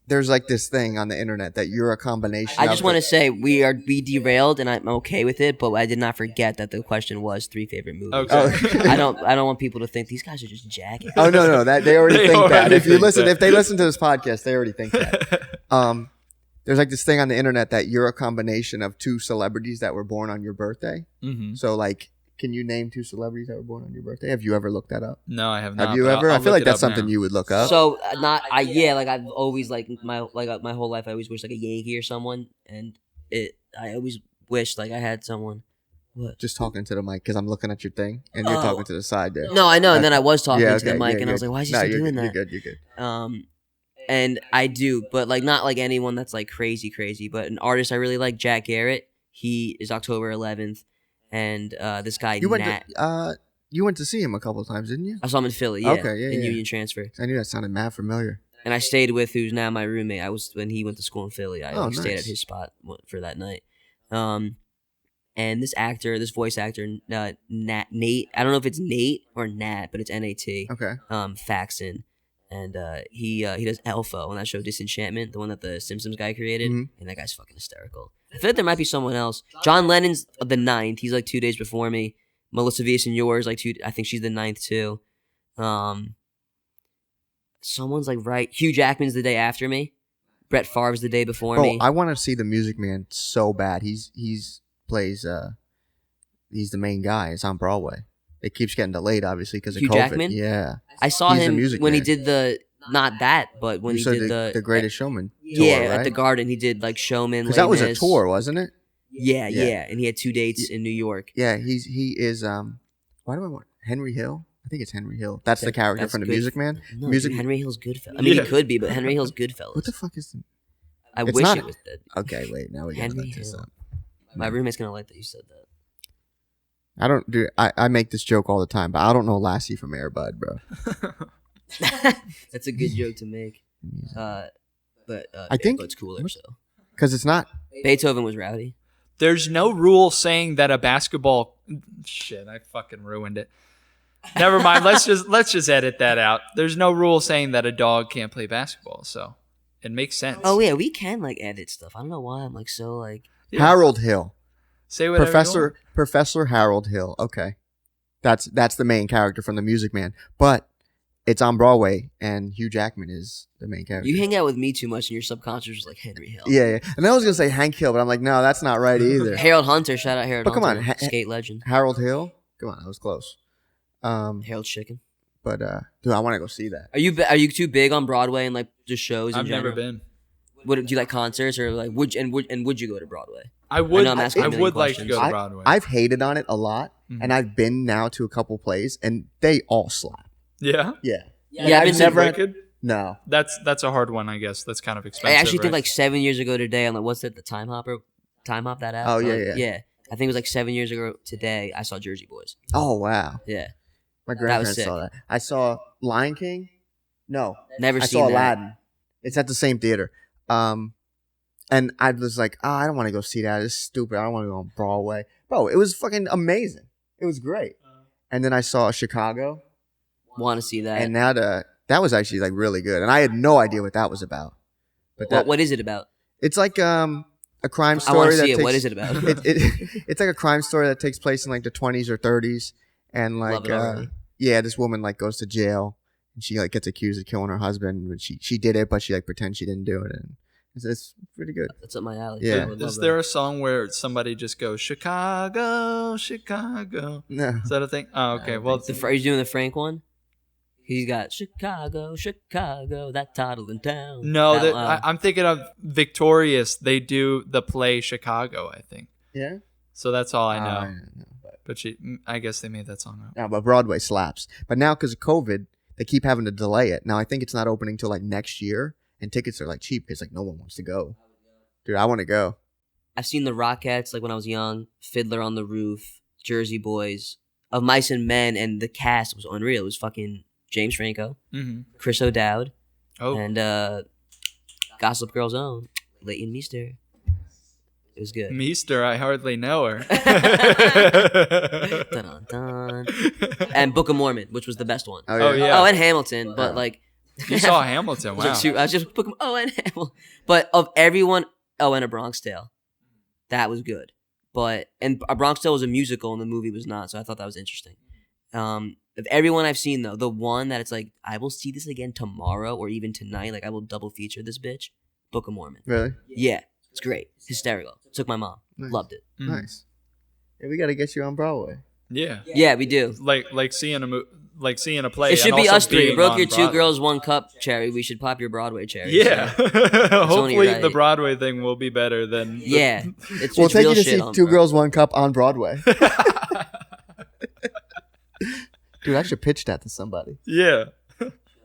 there's like this thing on the internet that you're a combination. I just want to say we derailed and I'm okay with it, but I did not forget that the question was 3 favorite movies. Okay. I don't want people to think these guys are just jacking. Oh no, that they already They think that. already If you think listen, that. if they listen to this podcast, they already think that. There's like this thing on the internet that you're a combination of 2 celebrities that were born on your birthday. Mm-hmm. So like, can you name 2 celebrities that were born on your birthday? Have you ever looked that up? No, I have not. Have you but ever? I'll I feel look like it that's up something now. you would look up. So I've always like my whole life I always wished like a Yankee or someone, and I always wished like I had someone. What? Just talking to the mic because I'm looking at your thing and you're talking to the side there. No, I know, and then I was talking Yeah, to the okay, mic, yeah, and I was good. like, why is he No, still you're doing good, that? You're good. And I do, but like not like anyone that's like crazy, but an artist I really like, Jack Garrett. He is October 11th, and this guy You went to see him a couple of times, didn't you? I saw him in Philly, yeah, Okay, yeah, in yeah. Union Transfer, I knew that sounded mad familiar. and I stayed with who's now my roommate. I was when he went to school in Philly. I stayed nice. at his spot for that night. And this voice actor, Nate. I don't know if it's Nate or Nat, but it's N-A-T. Okay. Faxon. And he does Elfo on that show Disenchantment, the one that the Simpsons guy created, Mhm. and that guy's fucking hysterical. I feel like there might be someone else. John Lennon's the 9th. He's like 2 days before me. Melissa Villaseñor's like 2. I think she's the 9th too. Someone's like right. Hugh Jackman's the day after me. Brett Favre's the day before me. I want to see The Music Man so bad. He's plays he's the main guy. It's on Broadway. It keeps getting delayed, obviously, because of Hugh COVID. Jackman? Yeah. I saw He's the him Music when he Man. did when You he said did the Greatest Showman tour, yeah, right? at the Garden. He did like Showman. Because that was a Les Mis. tour, wasn't it? Yeah, Yeah. yeah, and he had 2 dates in New York. Yeah, he is why do I want Henry Hill? I think it's Henry Hill. That's the character that's from The good. Music Man. No, Music dude, Henry Hill's Goodfellas. I mean, Yeah. he could be, but Henry Hill's Goodfellas. What the fuck is the I It's wish not- it was that. Okay, wait, now we gotta Henry look this Hill. up. My roommate's gonna like that you said that. I don't do I make this joke all the time, but I don't know Lassie from Air Bud, bro. That's a good joke to make. But I think- it's cooler. So Because it's not Beethoven was rowdy. There's no rule saying that a basketball. Shit, I fucking ruined it. Never mind. Let's just edit that out. There's no rule saying that a dog can't play basketball, so it makes sense. Oh yeah, we can like edit stuff. I don't know why I'm like so like. Yeah. Harold Hill. Say whatever you want. Professor Harold Hill. Okay. That's the main character from The Music Man. But it's on Broadway and Hugh Jackman is the main character. You hang out with me too much, and your subconscious is like Henry Hill. Yeah. And I was gonna say Hank Hill, but I'm like, no, that's not right either. Harold Hunter, shout out Harold But come Hunter, on, skate legend. Harold Hill? Come on, that was close. Harold Chicken. But dude, I want to go see that. Are you too big on Broadway and like just shows? In I've never general? been. do you like concerts or like would you go to Broadway? I would. know I'm asking I a million would like to questions. go to Broadway. I've hated on it a lot, Mhm. and I've been now to a couple plays, and they all slap. yeah. Yeah. Yeah, I've been never to had- Wicked. No. That's a hard one, I guess. That's kind of I expensive. actually think right? like 7 years ago today on like what's it, the Time Hop that app? Oh, yeah, Like, yeah. I think it was like 7 years ago today. I saw Jersey Boys. Oh wow. Yeah, My was grandparents sick. saw that. I saw Lion King. No, never I seen saw that. Aladdin. It's at the same theater. And I was like, I don't want to go see that. It's stupid. I don't want to go on Broadway. Bro, it was fucking amazing. It was great. And then I saw Chicago, Want to see that? and that was actually like really good. And I had no idea what that was about. But what is it about? it's like a crime I want story to that see it. takes, What is it about? it's like a crime story that takes place in like the 20s or 30s, and Love like it already. yeah, this woman like goes to jail, and she like gets accused of killing her husband, but she did it, but she like pretends she didn't do it, and it's pretty good. That's up my alley. Yeah. I would love Is there a song where somebody just goes Chicago, Chicago? No. Is that a thing? Oh, okay. Well, that. He's doing the Frank one. He's got Chicago, Chicago, that toddling town. no, That, I'm thinking of Victorious. They do the play Chicago, I think. Yeah. So that's all I know. don't know, but I guess they made that song up. no, but Broadway slaps. But now because of COVID, they keep having to delay it. Now I think it's not opening till like next year, and tickets are like cheap because like no one wants to go. Dude, I want to go. I've seen the Rockettes like when I was young, Fiddler on the Roof, Jersey Boys, Of Mice and Men, and the cast was unreal. It was fucking James Franco, Mm-hmm. Chris O'Dowd, Oh, and Gossip Girl's own Leighton Meester. It was good. Meester, I hardly know her. Dun, dun, dun. And Book of Mormon, which was the best one. Oh, Oh, yeah. Oh, and Hamilton, but like You saw Hamilton, I wow. was just Book of, and Hamilton. But of everyone, and A Bronx Tale, that was good. But and A Bronx Tale was a musical and the movie was not, so I thought that was interesting. Of everyone I've seen though, the one that it's like I will see this again tomorrow or even tonight, like I will double feature this bitch. Book of Mormon. Really? Yeah, it's great, hysterical. Took my mom, Nice. loved it. Mm. Nice. Yeah, we got to get you on Broadway. Yeah. Yeah, we do. Like seeing a play. It should and be also us three. being Broke on your two Broadway. girls, one cup cherry. We should pop your Broadway cherry. Yeah. So. only Hopefully right. the Broadway thing will be better than Yeah, it's We'll it's take real you to shit see on Two Broadway. Girls, One Cup on Broadway. Dude, I should pitch that to somebody. Yeah.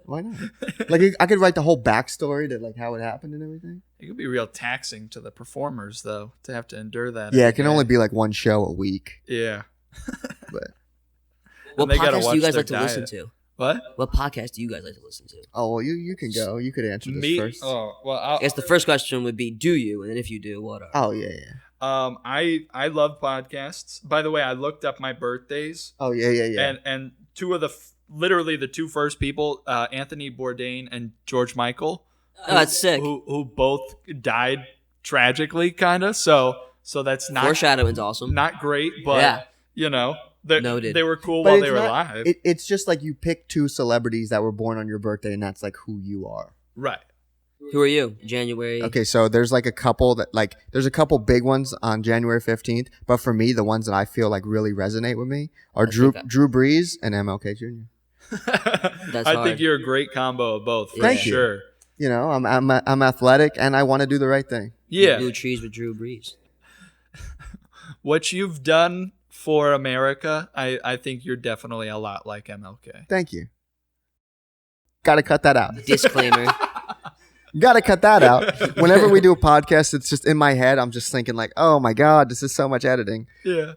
Why not? Like, I could write the whole backstory to like how it happened and everything. It could be real taxing to the performers though to have to endure that. Yeah, every it can day. only be like one show a week. Yeah. But What they gotta podcast do you watch guys their like to listen diet. to? What? What podcast do you guys like to listen to? oh well, you can go. You could answer this Me? first. Oh well. I guess the first question would be, do you? And then if you do, what are? Oh yeah, yeah. I love podcasts. By the way, I looked up my birthdays, Oh yeah, yeah, yeah. and two of literally the two first people, Anthony Bourdain and George Michael, Oh, that's sick. who both died tragically, kind of. So that's not Foreshadowing's awesome. not great, but Yeah. you know, Noted. they were cool But while it's they were not- alive. It's just like you pick two celebrities that were born on your birthday, and that's like who you are. Right. Who are you? January. Okay, so there's like a couple that like there's a couple big ones on January 15th, but for me, the ones that I feel like really resate with me are I Drew think Drew Brees and MLK Jr. That's I hard. think you're a great combo of both. For Thank you. sure. You know, I'm athletic and I want to do the right thing. Yeah. Blue trees with Drew Brees. What you've done for America, I think you're definitely a lot like MLK. Thank you. Got to cut that out. Disclaimer. Got to cut that out. Whenever we do a podcast, it's just in my head. I'm just thinking like, oh my god, this is so much editing. Yeah.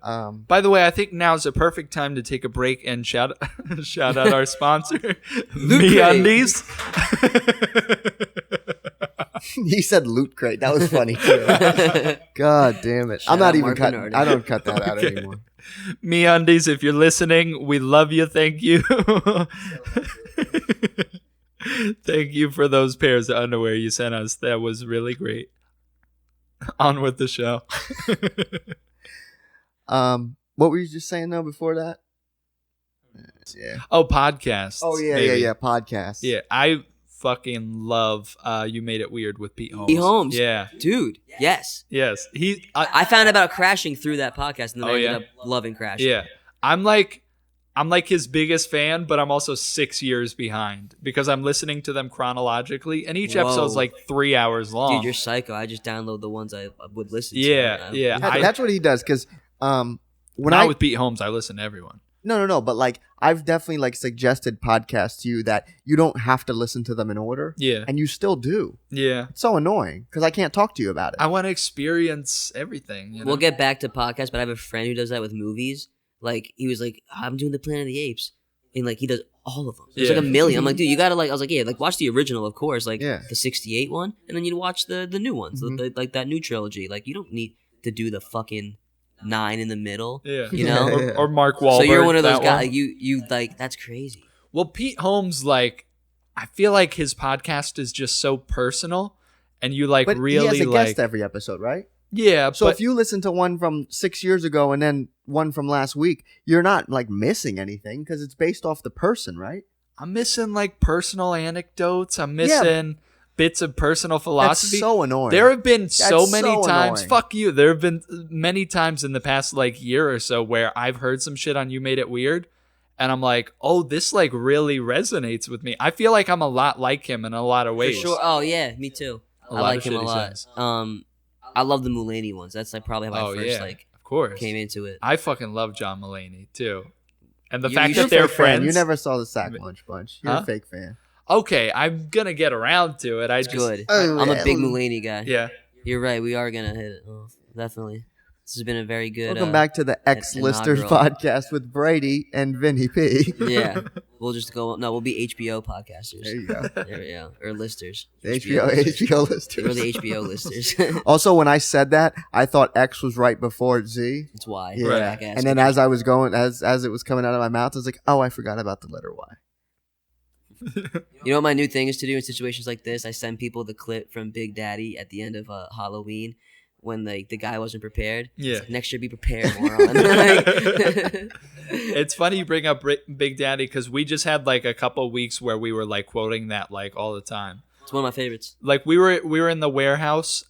By the way, I think now's the perfect time to take a break and shout out our sponsor, MeUndies. He said loot crate. That was funny too. God damn it! Shout I'm not out even Mark cutting. Bernardi. I don't cut that out Okay. anymore. MeUndies, if you're listening, we love you. Thank you. Thank you for those pairs of underwear you sent us. That was really great. On with the show. What were you just saying though before that? Yeah. Oh, podcasts. Oh yeah, maybe. yeah. Podcast. Yeah, I fucking love You Made It Weird with Pete Holmes. Pete Holmes. Yeah. Dude, yes. Yes. I found out about Crashing through that podcast, and then Oh, I yeah? ended up loving Crashing. Yeah. I'm like I'm like his biggest fan, but I'm also 6 years behind because I'm listening to them chronologically, and each episode's like 3 hours long. Dude, you're psycho. I just download the ones I would listen to. Yeah. That's what he does. Because with Pete Holmes, I listen to everyone. No. But like, I've definitely like suggested podcasts to you that you don't have to listen to them in order. Yeah. And you still do. Yeah. It's so annoying because I can't talk to you about it. I want to experience everything. You know? We'll get back to podcasts, but I have a friend who does that with movies. Like, he was like, I'm doing the Planet of the Apes. And, like, he does all of them. There's like a million. I'm like, dude, you gotta, like, I was like, yeah, like, watch the original, of course. Like, the 68 one. And then you watch the new ones. Like, that new trilogy. Like, you don't need to do the fucking 9 in the middle. Yeah. You know? Or Mark Wahlberg. So you're one of those guys. Like, you, like, that's crazy. Well, Pete Holmes, like, I feel like his podcast is just so personal. And you, like, but really, he has a like... guest every episode, right? Yeah, so if you listen to one from 6 years ago and then one from last week, you're not like missing anything because it's based off the person, right? I'm missing like personal anecdotes. I'm missing bits of personal philosophy. That's so annoying. There have been so many times. Annoying. Fuck you. There have been many times in the past like year or so where I've heard some shit on You Made It Weird, and I'm like, oh, this like really resonates with me. I feel like I'm a lot like him in a lot of ways. For sure. Oh yeah, me too. I like him a lot. Sense. I love the Mulaney ones. That's like probably how I first of course. came into it. I fucking love John Mulaney too, and the You- fact you're that a they're Fan. friends. You never saw the Sack Lunch Bunch. You're Huh? a fake fan. Okay, I'm gonna get around to it. It's good. Oh, I'm a yeah. big Mulaney guy. Yeah. You're right. We are gonna hit it. Oh, definitely. This has been a very good. Welcome back to the X-Listers inaugural. podcast with Brady and Vinny P. Yeah, we'll just go. No, we'll be HBO podcasters. There you go. There we go. Or listers. HBO listers. We're the HBO listers. Also, when I said that, I thought X was right before Z. That's why. Yeah. Jackass. And then as I was going, as it was coming out of my mouth, I was like, oh, I forgot about the letter Y. You know what my new thing is to do in situations like this? I send people the clip from Big Daddy at the end of Halloween when the guy wasn't prepared. Yeah. It's like, next year be prepared, moron. It's funny you bring up Big Daddy because we just had like a couple weeks where we were like quoting that like all the time. It's one of my favorites. Like we were in the warehouse.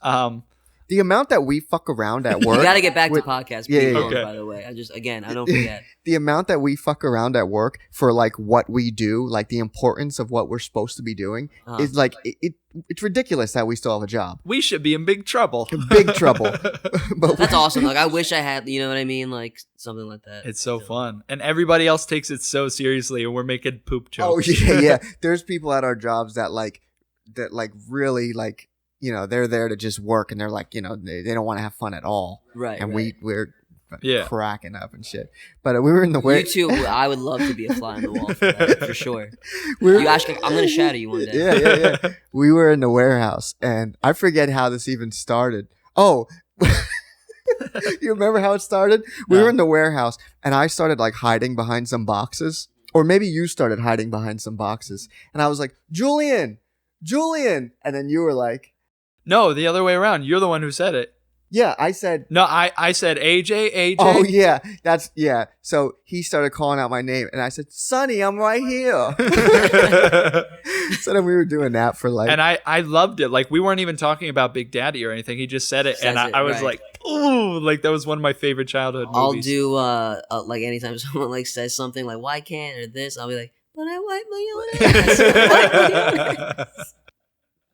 The amount that we fuck around at work. You got to get back to podcast. Yeah, Ping yeah, pong, yeah. by the way. I don't forget. The amount that we fuck around at work for like what we do, like the importance of what we're supposed to be doing, is like it's ridiculous that we still have a job. We should be in big trouble. Big trouble. But That's awesome. Like I wish I had, you know what I mean? Like something like that. It's so fun, and everybody else takes it so seriously, and we're making poop oh jokes. yeah. There's people at our jobs that really like, you know, they're there to just work, and they're like, you know, they don't want to have fun at all. Right. And right. we're Yeah. cracking up and shit. But we were in the way. You too. I would love to be a fly on the wall for that, for sure. We're- You actually, I'm gonna shadow you one day. Yeah. We were in the warehouse, and I forget how this even started. Oh, you remember how it started? We No. were in the warehouse, and I started like hiding behind some boxes, or maybe you started hiding behind some boxes, and I was like, Julian, and then you were like, No, the other way around. You're the one who said it. yeah, I said. No, I said AJ. Oh yeah, yeah. So he started calling out my name, and I said, "Sonny, I'm right here." So then we were doing that for like, And I loved it. Like we weren't even talking about Big Daddy or anything. He just said it, and Says it, I was right. like, ooh, like that was one of my favorite childhood I'll movies. do like anytime someone like says something like why can't or this, I'll be like, but I wipe my own ass. Wipe my own ass.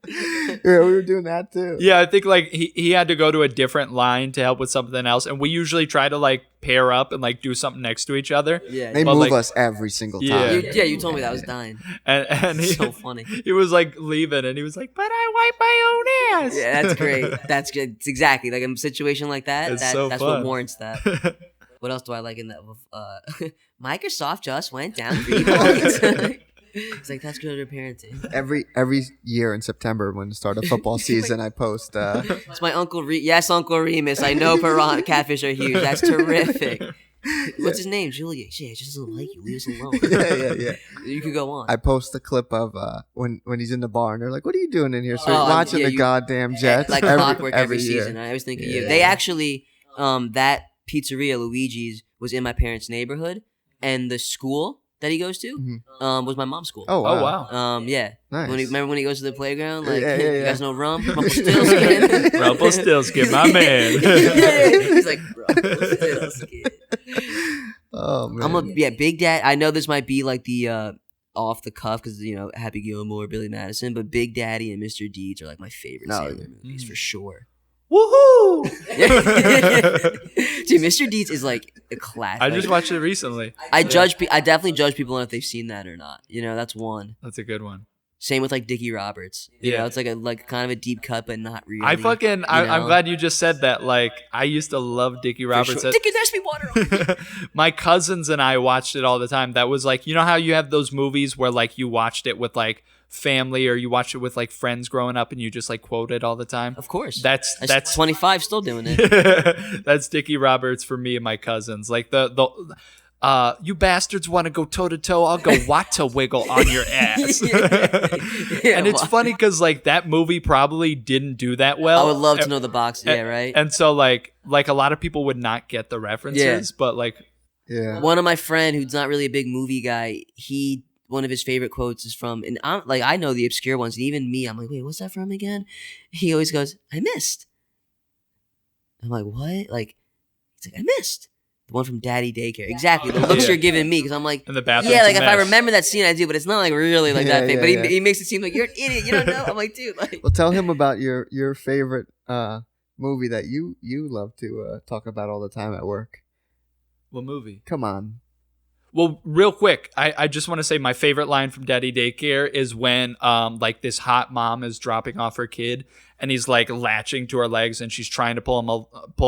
yeah, we were doing that too. Yeah, I think like he had to go to a different line to help with something else, and we usually try to like pair up and like do something next to each other. Yeah. They But, move like- us every single Yeah. time. You told me that. I was dying. And he, So funny. he was like leaving, and he was like, "But I wipe my own ass." Yeah, that's great. That's good. It's exactly like in a situation like that. It's so that's fun. what warrants that. What else do I like in that? Microsoft just went down 3 points. It's like that's good at parenting. Every year in September when the start of football season, I post. It's my Uncle yes, Uncle Remus. I know piranha catfish are huge. That's terrific. What's his name? Julia. Yeah, just doesn't like you. Leave us alone. yeah. You could go on. I post a clip of when he's in the bar and they're like, "What are you doing in here?" So Oh, watching yeah, the you- goddamn Jets. like clockwork every year. season. I always think of Yeah. you. They actually, that pizzeria Luigi's was in my parents' neighborhood, and the school that he goes to was my mom's school. Oh Oh wow! wow. Yeah. Nice. Remember when he goes to the playground? Like, Yeah. you guys know Rum? Rumpelstiltskin? Rumpelstiltskin, my man. Yeah. He's like, Rumpelstiltskin. Oh man. Big Dad. I know this might be like the off the cuff because Happy Gilmore, Billy Madison, but Big Daddy and Mr. Deeds are like my favorite Sandler movies for sure. Woohoo! Dude, Mr. Deeds is like a classic. I just watched it recently. I definitely judge people on if they've seen that or not. That's one. That's a good one. Same with like Dickie Roberts. It's like kind of a deep cut, but not really. I'm glad you just said that. Like, I used to love Dickie Roberts. Sure. Dickie, there's me water. My cousins and I watched it all the time. That was like, how you have those movies where like you watched it with like family or you watched it with like friends growing up and you just like quote it all the time. Of course. That's 25 still doing it. That's Dickie Roberts for me and my cousins. Like you bastards want to go toe to toe? I'll go Wata wiggle on your ass. And it's funny because like that movie probably didn't do that well. I would love to know the box. Yeah, right. And so like a lot of people would not get the references, but like one of my friend who's not really a big movie guy, one of his favorite quotes is from, and I know the obscure ones, and even me, I'm like, wait, what's that from again? He always goes, I missed. I'm like, what? Like, he's like, I missed. The one from Daddy Daycare. Exactly. The looks you're giving me, because I'm like, in the bathroom. Yeah, like if I remember that scene, I do, but it's not like really like that big. But yeah. he makes it seem like you're an idiot. You don't know. I'm like, dude. Like, Well, tell him about your favorite movie that you love to talk about all the time at work. What movie? Come on. Well, real quick, I just want to say my favorite line from Daddy Daycare is when like this hot mom is dropping off her kid and he's like latching to her legs and she's trying to pull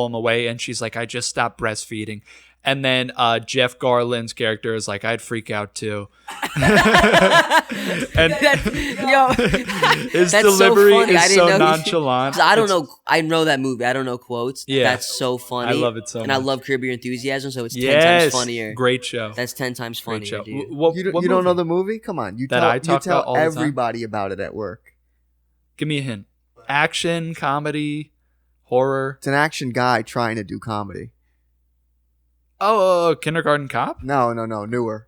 him away and she's like, I just stopped breastfeeding. And then Jeff Garland's character is like, I'd freak out too. And his delivery is so nonchalant. I don't know. I know that movie. I don't know quotes. Yeah. That's so funny. I love it so much. And I love Curb Your Enthusiasm, so it's 10 Yes, times funnier. great show. That's 10 times funnier, Great show. dude. You don't know the movie? Come on. You I tell about all the time? everybody about it at work. Give me a hint. Action, comedy, horror. It's an action guy trying to do comedy. Oh, Kindergarten Cop? No, newer.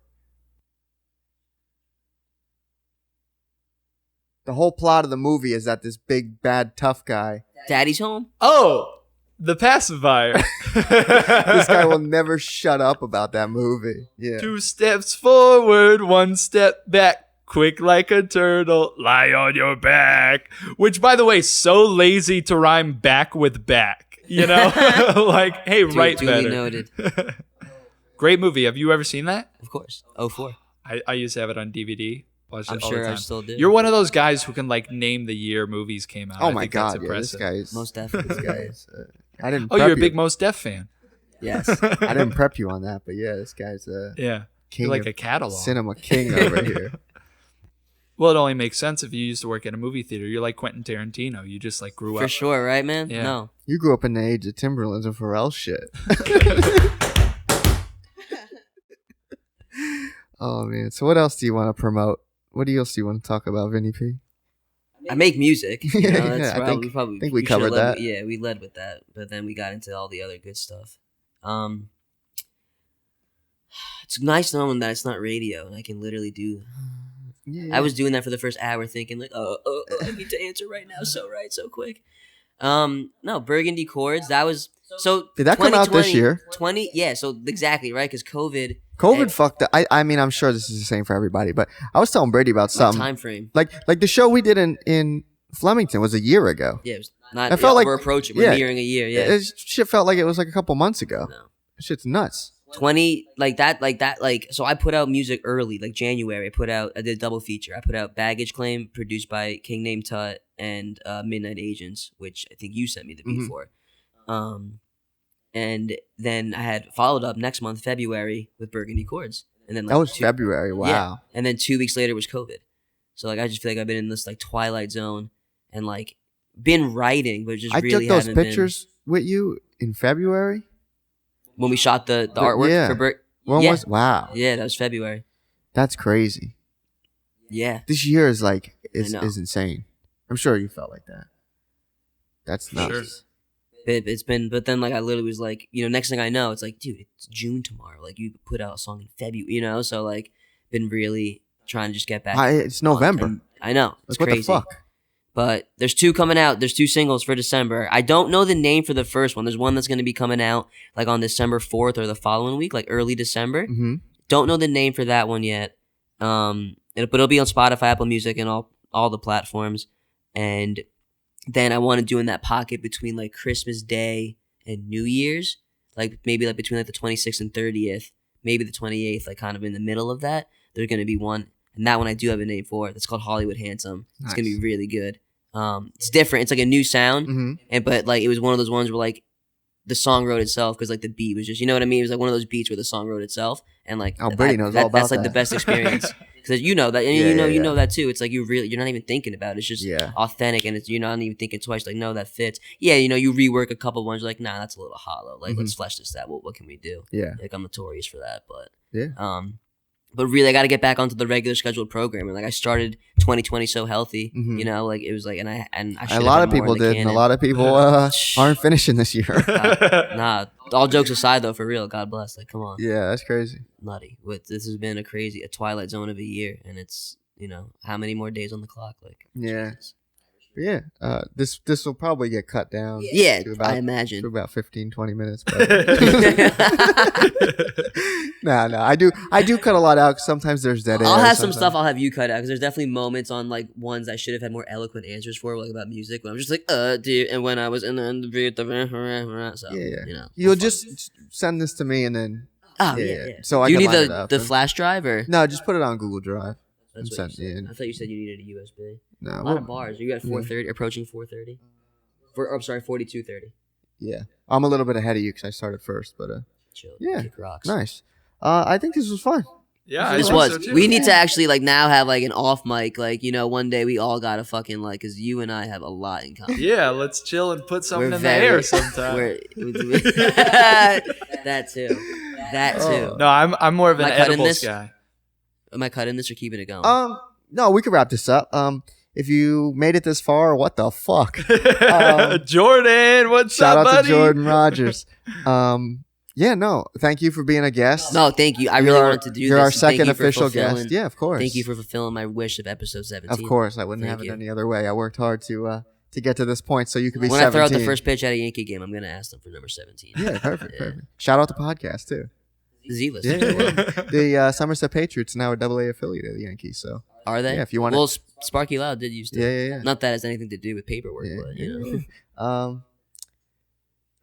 The whole plot of the movie is that this big, bad, tough guy. Daddy's Home? Oh, The Pacifier. This guy will never shut up about that movie. Yeah. 2 steps forward, 1 step back. Quick like a turtle, lie on your back. Which, by the way, so lazy to rhyme back with back. Like, hey, write better. Noted. Great movie. Have you ever seen that? Of course. 04. I used to have it on DVD. Watched it I'm all sure the time. I still do. You're one of those guys who can like name the year movies came out. Oh I my think that's God! Yeah, impressive. this guy is Most definitely. This guy is. I didn't. Oh, prep you're a you. big Mos Def fan. Yes. I didn't prep you on that, but yeah, this guy's Yeah. king. You're like of a catalog. Cinema king over here. Well, it only makes sense if you used to work at a movie theater. You're like Quentin Tarantino. You just like grew up. For sure, right, man? Yeah. No. You grew up in the age of Timberlands and Pharrell shit. Oh man! So what else do you want to promote? What else do you want to talk about, Vinny P? I make music. That's Yeah, I probably, think we covered that. Yeah, we led with that, but then we got into all the other good stuff. It's nice knowing that it's not radio and I can literally do. Yeah. I was doing that for the first hour, thinking like, I need to answer right now, so quick. No, Burgundy Chords. That was so. Did that come out this year? 20, yeah. So exactly right, because COVID fucked up. I mean, I'm sure this is the same for everybody, but I was telling Brady about something. time frame. Like the show we did in Flemington was a year ago. Yeah, it was not. I felt like we're approaching. We're nearing a year. Yeah, shit felt like it was like a couple months ago. No. Shit's nuts. 20 like that. So I put out music early, like January. I did a double feature. I put out Baggage Claim, produced by King Named Tut, and Midnight Agents, which I think you sent me the beat for. And then I had followed up next month, February, with Burgundy Chords. And then That was February. Wow. Yeah. And then 2 weeks later was COVID. So like I just feel like I've been in this like twilight zone and like been writing, but just I really took those haven't pictures with you in February. when we shot the artwork yeah. for Wow. Yeah, that was February. That's crazy. Yeah. This year is know. is insane. I'm sure you felt like that. That's nuts. Sure. It's been, but then like I literally was like, next thing I know, it's like, dude, it's June tomorrow. Like you put out a song in February, so like been really trying to just get back. It's November. I know. It's Like, what crazy. the fuck? But there's 2 coming out. There's 2 singles for December. I don't know the name for the first one. There's one that's going to be coming out like on December 4th or the following week, like early December. Mm-hmm. Don't know the name for that one yet. But it'll be on Spotify, Apple Music, and all the platforms. And then I want to do in that pocket between like Christmas Day and New Year's, like maybe like between like the 26th and 30th, maybe the 28th, like kind of in the middle of that. There's going to be one, and that one I do have a name for. It's called Hollywood Handsome. It's Nice. going to be really good. It's different. It's like a new sound, but like it was one of those ones where like the song wrote itself because like the beat was just, you know what I mean? It was like one of those beats where the song wrote itself, and like Brady knows all about that's like that. the best experience. Because you know that, and you know that too. It's like you're not even thinking about it. It's just authentic, and you're not even thinking twice. Like, no, that fits. Yeah, you rework a couple ones. You're like, nah, that's a little hollow. Like, let's flesh this out. What can we do? Yeah. Like I'm notorious for that, but Yeah. but really, I got to get back onto the regular scheduled programming. Like I started 2020 so healthy, like it was like, and I A lot of people did, and a lot of people aren't finishing this year. Nah, all jokes aside though, for real, God bless. Like, come on. Yeah, that's crazy. Nutty. This has been a twilight zone of a year, and it's how many more days on the clock? Like, Yeah. But yeah, this will probably get cut down. Yeah, to about, I imagine. to about 15, 20 minutes. But no, I do cut a lot out. 'Cause sometimes there's dead air. I'll have some sometimes. stuff I'll have you cut out because there's definitely moments on like ones I should have had more eloquent answers for, like about music. When I'm just like, dude, and when I was in the so Yeah. You'll just send this to me and then. Oh Yeah. yeah. So I Do you can need line it up the and- flash drive or? No, just put it on Google Drive. That's and what you send- said. yeah. I thought you said you needed a USB. No, A lot well, of bars. Are you at 430? Approaching 430? I'm sorry, 4230. yeah. I'm a little bit ahead of you because I started first, but Chill. Yeah. Kick rocks. nice. I think this was fun. Yeah, This I think was. so, too. We need to actually like now have like an off mic. Like one day we all gotta fucking like, cause you and I have a lot in common. Yeah, let's chill and put something We're in very- the air sometime. That too. That too. No, I'm more of an Am I cutting edibles this? guy. Am I cutting this or keeping it going? No, we could wrap this up. If you made it this far, what the fuck? Jordan, what's Shout up, out buddy? to Jordan Rogers. Yeah, no, thank you for being a guest. No, thank you. I really wanted to do this. You're our and thank second you for official fulfilling- guest. Yeah, of course. Thank you for fulfilling my wish of episode 17. Of course, I wouldn't Thank have you. it any other way. I worked hard to get to this point, so you could be When 17. I throw out the first pitch at a Yankee game, I'm gonna ask them for number 17. Yeah, perfect, perfect. Shout out the podcast too. Z-list. Yeah, as well. the Somerset Patriots now a AA affiliate of the Yankees. So Are they? Yeah, if you wanna- Well, Sparky Loud did used to. yeah. Not that has anything to do with paperwork, Yeah, but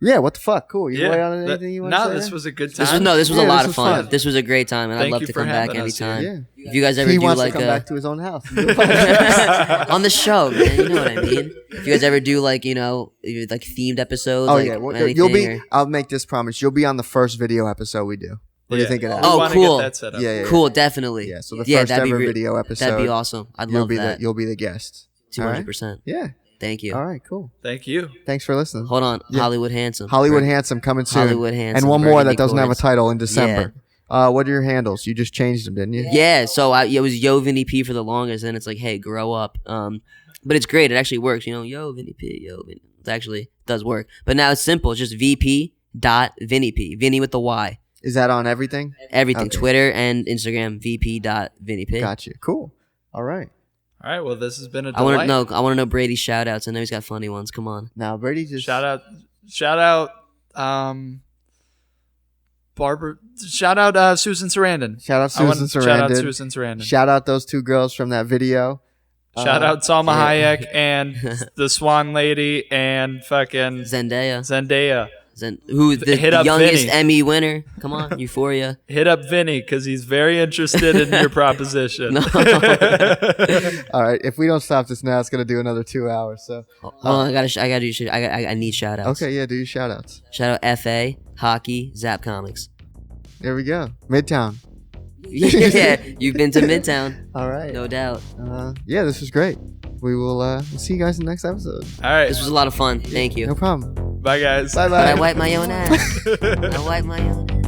yeah. What the fuck? Cool. You Yeah, weigh on anything you want to say? this there? was a good time. This was Yeah, a lot this of was fun. fun. This was a great time, and Thank I'd love you to for come back having us anytime. here. Yeah. If you guys ever He do wants like to come a back to his own house. and do a podcast. on the show, man, you know what I mean. If you guys ever do like like themed episodes, Oh like, yeah, well, anything, you'll be. or- I'll make this promise. You'll be on the first video episode we do. What do you think of that? Oh, We wanna cool. Get that set up. Yeah. cool, definitely. Yeah. So the Yeah, first that'd be ever re- video episode. That'd be awesome. I'd You'll love be that. you'll be the guest. 200%. Yeah. Thank you. All right. Cool. Thank you. Thanks for listening. Hold on, Yeah. Hollywood Handsome. Hollywood Handsome coming soon. Hollywood Handsome. And one more that Burgundy doesn't have a Chords. title in December. What are your handles? You just changed them, didn't you? Yeah, so it was Yo Vinny P for the longest, and it's like, hey, grow up. But it's great. It actually works. Yo Vinny P, Yo Vinny. It actually does work. But now it's simple. It's just VP.Vinny P. Vinny with the Y. Is that on everything? Everything. Okay. Twitter and Instagram. VP.Vinny P. Gotcha. Cool. All right. All right. Well, this has been a I want delight. to know Brady's shout outs. I know he's got funny ones. Come on. Now Brady just Shout out, Barbara. Shout out, Susan Sarandon. Shout out I want Susan to shout out Sarandon. Susan Sarandon. Shout out those two girls from that video. Shout out Salma yeah. Hayek and the Swan Lady and fucking Zendaya. Zendaya. Who the Hit up youngest Vinny. Emmy winner. Come on. Euphoria. Hit up Vinny because he's very interested in your proposition. No. All right. If we don't stop this now, it's gonna do another 2 hours. So Hold on, I need shout outs. okay, yeah, do your shout outs. Shout out FA, Hockey, Zap Comics. There we go. Midtown. Yeah, you've been to Midtown, All right. no doubt. Yeah, this was great. We will see you guys in the next episode. All right. This was a lot of fun. Thank you. No problem. Bye, guys. Bye But I bye. wipe my own ass. I wipe my own ass.